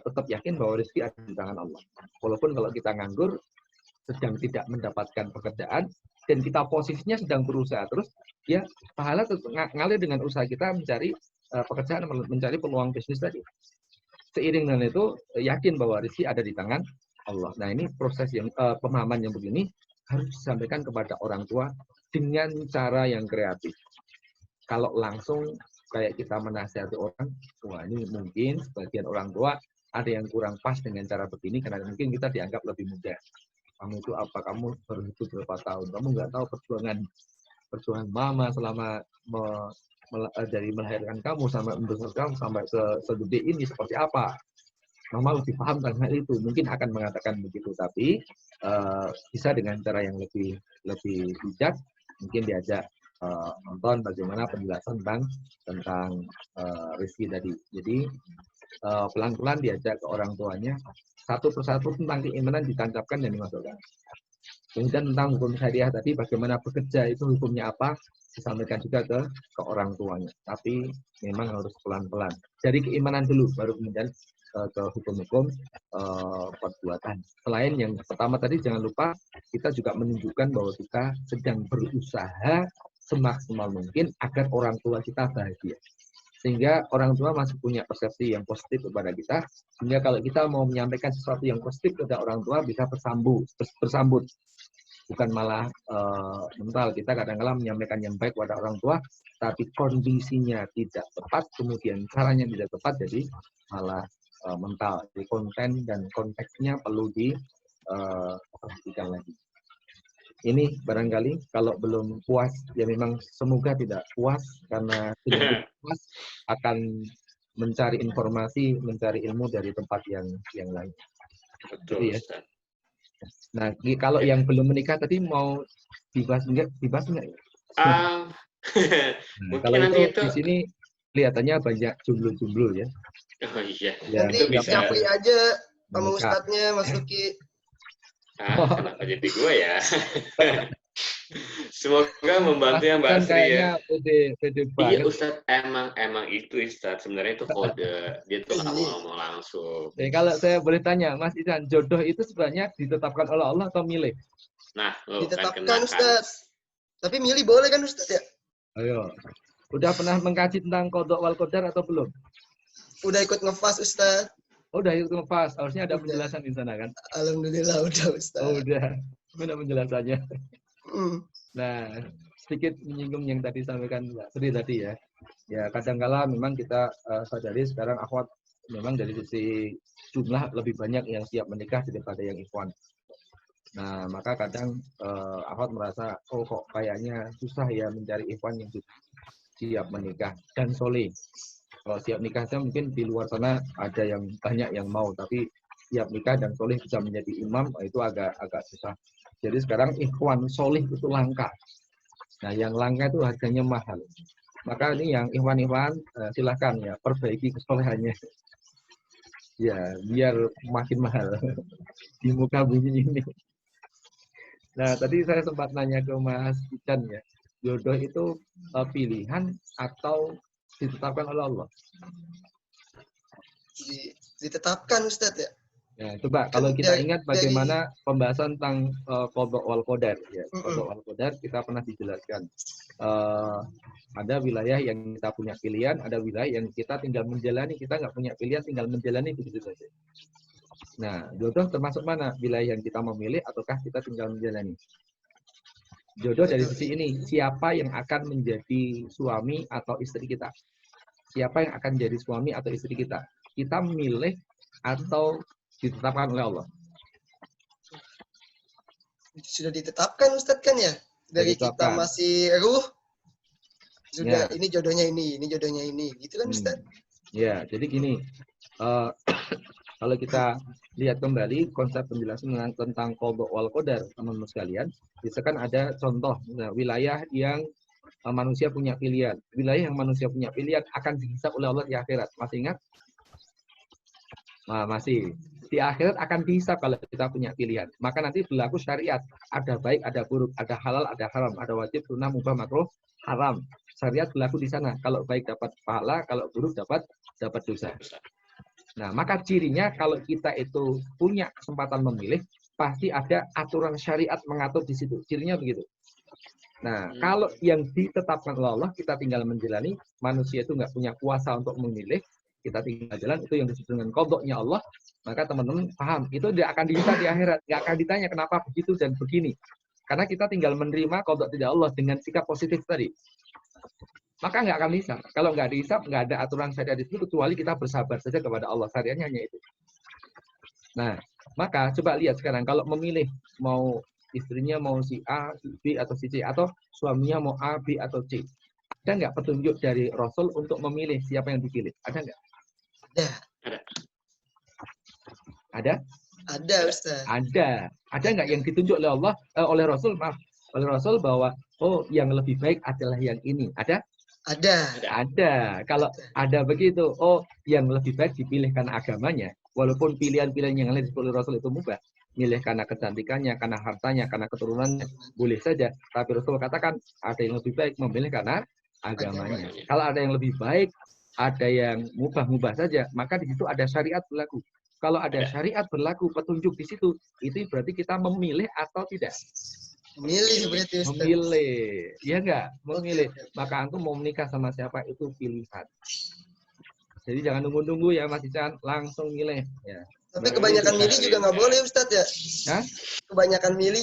tetap yakin bahwa rizki ada di tangan Allah. Walaupun kalau kita nganggur, sedang tidak mendapatkan pekerjaan, dan kita posisinya sedang berusaha terus, ya pahala ngalir dengan usaha kita mencari pekerjaan, mencari peluang bisnis tadi. Seiring dengan itu, yakin bahwa rezeki ada di tangan Allah. Nah ini proses yang pemahaman yang begini harus disampaikan kepada orang tua dengan cara yang kreatif. Kalau langsung kayak kita menasihati orang, wah ini mungkin sebagian orang tua ada yang kurang pas dengan cara begini karena mungkin kita dianggap lebih muda. Kamu itu apa? Kamu baru hidup berapa tahun? Kamu nggak tahu perjuangan mama selama dari melahirkan kamu sampai membesarkan sampai segede ini seperti apa? Mama lebih paham tentang hal itu. Mungkin akan mengatakan begitu, tapi bisa dengan cara yang lebih bijak. Mungkin diajak nonton bagaimana penjelasan tentang rezeki tadi. Jadi pelan-pelan diajak ke orang tuanya. Satu persatu tentang keimanan ditancapkan dan dimasukkan. Kemudian tentang hukum syariah tadi, bagaimana bekerja itu hukumnya apa, disampaikan juga ke orang tuanya. Tapi memang harus pelan-pelan. Dari keimanan dulu, baru kemudian ke hukum-hukum perbuatan. Selain yang pertama tadi, jangan lupa kita juga menunjukkan bahwa kita sedang berusaha semaksimal mungkin agar orang tua kita bahagia. Sehingga orang tua masih punya persepsi yang positif kepada kita. Sehingga kalau kita mau menyampaikan sesuatu yang positif kepada orang tua bisa bersambut. Bukan malah mental. Kita kadang-kadang menyampaikan yang baik kepada orang tua, tapi kondisinya tidak tepat, kemudian caranya tidak tepat, jadi malah mental. Jadi konten dan konteksnya perlu diperhatikan lagi. Ini barangkali kalau belum puas, ya memang semoga tidak puas, karena tidak puas akan mencari informasi, mencari ilmu dari tempat yang lain. Betul, ya. Nah, kalau yang belum menikah tadi mau dibahas enggak? Nah, kalau itu di sini kelihatannya banyak jomblo-jomblo ya. Oh iya. Ya, nanti bisa beli aja sama ustadznya Mas Luki. Kenapa jadi gue ya? Semoga membantu yang Mbak Asri ya. Pede Iya Ustadz, emang itu Ustadz. Sebenarnya itu kode. Dia tuh nggak mau ngomong langsung. Kalau saya boleh tanya, Mas Isan, jodoh itu sebenarnya ditetapkan oleh Allah atau milih? Nah, ditetapkan Ustadz. Tapi milih boleh kan Ustadz ya? Ayo. Udah pernah mengkaji tentang qada wal qadar atau belum? Udah ikut ngefas Ustadz. Udah ikut ngefas. Harusnya ada penjelasan di sana kan? Alhamdulillah udah Ustadz. Udah. Mana penjelasannya? Nah, sedikit menyinggung yang tadi sampaikan Mbak Sri tadi ya. Ya kadang-kala memang kita sadari sekarang akhwat memang dari sisi jumlah lebih banyak yang siap menikah daripada yang ikhwan. Nah, maka kadang akhwat merasa, kok kayaknya susah ya mencari ikhwan yang siap menikah dan soleh. Kalau siap nikahnya mungkin di luar sana ada yang banyak yang mau, tapi siap nikah dan soleh bisa menjadi imam itu agak susah. Jadi sekarang ikhwan soleh itu langka. Nah, yang langka itu harganya mahal. Maka ini yang ikhwan-ikhwan silahkan ya perbaiki kesolehannya. Ya, biar makin mahal di muka bumi ini. Nah, tadi saya sempat nanya ke Mas Ican ya, jodoh itu pilihan atau ditetapkan oleh Allah? Ditetapkan Ustadz ya. Ya, coba Kan kalau kita dari ingat bagaimana pembahasan tentang qada wal qadar ya. Qada wal qadar kita pernah dijelaskan. Ada wilayah yang kita punya pilihan, ada wilayah yang kita tinggal menjalani, kita nggak punya pilihan, tinggal menjalani begitu saja. Nah, jodoh termasuk mana? Wilayah yang kita memilih ataukah kita tinggal menjalani? Jodoh dari sisi ini, siapa yang akan menjadi suami atau istri kita? Siapa yang akan jadi suami atau istri kita? Kita memilih atau ditetapkan oleh Allah? Sudah ditetapkan Ustadz kan ya? Dari kita masih ruh, sudah ini jodohnya ini jodohnya ini. Gitu kan Ustadz? Ya, jadi gini. Kalau kita lihat kembali konsep penjelasan tentang qada wal qadar, teman-teman sekalian, bisa kan ada contoh wilayah yang manusia punya pilihan. Wilayah yang manusia punya pilihan akan dihisab oleh Allah di akhirat. Masih ingat? Nah, masih. Di akhirat akan dihisab kalau kita punya pilihan. Maka nanti berlaku syariat. Ada baik, ada buruk, ada halal, ada haram, ada wajib, sunnah, mubah, makruh, haram. Syariat berlaku di sana. Kalau baik dapat pahala, kalau buruk dapat dosa. Nah, maka cirinya kalau kita itu punya kesempatan memilih, pasti ada aturan syariat mengatur di situ. Cirinya begitu. Nah, kalau yang ditetapkan oleh Allah, kita tinggal menjalani, manusia itu nggak punya kuasa untuk memilih, kita tinggal jalan, itu yang disebut dengan qadha-nya Allah, maka teman-teman paham, itu tidak akan dihisab di akhirat, nggak akan ditanya kenapa begitu dan begini. Karena kita tinggal menerima qadha tidak Allah dengan sikap positif tadi. Maka nggak akan dihisab. Kalau nggak dihisab, nggak ada aturan syariat di situ, kecuali kita bersabar saja kepada Allah. Syariatnya hanya itu. Nah, maka coba lihat sekarang, kalau memilih mau istrinya mau si A, si B, atau si C, atau suaminya mau A, B, atau C. Ada nggak petunjuk dari Rasul untuk memilih siapa yang dipilih? Ada nggak? Ada? Ada, Ustaz. Ada. Ada nggak yang ditunjuk oleh Allah, oleh Rasul, oleh Rasul bahwa, oh yang lebih baik adalah yang ini? Ada? Ada. Kalau ada begitu, oh yang lebih baik dipilih karena agamanya, walaupun pilihan-pilihan yang lain disebut oleh Rasul itu mubah. Milih karena kecantikannya, karena hartanya, karena keturunannya, boleh saja. Tapi Rasul katakan, ada yang lebih baik memilih karena agamanya. Kalau ada yang lebih baik, ada yang mubah-mubah saja, maka di situ ada syariat berlaku. Kalau ada syariat berlaku, petunjuk di situ, itu berarti kita memilih atau tidak? Memilih berarti Ustaz. Memilih. Iya enggak? Memilih. Maka antum mau menikah sama siapa itu pilihan. Jadi jangan nunggu-nunggu ya Mas Ican, langsung milih. Ya. Tapi kebanyakan milih juga nggak boleh Ustaz ya? Hah? Kebanyakan milih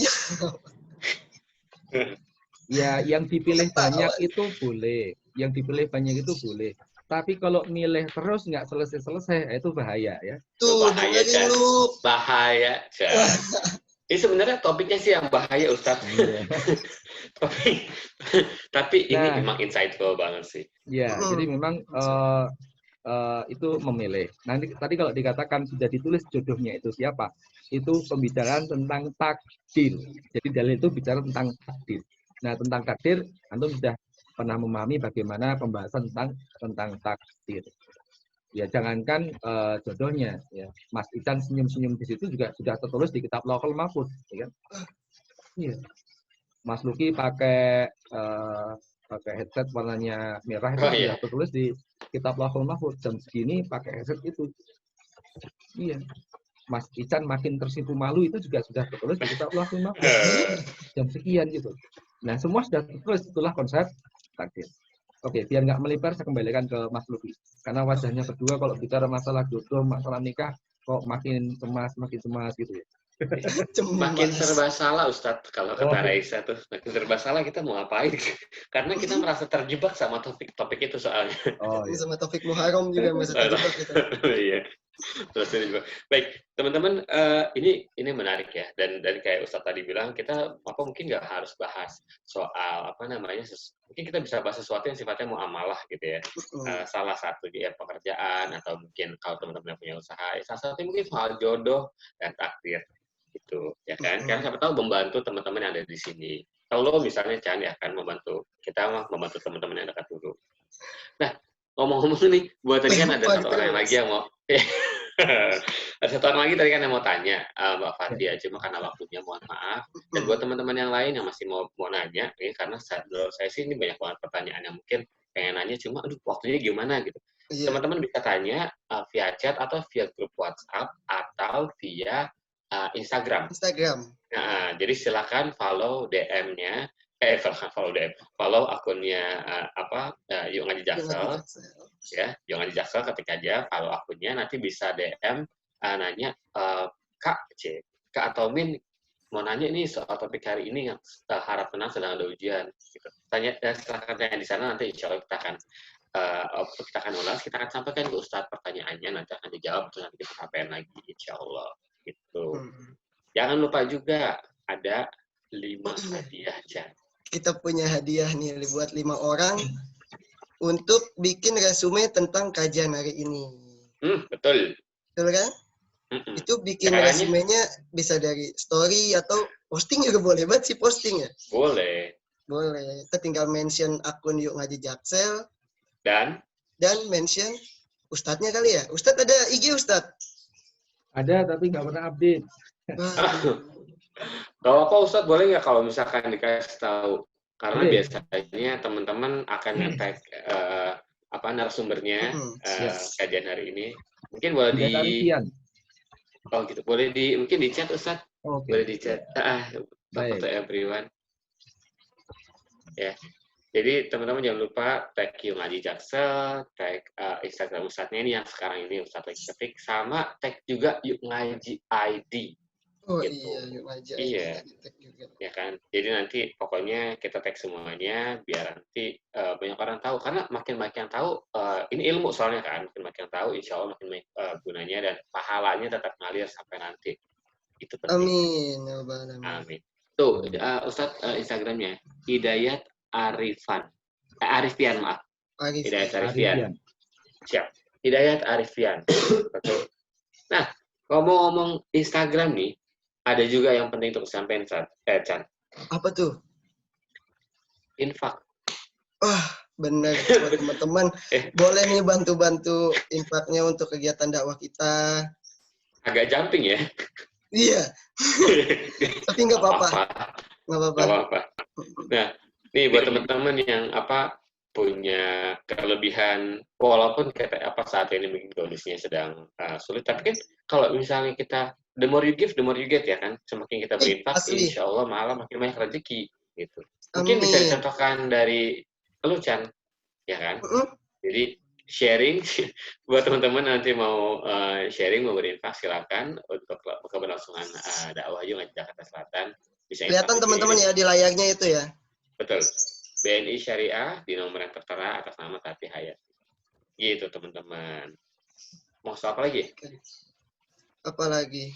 ya, yang dipilih banyak itu boleh. Yang dipilih banyak itu boleh. Tapi kalau milih terus nggak selesai-selesai, itu bahaya ya. Tuh, bahaya, Chan. Bahaya, Chan. Ini sebenarnya topiknya sih yang bahaya, Ustaz. tapi ini memang insightful banget sih. Ya, jadi memang itu memilih. Nanti tadi kalau dikatakan sudah ditulis jodohnya itu siapa, itu pembicaraan tentang takdir. Jadi dalil itu bicara tentang takdir. Nah, tentang takdir, antum sudah pernah memahami bagaimana pembahasan tentang takdir. Ya jangankan jodohnya, ya Mas Ican senyum-senyum di situ juga sudah tertulis di kitab Lauhul Mahfuz, ya kan? Iya. Mas Luki pakai headset warnanya merah itu sudah tertulis di kitab Lauhul Mahfuz. Jam segini pakai headset itu. Iya. Mas Ican makin tersipu malu itu juga sudah tertulis di kitab Lauhul Mahfuz. Jam sekian gitu. Nah semua sudah tertulis, itulah konsep takdir. Oke, biar nggak melebar, saya kembalikan ke Mas Luki. Karena wajahnya berdua kalau bicara masalah jodoh, masalah nikah, kok makin cemas gitu ya. Makin serba salah Ustadz, kalau kata Raisa tuh. Makin serba salah kita mau ngapain? Karena kita merasa terjebak sama topik itu soalnya. Iya. Sama topik Muharram juga merasa terjebak kita. Iya. Baik, teman-teman, ini menarik ya, dan kayak Ustadz tadi bilang, kita mungkin nggak harus bahas soal mungkin kita bisa bahas sesuatu yang sifatnya muamalah gitu ya. Salah satu ya pekerjaan, atau mungkin kalau teman-teman punya usaha, salah satu mungkin soal jodoh dan takdir gitu ya kan. Karena siapa tahu membantu teman-teman yang ada di sini. Kalau misalnya Chan ya kan membantu teman-teman yang dekat dulu. Nah, ngomong-ngomong nih, buat tadi kan ada satu orang lagi yang mau Ada satu orang lagi tadi kan yang mau tanya, Mbak Fatia, cuma karena waktunya mohon maaf. Dan buat teman-teman yang lain yang masih mau nanya, ini karena saya sih ini banyak banget pertanyaan yang mungkin pengen nanya, cuma aduh waktunya gimana gitu. Iya. Teman-teman bisa tanya via chat atau via grup WhatsApp atau via Instagram. Nah, jadi silakan follow DM-nya, follow akunnya Yuk Ngaji Jaksel. Ya, Yuk Ngaji Jaksel ketik aja follow akunnya, nanti bisa DM nanya Kak atau Min mau nanya nih soal topik hari ini yang harap tenang sedang ada ujian. Gitu. Silakan tanya di sana, nanti insya Allah kita akan ulas, kita akan sampaikan ke Ustadz pertanyaannya, nanti akan dijawab, terus nanti kita sampaikan lagi, insya Allah. Gitu. Jangan lupa juga ada 5 hadiah, Chan. Kita punya hadiah nih buat 5 orang untuk bikin resume tentang kajian hari ini. Betul. Betul kan? Itu bikin resumenya bisa dari story atau posting juga boleh banget sih posting ya. Boleh. Kita tinggal mention akun Yuk Ngaji Jaksel. Dan mention Ustadznya kali ya. Ustadz ada IG Ustadz? Ada tapi nggak pernah update. Kalau apa Ustadz boleh nggak kalau misalkan dikasih tahu? Karena biasanya teman-teman akan nge-tag narasumbernya kajian hari ini. Mungkin boleh gitu. Mungkin di chat Ustadz. Boleh di chat. Foto everyone. Ya. Jadi teman-teman jangan lupa tag Yuk Ngaji Jaksel, tag Instagram Ustadznya ini yang sekarang ini Ustadz lagi ketik, sama tag juga Yuk Ngaji ID. Gitu. Iya, Yuk Ngaji ID. Iya. Ya kan. Jadi nanti pokoknya kita tag semuanya biar nanti banyak orang tahu, karena makin banyak tahu ini ilmu soalnya kan, makin tahu insya Allah makin gunanya dan pahalanya tetap ngalir sampai nanti. Itu penting. Amin. Tuh Ustadz Instagramnya Hidayat Arifan. Arifian, maaf. Hidayat Arifian. Siap. Hidayat Arifian. Betul. Nah, ngomong-ngomong Instagram nih, ada juga yang penting untuk disampaikan, Chan. Apa tuh? Infak. Benar buat teman-teman. Boleh nih bantu-bantu infaknya untuk kegiatan dakwah kita. Agak jumping ya? Iya. Tapi nggak apa-apa. Nah, nih buat teman-teman yang punya kelebihan, walaupun saat ini mungkin kondisinya sedang sulit, tapi kan kalau misalnya kita the more you give, the more you get ya kan, semakin kita berinfak, insya Allah malah makin banyak rezeki gitu. Mungkin bisa dicontohkan dari lu, Chan, ya kan? Jadi sharing buat teman-teman nanti mau sharing, mau berinfak, silakan untuk keberlangsungan dakwah Yuk Ngaji Jakarta Selatan. Bisa kelihatan teman-teman ya di layarnya itu ya. Betul. BNI Syariah di nomor yang tertera atas nama Tati Hayat. Gitu teman-teman. Mau soal apa lagi? Apa lagi?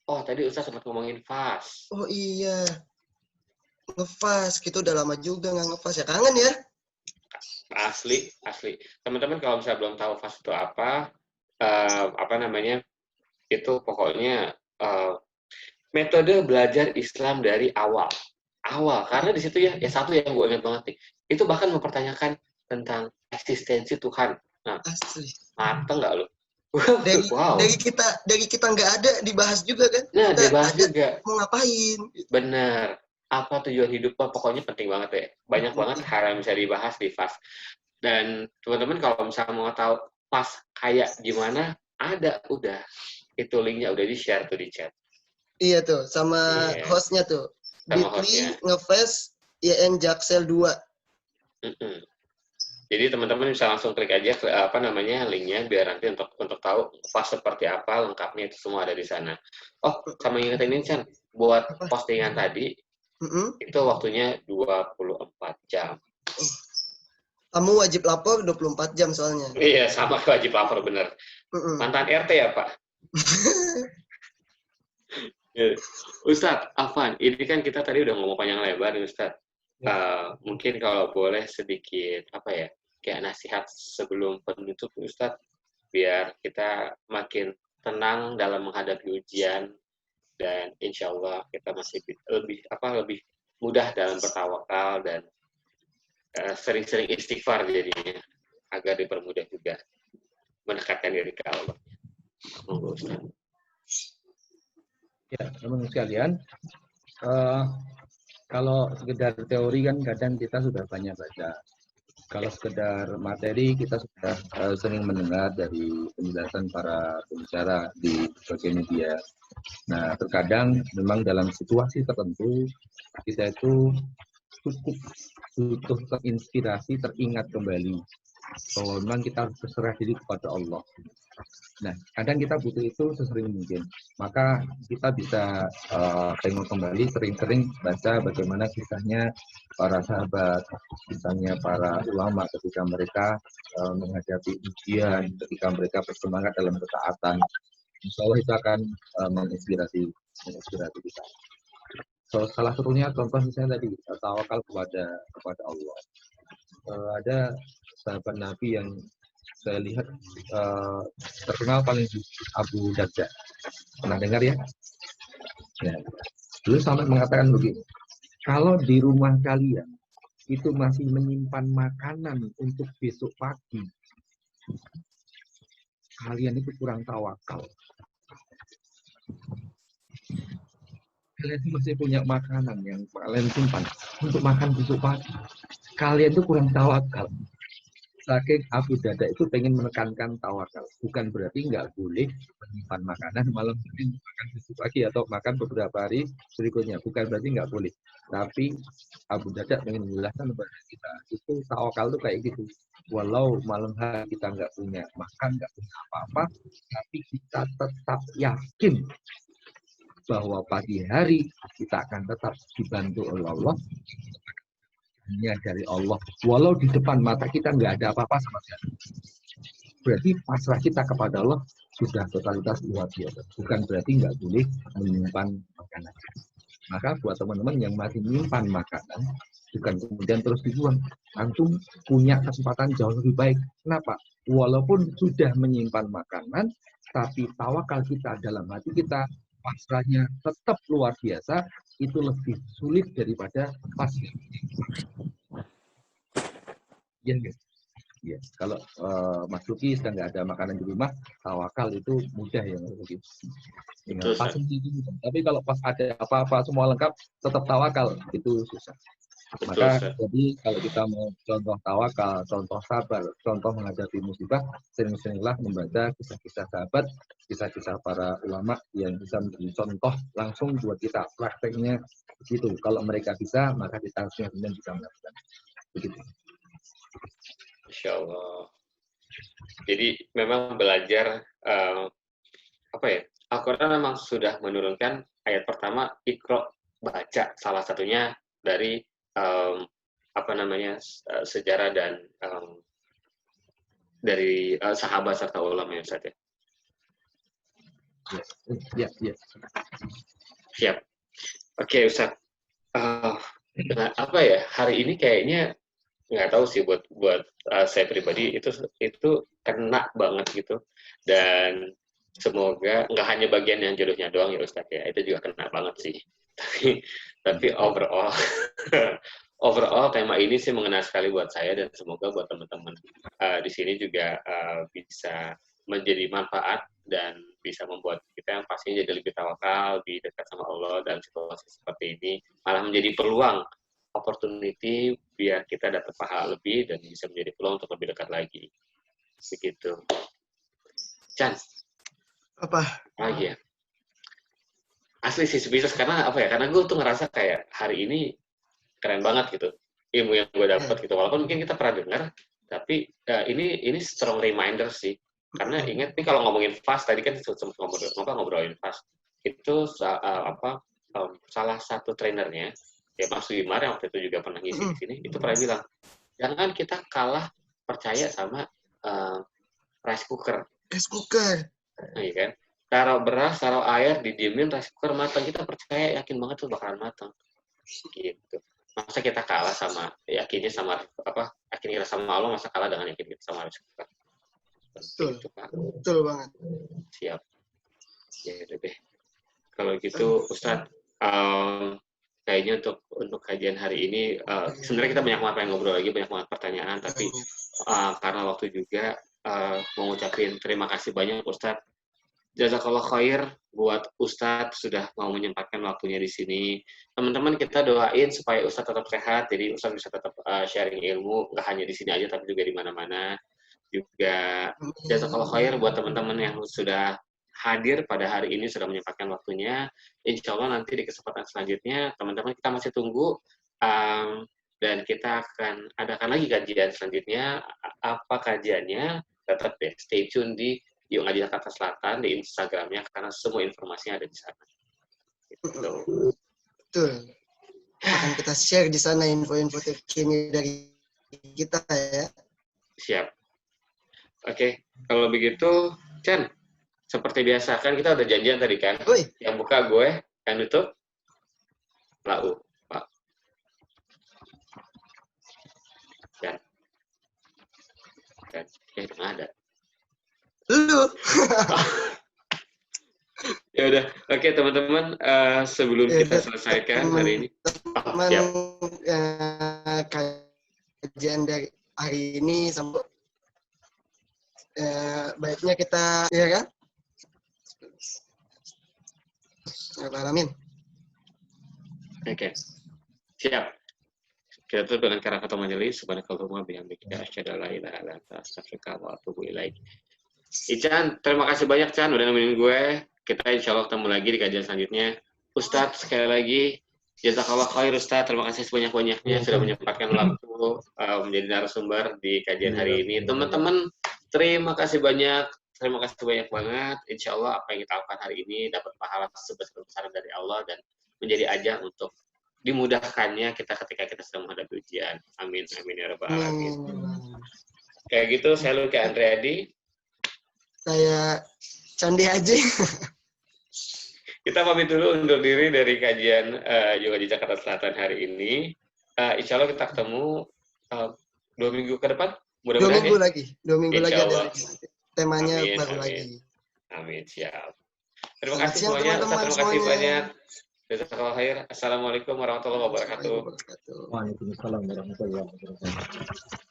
Oh, tadi Ustaz sempat ngomongin fast. Oh iya. Ngefast. Kita udah lama juga nggak ngefast ya. Kangen ya? Asli. Teman-teman kalau misalnya belum tahu fast itu apa itu pokoknya metode belajar Islam dari awal, karena di situ ya satu yang gue ingat banget nih, itu bahkan mempertanyakan tentang eksistensi Tuhan. Nah, mateng nggak lo? Dari kita nggak ada dibahas juga kan? Nah, dibahas juga. Mau ngapain? Bener. Apa tujuan hidup lo? Pokoknya penting banget ya. Banyak banget hal yang bisa dibahas di FAST. Dan teman-teman kalau misalnya mau tahu FAST kayak gimana, ada udah. Itu linknya udah di-share tuh di chat. Iya tuh, sama hostnya tuh. Bitly ngefast YN Jaksel 2. Jadi teman-teman bisa langsung klik aja linknya biar nanti untuk tahu pas seperti apa lengkapnya itu semua ada di sana. Oh, sama ingetin ini Chan, buat postingan tadi itu waktunya 24 jam. Kamu wajib lapor 24 jam soalnya. Iya, sama wajib lapor bener. Mantan RT ya, Pak? Ustadz, Afan, ini kan kita tadi udah ngomong panjang lebar nih Ustadz. Mungkin kalau boleh sedikit kayak nasihat sebelum penutup Ustadz, biar kita makin tenang dalam menghadapi ujian dan insya Allah kita masih lebih mudah dalam bertawakal dan sering-sering istighfar jadinya agar dipermudah juga mendekatkan diri ke Allah. Monggo Ustaz. Ya, teman-teman sekalian, kalau sekedar teori kan kadang kita sudah banyak baca. Kalau sekedar materi kita sudah sering mendengar dari penjelasan para pembicara di berbagai media. Nah, terkadang memang dalam situasi tertentu kita itu cukup butuh terinspirasi, teringat kembali bahwa memang kita harus berserah diri kepada Allah. Nah, kadang kita butuh itu sesering mungkin. Maka kita bisa tengok kembali, sering-sering baca bagaimana kisahnya para sahabat, kisahnya para ulama ketika mereka menghadapi ujian, ketika mereka bersemangat dalam ketaatan. Insya Allah itu akan menginspirasi kita. So, salah satunya contoh misalnya tadi tawakal kepada Allah. Ada sahabat Nabi yang saya lihat terkenal paling Abu Darda. Pernah dengar ya? Ya. Dulu sampai mengatakan begini, kalau di rumah kalian itu masih menyimpan makanan untuk besok pagi, kalian itu kurang tawakal. Kalian itu masih punya makanan yang kalian simpan untuk makan besok pagi. Kalian itu kurang tawakal. Saking Abu Darda itu pengen menekankan tawakal. Bukan berarti nggak boleh menyimpan makanan malam ini makan besok pagi atau makan beberapa hari berikutnya. Bukan berarti nggak boleh. Tapi Abu Darda pengen menjelaskan kepada kita itu tawakal itu kayak gitu. Walau malam hari kita nggak punya makan, nggak punya apa-apa, tapi kita tetap yakin bahwa pagi hari kita akan tetap dibantu oleh Allah. Hanya dari Allah, walau di depan mata kita nggak ada apa-apa sama sekali. Berarti pasrah kita kepada Allah sudah totalitas luar biasa. Bukan berarti nggak boleh menyimpan makanan. Maka buat teman-teman yang masih menyimpan makanan, bukan kemudian terus dibuang. Antum punya kesempatan jauh lebih baik. Kenapa? Walaupun sudah menyimpan makanan, tapi tawakal kita dalam hati kita, pasrahnya tetap luar biasa, itu lebih sulit daripada pasrah. Ya, guys. Ya, kalau Mas Luki sedang nggak ada makanan di rumah, tawakal itu mudah ya Mas Luki. Tapi kalau pas ada apa-apa semua lengkap, tetap tawakal itu susah. Maka jadi kalau kita mau contoh tawakal, contoh sabar, contoh menghadapi musibah, sering-seringlah membaca kisah-kisah sahabat, kisah-kisah para ulama yang bisa menjadi contoh langsung buat kita prakteknya begitu. Kalau mereka bisa, maka kita harusnya bisa melakukan begitu. Insya Allah. Jadi memang belajar apa ya? Al-Quran memang sudah menurunkan ayat pertama Iqra, baca, salah satunya dari sejarah dan dari sahabat serta ulama yang saja. Yes. Siap. Oke, Ustaz. Apa ya? Hari ini kayaknya nggak tahu sih buat saya pribadi itu kena banget gitu. Dan semoga nggak hanya bagian yang jodohnya doang ya Ustaz ya, itu juga kena banget sih. Tapi overall tema ini sih mengena sekali buat saya dan semoga buat teman-teman di sini juga bisa menjadi manfaat dan bisa membuat kita yang pastinya jadi lebih tawakal, lebih dekat sama Allah dalam situasi seperti ini, malah menjadi peluang, opportunity biar kita dapat pahala lebih dan bisa menjadi peluang untuk lebih dekat lagi. Begitu. Chan. Apa? Lagi ya. Asli sih bisa karena apa ya? Karena gue tuh ngerasa kayak hari ini keren banget gitu ilmu yang gue dapat gitu. Walaupun mungkin kita pernah dengar, tapi ini strong reminder sih. Karena ingat nih kalau ngomongin fast tadi kan sempat ngobrolin fast. Itu salah satu trainernya ya Mas Wimar yang waktu itu juga pernah ngisi di sini itu pernah bilang jangan kita kalah percaya sama rice cooker. Rice cooker. Nah, iya kan? Taruh beras, taruh air, didiemin rice cooker matang, kita percaya yakin banget tuh bakalan matang. Gitu. Masa kita kalah sama yakinnya sama yakin kita sama Allah, masa kalah dengan yakin kita sama rice cooker. Betul. Gitu, Pak. Betul banget. Siap. Ya udah deh. Kalau gitu Ustadz, kayaknya untuk kajian hari ini sebenarnya kita banyak banget pengen ngobrol lagi, banyak banget pertanyaan, tapi karena waktu juga mau ngucapin terima kasih banyak Ustadz Jazakallah khair buat Ustadz sudah mau menyempatkan waktunya di sini. Teman-teman kita doain supaya Ustadz tetap sehat, jadi Ustadz bisa tetap sharing ilmu, nggak hanya di sini aja tapi juga di mana-mana. Juga jazakallah khair buat teman-teman yang sudah hadir pada hari ini, sudah menyempatkan waktunya. Insya Allah nanti di kesempatan selanjutnya, teman-teman kita masih tunggu, dan kita akan adakan lagi kajian selanjutnya. Apa kajiannya? Tetap deh, stay tune di Yuk Ngaji Jakarta Selatan di Instagramnya, karena semua informasinya ada di sana. Gitu. Betul. Akan kita share di sana info-info terkini dari kita ya. Siap. Oke, kalau begitu, Chan, seperti biasa kan kita udah janjian tadi kan. Oi. Yang buka gue, yang nutup Lau, Pak. Chan. Nggak ada. Lu. Ya udah, oke teman-teman, sebelum kita selesaikan hari ini, siap. Kajian dari hari ini sampai baiknya kita ya kan? Alamin. Oke, siap. Kita tutup dengan karakter majelis. Subhanakallahumma bihamdika asyhadu an la ilaha illa anta astaghfiruka wa atubu ilaik. Ican, terima kasih banyak Chan udah nemenin gue. Kita insya Allah ketemu lagi di kajian selanjutnya. Ustadz, sekali lagi, jazakallah khair Ustadz. Terima kasih sebanyak-banyaknya sudah menyempatkan waktu menjadi narasumber di kajian hari ini. Teman-teman, terima kasih banyak. Terima kasih banyak banget. Insya Allah apa yang kita lakukan hari ini dapat pahala sebesar-besar dari Allah dan menjadi ajang untuk dimudahkannya kita ketika kita sedang menghadapi ujian. Amin. Amin ya rabbal alamin. Kayak gitu, saya Luki Andriadi. Saya Candi Haji. Kita pamit dulu undur diri dari kajian Yoga di Jakarta Selatan hari ini. Insya Allah kita ketemu 2 minggu ke depan. Mudah-mudahan 2 minggu lagi. 2 minggu lagi ada temanya amin, baru amin. lagi. Amin, siap. Terima kasih semuanya. Terima kasih banyak. Jazakallahu khair. Assalamualaikum warahmatullahi wabarakatuh. Waalaikumsalam warahmatullahi wabarakatuh.